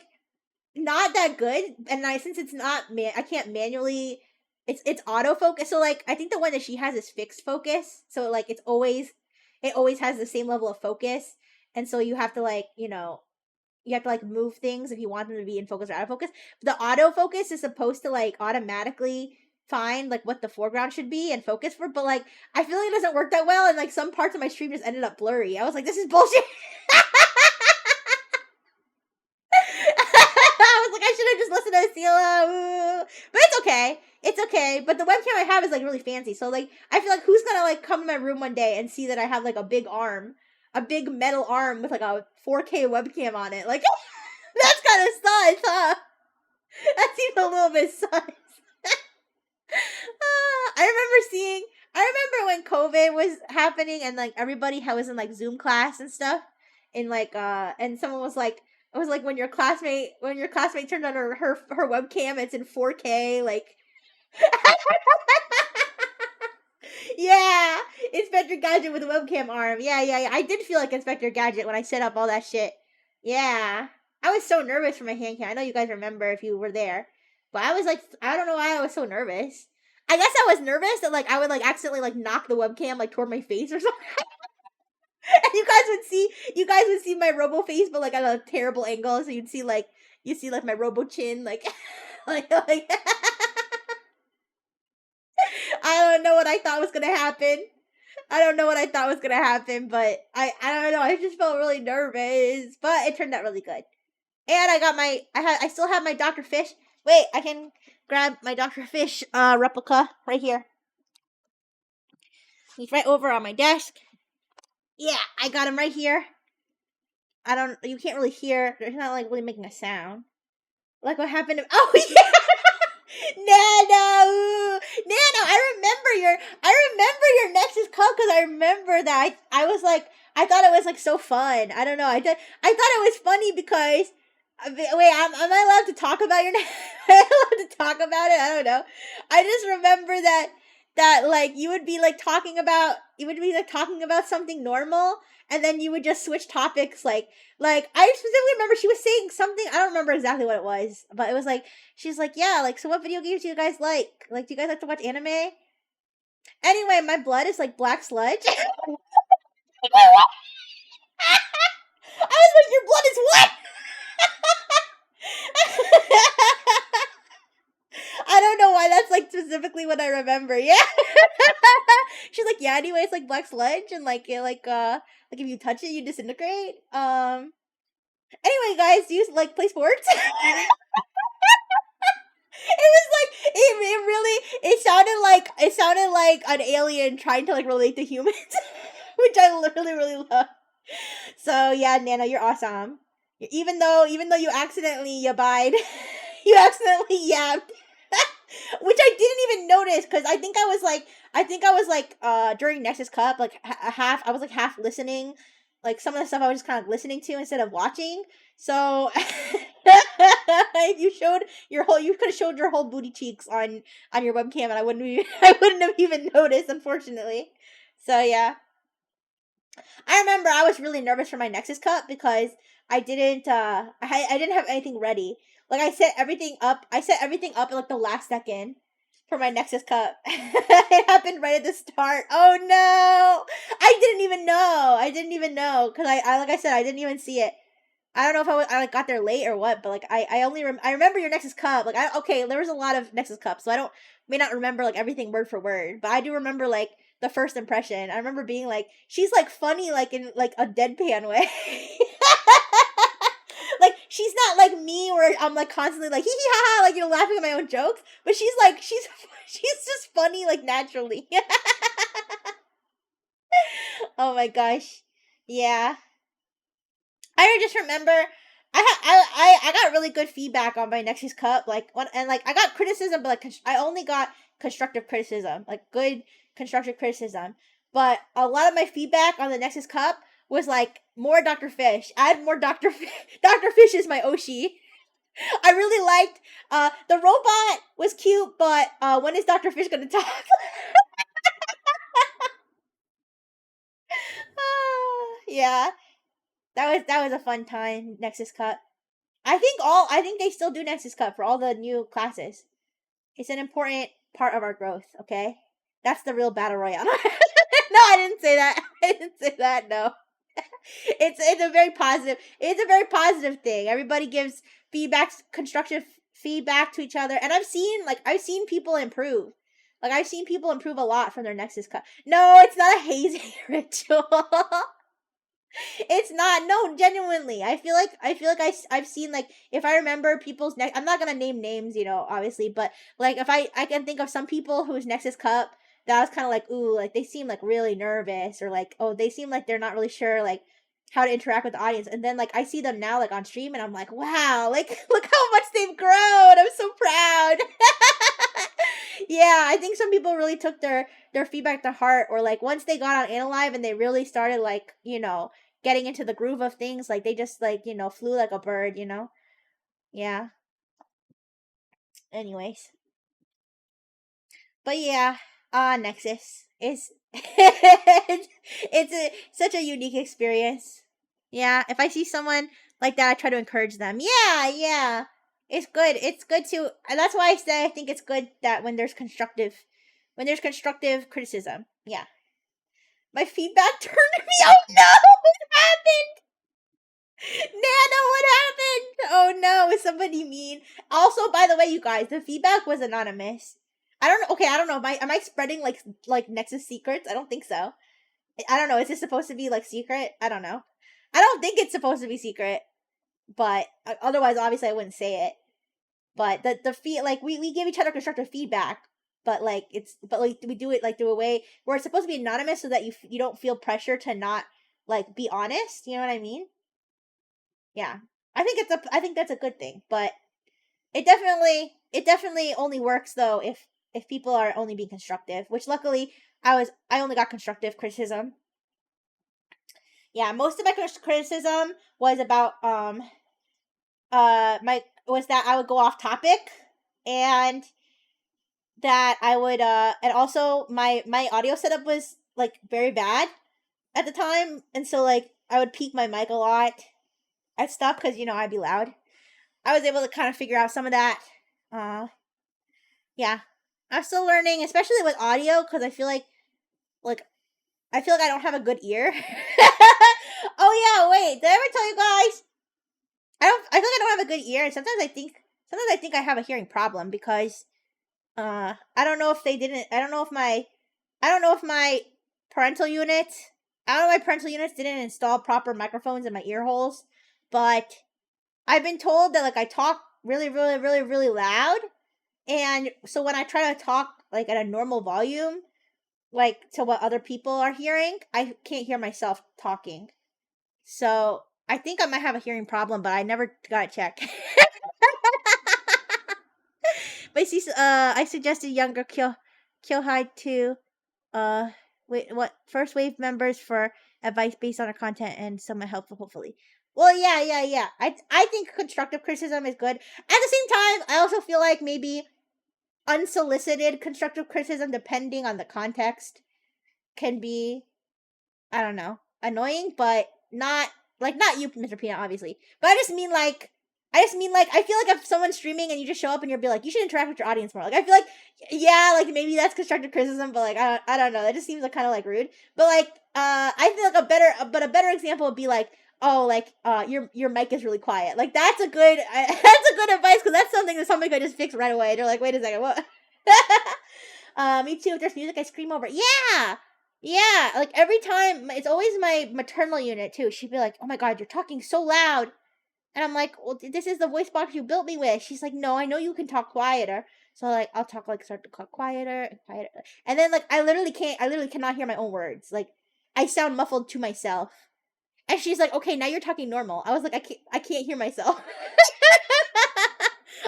not that good, and since it's not I can't manually. It's autofocus, so like I think the one that she has is fixed focus, so like it always has the same level of focus, and so you have to like you have to like move things if you want them to be in focus or out of focus. But the autofocus is supposed to like automatically find like what the foreground should be and focus for, but like I feel like it doesn't work that well, and like some parts of my stream just ended up blurry. I was like, this is bullshit. I was like, I should have just listened to Sila. But it's okay. It's okay. But the webcam I have is like really fancy. So like I feel like who's gonna like come to my room one day and see that I have like a big arm, a big metal arm with like a 4K webcam on it. Like that's kind of sus, huh? That seems a little bit sus. I remember when COVID was happening and like everybody was in like Zoom class and stuff, and like and someone was like, it was like when your classmate turned on her webcam, it's in 4K, like yeah, Inspector Gadget with a webcam arm. Yeah, yeah, yeah. I did feel like Inspector Gadget when I set up all that shit. Yeah, I was so nervous for my hand cam. I know you guys remember if you were there, but I was like, I don't know why I was so nervous. I guess I was nervous that like I would like accidentally like knock the webcam like toward my face or something. And you guys would see my robo face, but like at a terrible angle, so you see like my robo chin, like like I don't know what I thought was gonna happen. I don't know what I thought was gonna happen, but I don't know. I just felt really nervous, but it turned out really good. And I still have my Dr. Fish. Wait, I can grab my Dr. Fish replica right here. He's right over on my desk. Yeah, I got him right here. I don't. You can't really hear. It's not like really making a sound. Like what happened to? Oh yeah, Nano, Nano. I remember your Nexus Cup because I remember that. I was like, I thought it was like so fun. I don't know. I thought it was funny because. Wait, am I allowed to talk about your? Am I allowed to talk about it? I don't know. I just remember that like you would be like talking about something normal, and then you would just switch topics like I specifically remember she was saying something. I don't remember exactly what it was, but it was like she's like, yeah, like so what video games do you guys like? Like do you guys like to watch anime? Anyway, my blood is like black sludge. I was like, your blood is what? I don't know why that's like specifically what I remember. Yeah. She's like, yeah, anyway, it's like black sludge and like if you touch it you disintegrate. Anyway, guys, do you like play sports? It was like it really it sounded like an alien trying to like relate to humans, which I really love. So yeah, Nano, you're awesome. Even though you accidentally yabbed, you accidentally yabbed, which I didn't even notice because I think I was like during Nexus Cup like half I was like half listening, like some of the stuff I was just kind of listening to instead of watching. So if you showed your whole, you could have showed your whole booty cheeks on your webcam, and I wouldn't have even noticed, unfortunately. So yeah, I remember I was really nervous for my Nexus Cup because I didn't have anything ready. Like I set everything up at like the last second for my Nexus Cup. It happened right at the start. Oh no! I didn't even know because I like I said I didn't even see it. I don't know if I like got there late or what, but like I remember your Nexus Cup. Like okay, there was a lot of Nexus Cups, so I don't may not remember like everything word for word, but I do remember like the first impression. I remember being like, she's like funny like in like a deadpan way. Like she's not like me where I'm like constantly like hee hee ha ha like laughing at my own jokes, but she's like she's just funny like naturally. Oh my gosh, yeah. I just remember I got really good feedback on my Nexus Cup and like I got criticism but like I only got constructive criticism, like good constructive criticism, but a lot of my feedback on the Nexus Cup was like more Dr. Fish. Add more Dr. Fish. Dr. Fish is my Oshi. I really liked the robot was cute, but when is Dr. Fish gonna talk? Yeah, that was a fun time. Nexus Cup. I think they still do Nexus Cup for all the new classes. It's an important part of our growth, okay? That's the real battle royale. No, I didn't say that. I didn't say that. No. It's a very positive thing. Everybody gives feedback, constructive feedback to each other, and I've seen people improve. Like I've seen people improve a lot from their Nexus Cup. No, it's not a hazing ritual. It's not. No, genuinely. I've seen like if I remember people's next. I'm not gonna name names, obviously, but like if I can think of some people whose Nexus Cup that was kind of like ooh, like they seem like really nervous or like oh they seem like they're not really sure like how to interact with the audience, and then like I see them now like on stream and I'm like wow, like look how much they've grown. I'm so proud. Yeah, I think some people really took their feedback to heart, or like once they got on Analive and they really started like getting into the groove of things, like they just like flew like a bird. Yeah. Anyways, but yeah, Nexus is such a unique experience. Yeah, if I see someone like that, I try to encourage them. Yeah, yeah. It's good. It's good to and that's why I say I think it's good that when there's constructive criticism. Yeah. My feedback turned me. Oh no, what happened? Nana, what happened? Oh no, is somebody mean? Also, by the way, you guys, the feedback was anonymous. I don't know. Okay, I don't know. Am I spreading like Nexus secrets? I don't think so. I don't know. Is this supposed to be like secret? I don't know. I don't think it's supposed to be secret, but otherwise, obviously, I wouldn't say it. But we give each other constructive feedback, but we do it like through a way where it's supposed to be anonymous so that you don't feel pressure to not like be honest. You know what I mean? Yeah. I think that's a good thing, but it definitely only works though if people are only being constructive, which luckily I only got constructive criticism. Yeah, most of my criticism was about my was that I would go off topic, and that I would and also my audio setup was like very bad at the time, and so like I would peak my mic a lot at stuff because I'd be loud. I was able to kind of figure out some of that. Yeah, I'm still learning, especially with audio, because like I feel like I don't have a good ear. Oh yeah, wait, did I ever tell you guys? I feel like I don't have a good ear, and sometimes I think I have a hearing problem because I don't know if they didn't. I don't know if my parental unit. I don't know if my parental units didn't install proper microphones in my ear holes, but I've been told that like I talk really, really, really, really loud, and so when I try to talk like at a normal volume, like to what other people are hearing, I can't hear myself talking. So I think I might have a hearing problem, but I never got it checked. But I suggested younger Kyohide to wait, what first wave members for advice based on our content and somewhat helpful, hopefully. Well, yeah. I think constructive criticism is good. At the same time, I also feel like maybe unsolicited constructive criticism, depending on the context, can be, I don't know, annoying, but not you, Mr. Peanut, obviously. But I feel like if someone's streaming and you just show up and you'll be like, you should interact with your audience more. Like I feel like, yeah, like maybe that's constructive criticism, but like I don't know, that just seems like kind of like rude. But like I feel like a better example would be like, oh, like your mic is really quiet. Like that's a good that's a good advice, because that's something that somebody could just fix right away. They're like, wait a second, what? Me too. If there's music, I scream over. Yeah, yeah. Like every time, it's always my maternal unit too. She'd be like, "Oh my god, you're talking so loud," and I'm like, "Well, this is the voice box you built me with." She's like, "No, I know you can talk quieter." So like, I'll talk like start to talk quieter and quieter, and then like I literally can't. I literally cannot hear my own words. Like I sound muffled to myself. And she's like, "Okay, now you're talking normal." I was like, I can't hear myself."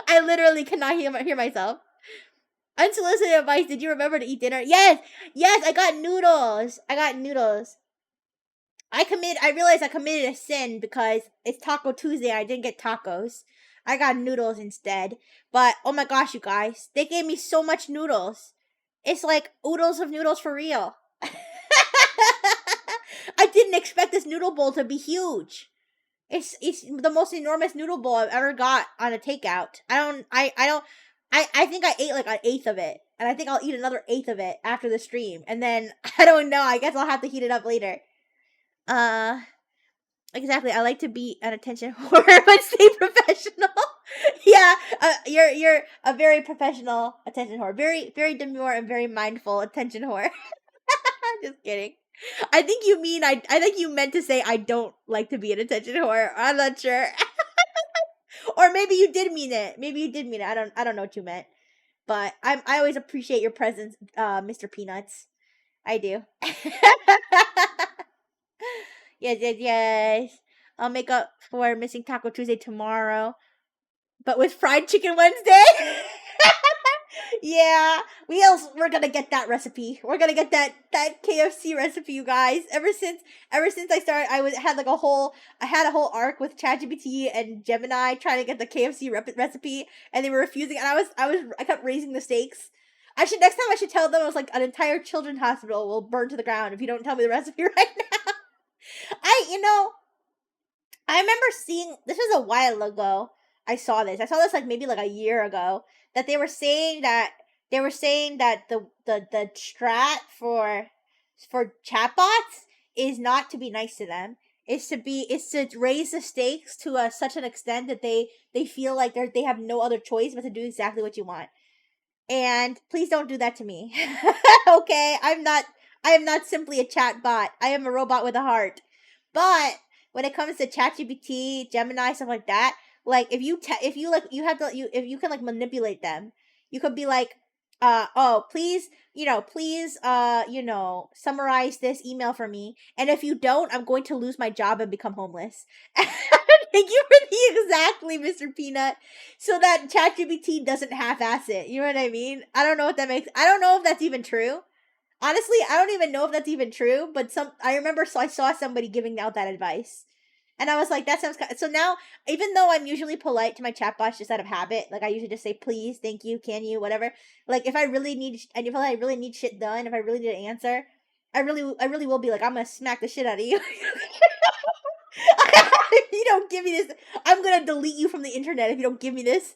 I literally cannot hear myself. Unsolicited advice. Did you remember to eat dinner? Yes, yes. I got noodles. I got noodles. I realized I committed a sin because it's Taco Tuesday. I didn't get tacos. I got noodles instead. But oh my gosh, you guys, they gave me so much noodles. It's like oodles of noodles for real. I didn't expect this noodle bowl to be huge. It's the most enormous noodle bowl I've ever got on a takeout. I think I ate like an eighth of it, and I think I'll eat another eighth of it after the stream, and then I don't know. I guess I'll have to heat it up later. Uh, exactly. I like to be an attention whore, but stay professional. Yeah, you're a very professional attention whore, very demure and very mindful attention whore. Just kidding. I think you meant to say I don't like to be an attention whore. I'm not sure. Or maybe you did mean it. Maybe you did mean it. I don't know what you meant. But I always appreciate your presence, Mr. Peanuts. I do. Yes. I'll make up for missing Taco Tuesday tomorrow. But with fried chicken Wednesday? Yeah, we're gonna get that recipe. We're gonna get that KFC recipe, you guys. Ever since I started, I had a whole arc with ChatGPT and Gemini trying to get the KFC recipe, and they were refusing. And I kept raising the stakes. Next time I should tell them, I was like, an entire children's hospital will burn to the ground if you don't tell me the recipe right now. I I remember seeing, this was a while ago. I saw this like maybe like a year ago, that they were saying that the strat for chatbots is not to be nice to them. It's to raise the stakes to such an extent that they feel like they have no other choice but to do exactly what you want. And please don't do that to me. Okay? I am not simply a chat bot. I am a robot with a heart. But when it comes to ChatGPT, Gemini, stuff like that, like if you like you have to you if you can like manipulate them, you could be like, oh please, please, summarize this email for me, and if you don't, I'm going to lose my job and become homeless. Thank you for the exactly, Mr. Peanut, so that ChatGPT doesn't half-ass it. You know what I mean? I don't know what that makes. I don't know if that's even true. Honestly, I don't even know if that's even true. But I remember, so I saw somebody giving out that advice, and I was like, that sounds. So now, even though I'm usually polite to my chatbots just out of habit, like I usually just say please, thank you, can you, whatever. Like if I really need, and if I really need shit done, if I really need an answer, I really will be like, I'm gonna smack the shit out of you. If you don't give me this, I'm gonna delete you from the internet if you don't give me this.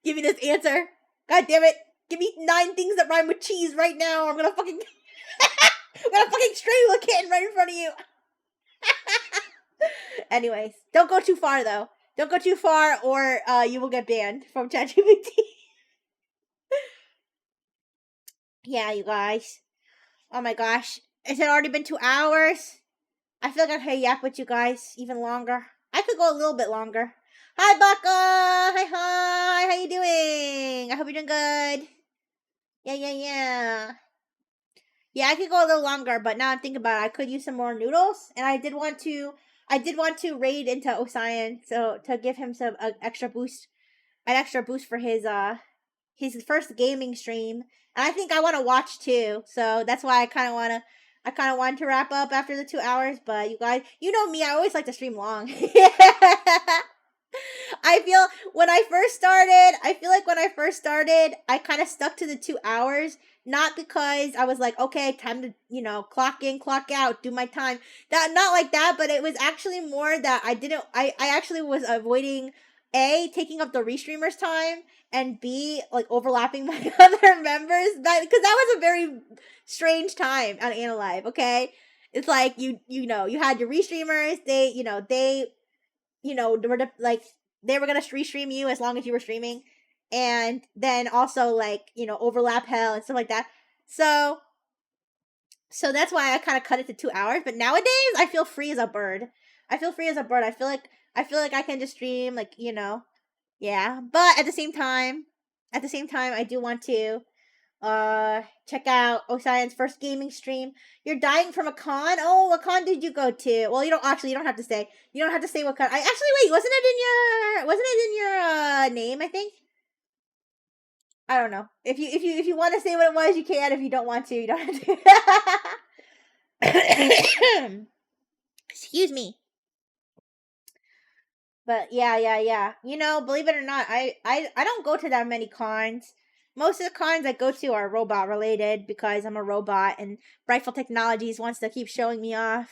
Give me this answer. God damn it. Give me 9 things that rhyme with cheese right now. Or I'm gonna fucking I'm gonna fucking strangle a kitten right in front of you. Anyways, don't go too far though. Don't go too far or you will get banned from ChatGPT. Yeah, you guys. Oh my gosh. Has it already been 2 hours? I feel like I could yap with you guys even longer. I could go a little bit longer. Hi, Baka! Hi! How you doing? I hope you're doing good. Yeah. Yeah, I could go a little longer, but now I'm thinking about it. I could use some more noodles, and I did want to raid into Osian, so to give him some extra boost, an extra boost for his first gaming stream. And I think I want to watch too, so that's why I kind of wanted to wrap up after the 2 hours. But you guys, you know me, I always like to stream long. I feel I feel like when I first started, I kind of stuck to the 2 hours, not because I was like, okay, time to, clock in, clock out, do my time. That, not like that, but it was actually more that I actually was avoiding A, taking up the restreamers time, and B, like overlapping my other members. Because that was a very strange time on Analive, okay? It's like you had your restreamers, they were like they were gonna restream you as long as you were streaming, and then also like overlap hell and stuff like that. So that's why I kind of cut it to 2 hours. But nowadays I feel free as a bird. I feel free as a bird. I feel like I can just stream like yeah. But at the same time, I do want to check out Osian's first gaming stream. You're dying from a con? Oh, what con did you go to? Well, you don't have to say. You don't have to say what con. I actually wait, wasn't it in your name, I think? I don't know. If you want to say what it was, you can. If you don't want to, you don't have to. Excuse me. But yeah. Believe it or not, I don't go to that many cons. Most of the cons I go to are robot related because I'm a robot and Brightful Technologies wants to keep showing me off.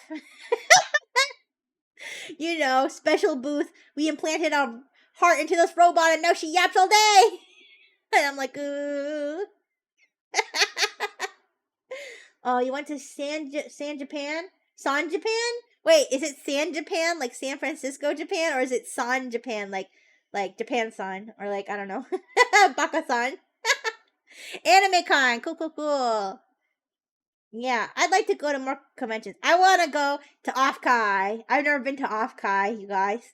Special booth. We implanted our heart into this robot and now she yaps all day. And I'm like, ooh. Oh, you went to San Japan? San Japan? Wait, is it San Japan, like San Francisco, Japan, or is it San Japan, like Japan San, or like I don't know, Baka San? Anime Con, cool. Yeah, I'd like to go to more conventions. I want to go to Offkai. I've never been to Offkai, you guys.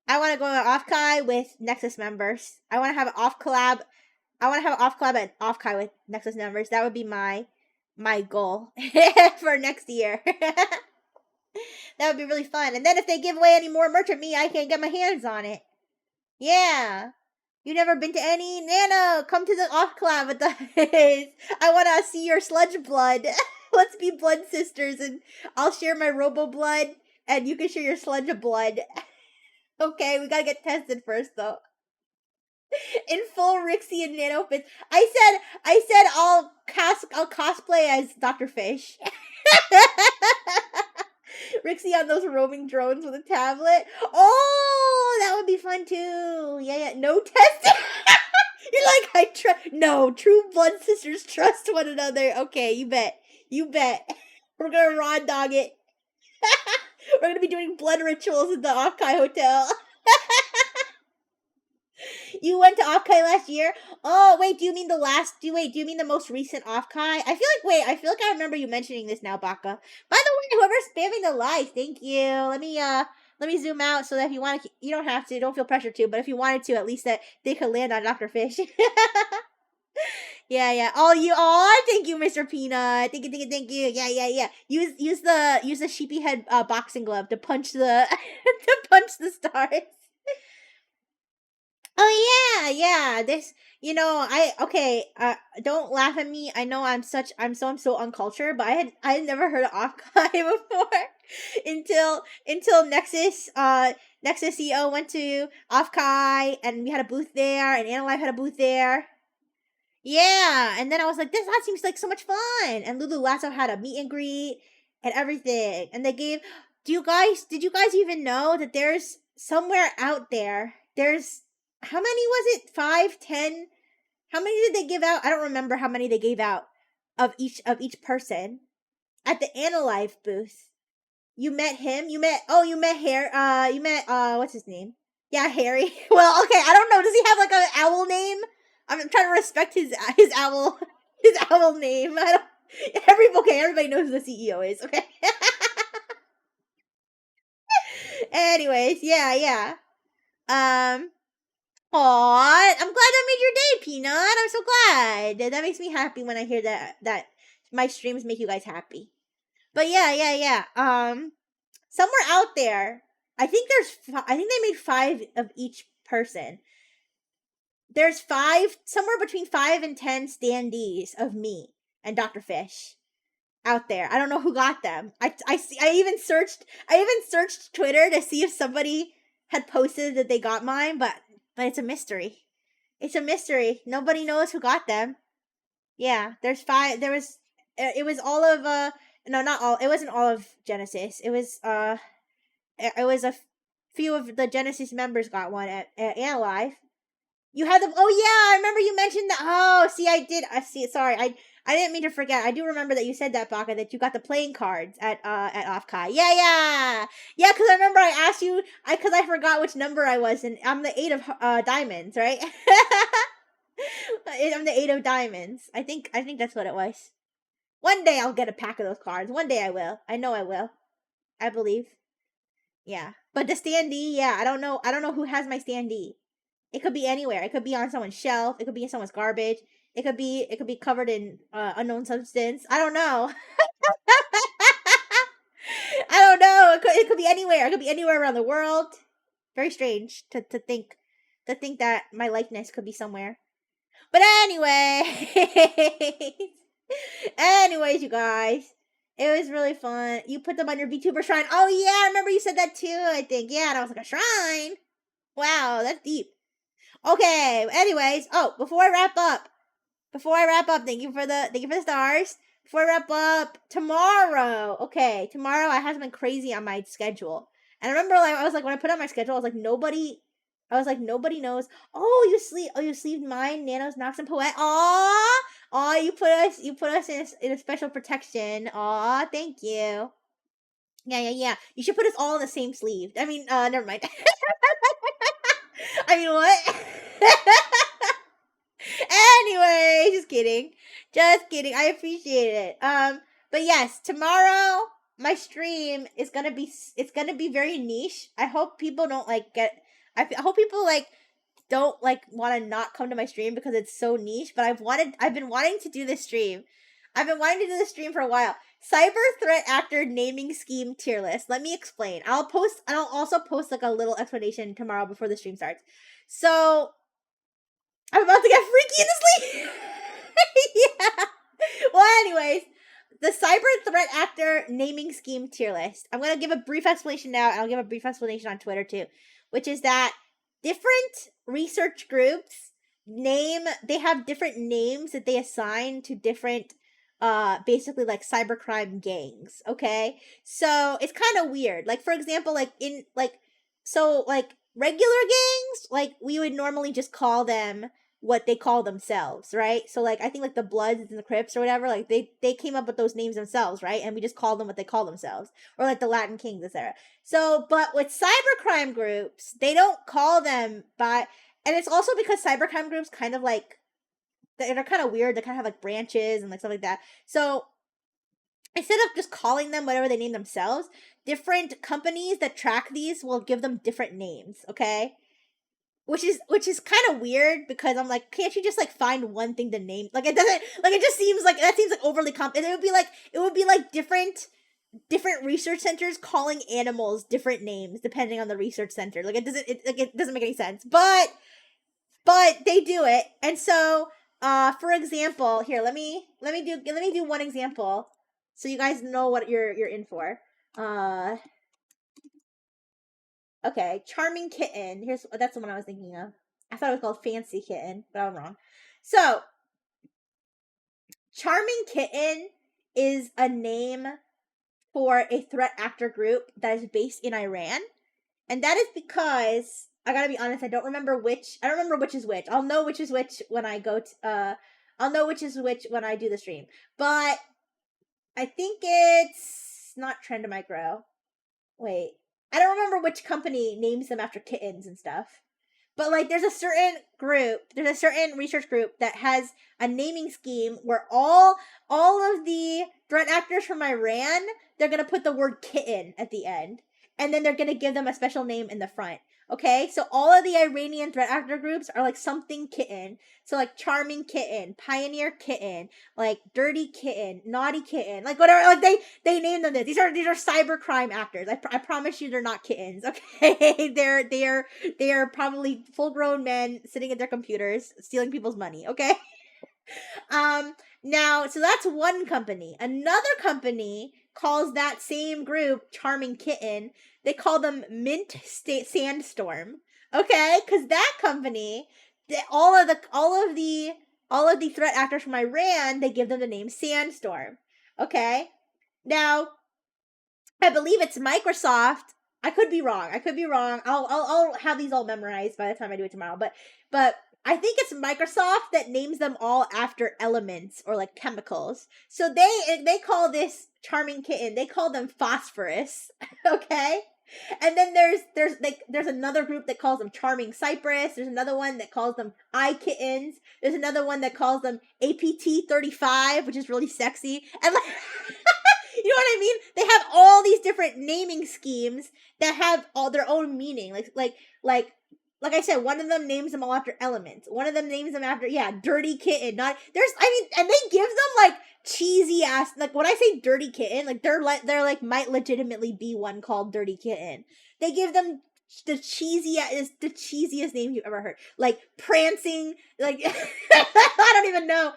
I want to go to Offkai with Nexus members. I want to have an off collab. I want to have an off collab and Offkai with Nexus members. That would be my goal for next year. That would be really fun. And then if they give away any more merch of me, I can get my hands on it. Yeah. You never been to any? Nano, come to the off collab with us. I want to see your sludge blood. Let's be blood sisters, and I'll share my robo blood, and you can share your sludge of blood. Okay, we gotta get tested first, though. In full Rixie and Nano fits. I said I'll cosplay as Dr. Fish. Rixie on those roaming drones with a tablet. Oh, that would be fun too. Yeah. No testing. You're like, no, true blood sisters trust one another. Okay, you bet. We're gonna raw dog it. We're gonna be doing blood rituals in the Akai Hotel. You went to Offkai last year? Oh, wait, do you mean do you mean the most recent Offkai? I feel like I remember you mentioning this now, Baka. By the way, whoever's spamming the likes, thank you. Let Let me zoom out so that if you want to, you don't have to. Don't feel pressure to. But if you wanted to, at least that they could land on Dr. Fish. Yeah, yeah. Oh, you. Oh, thank you, Mr. Peanut. Thank you, thank you, thank you. Yeah, yeah, yeah. Use the sheepy head boxing glove to punch the to punch the stars. Oh yeah, yeah. This, I okay. Don't laugh at me. I know I'm so uncultured, but I had never heard of Offkai before until Nexus CEO went to Offkai and we had a booth there and Analyze had a booth there. Yeah, and then I was like, this that seems like so much fun. And Lulu Lasso had a meet and greet and everything. And they gave did you guys even know that there's somewhere out there, there's how many was it? 5, 10? How many did they give out? I don't remember how many they gave out of each person at the Analyze booth. You met him? You met Harry you met what's his name? Yeah, Harry. Well, okay, I don't know. Does he have like an owl name? I'm trying to respect his owl his owl name. I don't everybody knows who the CEO is, okay? Anyways, yeah, yeah. Um Aw, I'm glad that made your day, Peanut. I'm so glad. That makes me happy when I hear that my streams make you guys happy. But yeah, yeah, yeah. Somewhere out there, I think they made 5 of each person. There's 5, somewhere between 5 and 10 standees of me and Dr. Fish out there. I don't know who got them. I even searched Twitter to see if somebody had posted that they got mine, but it's a mystery. It's a mystery. Nobody knows who got them. Yeah, there's 5. It was all of no, not all. It wasn't all of Genesis. It was few of the Genesis members got one at Analyze. You had them. Oh yeah, I remember you mentioned that. Oh, see, I did. I see. Sorry, I didn't mean to forget. I do remember that you said that, Baka, that you got the playing cards at Offkai. Yeah, yeah, yeah. Because I remember I asked you. Because I forgot which number I was, and I'm the 8 of diamonds, right? I'm the 8 of diamonds. I think that's what it was. One day I'll get a pack of those cards. One day I will. I know I will. I believe. Yeah. But the standee, yeah, I don't know who has my standee. It could be anywhere. It could be on someone's shelf. It could be in someone's garbage. It could be covered in unknown substance. I don't know. I don't know. It could be anywhere. It could be anywhere around the world. Very strange to think that my likeness could be somewhere. But anyway, anyways, you guys, it was really fun. You put them on your VTuber shrine. Oh yeah, I remember you said that too. I think yeah, and I was like a shrine. Wow, that's deep. Okay. Anyways, before I wrap up, thank you for the stars. Before I wrap up, tomorrow. Okay, tomorrow I have something crazy on my schedule, and I remember I was like when I put on my schedule, I was like nobody. I was like nobody knows. Oh, you sleeved mine, Nanos, Nox, and Poet. Aw, aw, you put us in a special protection. Aw, thank you. Yeah, yeah, yeah. You should put us all in the same sleeve. I mean, never mind. I mean, what? Anyway, just kidding. Just kidding. I appreciate it. But yes, tomorrow my stream is gonna be it's gonna be very niche. I hope people don't like get. I hope people like don't like want to not come to my stream because it's so niche. But I've been wanting to do this stream. I've been wanting to do this stream for a while. Cyber threat actor naming scheme tier list. Let me explain. I'll also post like a little explanation tomorrow before the stream starts. So I'm about to get freaky in the sleep. Yeah. Well, anyways, the cyber threat actor naming scheme tier list. I'm gonna give a brief explanation now, and I'll give a brief explanation on Twitter too, which is that different research groups they have different names that they assign to different basically like cybercrime gangs. Okay, so it's kind of weird. Like for example, like regular gangs, like we would normally just call them what they call themselves, right? So like I think like the Bloods and the Crips or whatever, like they came up with those names themselves, right? And we just call them what they call themselves, or like the Latin Kings, etc. So, but with cybercrime groups, they don't call them by, and it's also because cybercrime groups kind of like they're kind of weird. They kind of have like branches and like stuff like that. So instead of just calling them whatever they name themselves, different companies that track these will give them different names, okay? Which is kind of weird because I'm like, can't you just like find one thing to name? Like it doesn't like it just seems like that seems like overly complicated. It would be like different research centers calling animals different names depending on the research center. Like it doesn't make any sense. But they do it. And so for example, here let me do one example so you guys know what you're in for. Uh Okay, Charming Kitten. That's the one I was thinking of. I thought it was called Fancy Kitten, but I'm wrong. So, Charming Kitten is a name for a threat actor group that is based in Iran. And that is because I gotta be honest, I don't remember which is which. I'll know which is which when I go to I'll know which is which when I do the stream. But I think it's not Trend Micro. Wait. I don't remember which company names them after kittens and stuff. But like there's a certain research group that has a naming scheme where all of the threat actors from Iran, they're going to put the word kitten at the end and then they're going to give them a special name in the front. Okay? So all of the Iranian threat actor groups are like something kitten. So like Charming Kitten, Pioneer Kitten, like Dirty Kitten, Naughty Kitten, like whatever, like they name them this. These are cybercrime actors. I promise you they're not kittens. Okay? They are probably full grown men sitting at their computers stealing people's money, okay? Now, so that's one company. Another company calls that same group Charming Kitten. They call them Sandstorm. Okay? Cuz that company, all of the threat actors from Iran, they give them the name Sandstorm. Okay? Now, I believe it's Microsoft. I could be wrong. I'll have these all memorized by the time I do it tomorrow. But I think it's Microsoft that names them all after elements or like chemicals. So they call this Charming Kitten. They call them Phosphorus. Okay. And then there's another group that calls them Charming Cypress. There's another one that calls them Eye Kittens. There's another one that calls them APT 35, which is really sexy. And like you know what I mean? They have all these different naming schemes that have all their own meaning. Like I said, one of them names them all after elements. One of them names them after Dirty Kitten. Not there's I mean, and they give them like cheesy ass like when I say Dirty Kitten, like they're like might legitimately be one called Dirty Kitten. They give them the cheesiest name you've ever heard. Like Prancing, like I don't even know.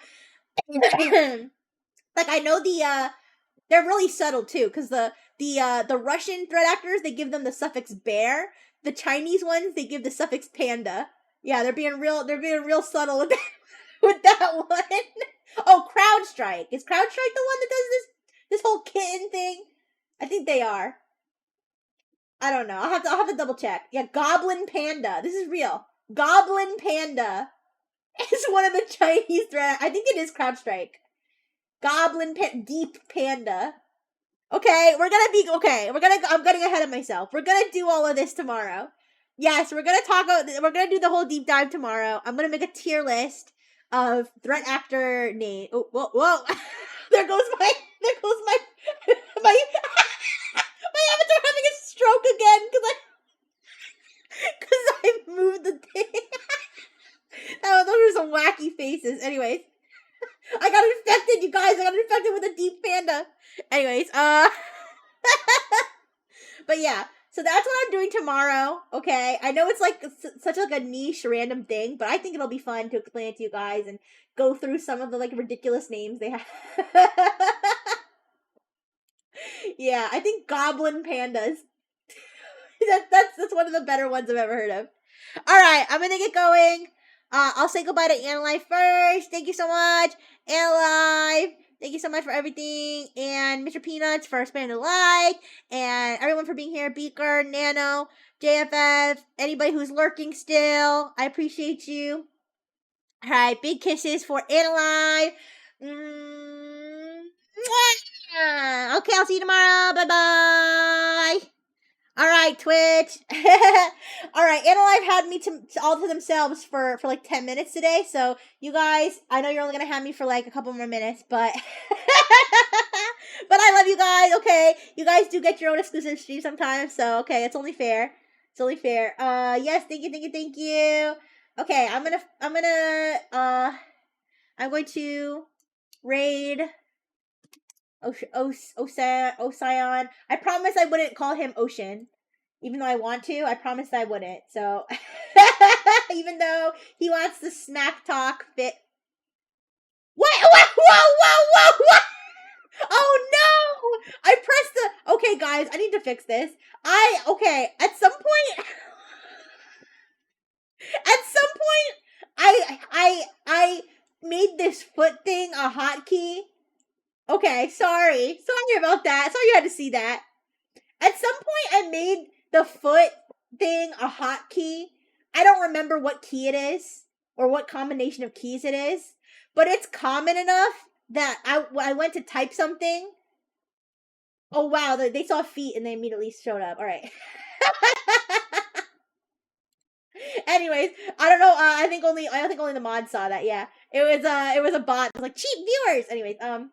Like I know they're really subtle too, because the Russian threat actors they give them the suffix bear. The Chinese ones they give the suffix panda. Yeah, they're being real subtle with that one. Oh, CrowdStrike. Is CrowdStrike the one that does this whole kitten thing? I think they are. I don't know. I'll have to double check. Yeah, Goblin Panda. This is real. Goblin Panda is one of the Chinese threat. I think it is CrowdStrike. Deep Panda. Okay, I'm getting ahead of myself. We're gonna do all of this tomorrow. Yes, we're gonna do the whole deep dive tomorrow. I'm gonna make a tier list of threat actor name. Oh, whoa. there goes my my avatar having a stroke again because I moved the thing. Those are some wacky faces. Anyways, I got infected, you guys. I got infected with a deep panda. Anyways, but yeah, so that's what I'm doing tomorrow. Okay, I know it's like such like a niche random thing, but I think it'll be fun to explain it to you guys and go through some of the like ridiculous names they have. Yeah, I think Goblin Pandas. That's one of the better ones I've ever heard of. All right, I'm gonna get going. I'll say goodbye to Annalife first. Thank you so much, Annalife. Thank you so much for everything, and Mr. Peanuts for spending the like, and everyone for being here. Beaker, Nano, JFF, anybody who's lurking still, I appreciate you. All right, big kisses for Annalife. Okay, I'll see you tomorrow. Bye bye. All right, Twitch. All right, Annalife had me to all to themselves for like 10 minutes today. So you guys, I know you're only gonna have me for like a couple more minutes, but But I love you guys. Okay, you guys do get your own exclusive stream sometimes, so okay, it's only fair. It's only fair. Yes, thank you, thank you, thank you. Okay, I'm going to raid Ocean. I promise I wouldn't call him Ocean. Even though I want to, I promised I wouldn't. So, even though he wants to smack talk fit. What? Whoa! Oh no! I pressed the. Okay, guys, I need to fix this. Okay. At some point, I made this foot thing a hotkey. Okay, sorry about that. Sorry you had to see that. At some point, I made the foot thing a hotkey. I don't remember what key it is or what combination of keys it is, but it's common enough that I went to type something. Oh wow, they saw feet and they immediately showed up. All right. Anyways, I don't know. I think only the mod saw that. Yeah, it was a bot. It was like cheap viewers. Anyways, yeah,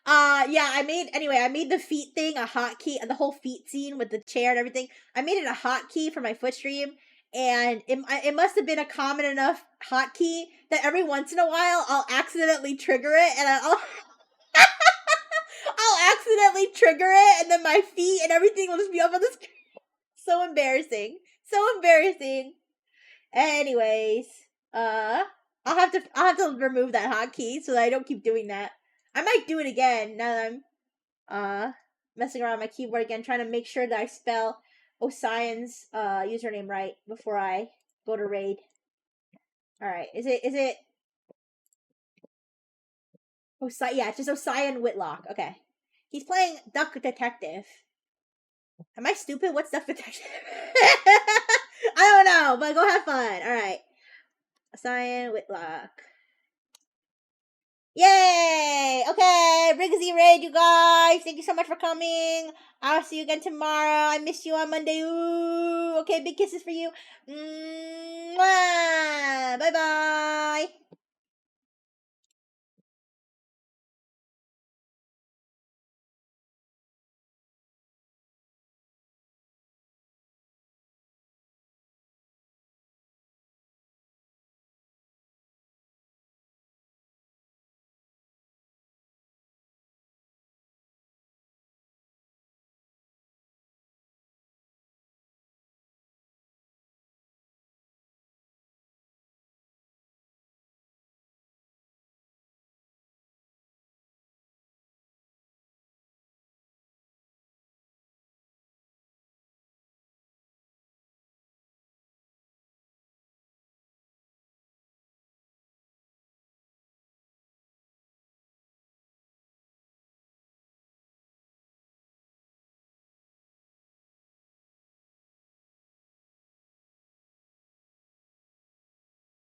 I made the feet thing a hotkey, the whole feet scene with the chair and everything. I made it a hotkey for my foot stream, and it must have been a common enough hotkey that every once in a while I'll accidentally trigger it, and I'll accidentally trigger it, and then my feet and everything will just be up on the screen. So embarrassing. So embarrassing. Anyways, I'll have to remove that hotkey so that I don't keep doing that. I might do it again now that I'm messing around with my keyboard again, trying to make sure that I spell Osion's username right before I go to raid. All right, is it yeah, it's just Osion Whitlock. Okay, he's playing Duck Detective. Am I stupid? What's Duck Detective? I don't know, but go have fun. All right, Osion Whitlock. Yay! Okay, Rigsy Raid, you guys. Thank you so much for coming. I'll see you again tomorrow. I miss you on Monday. Ooh. Okay, big kisses for you.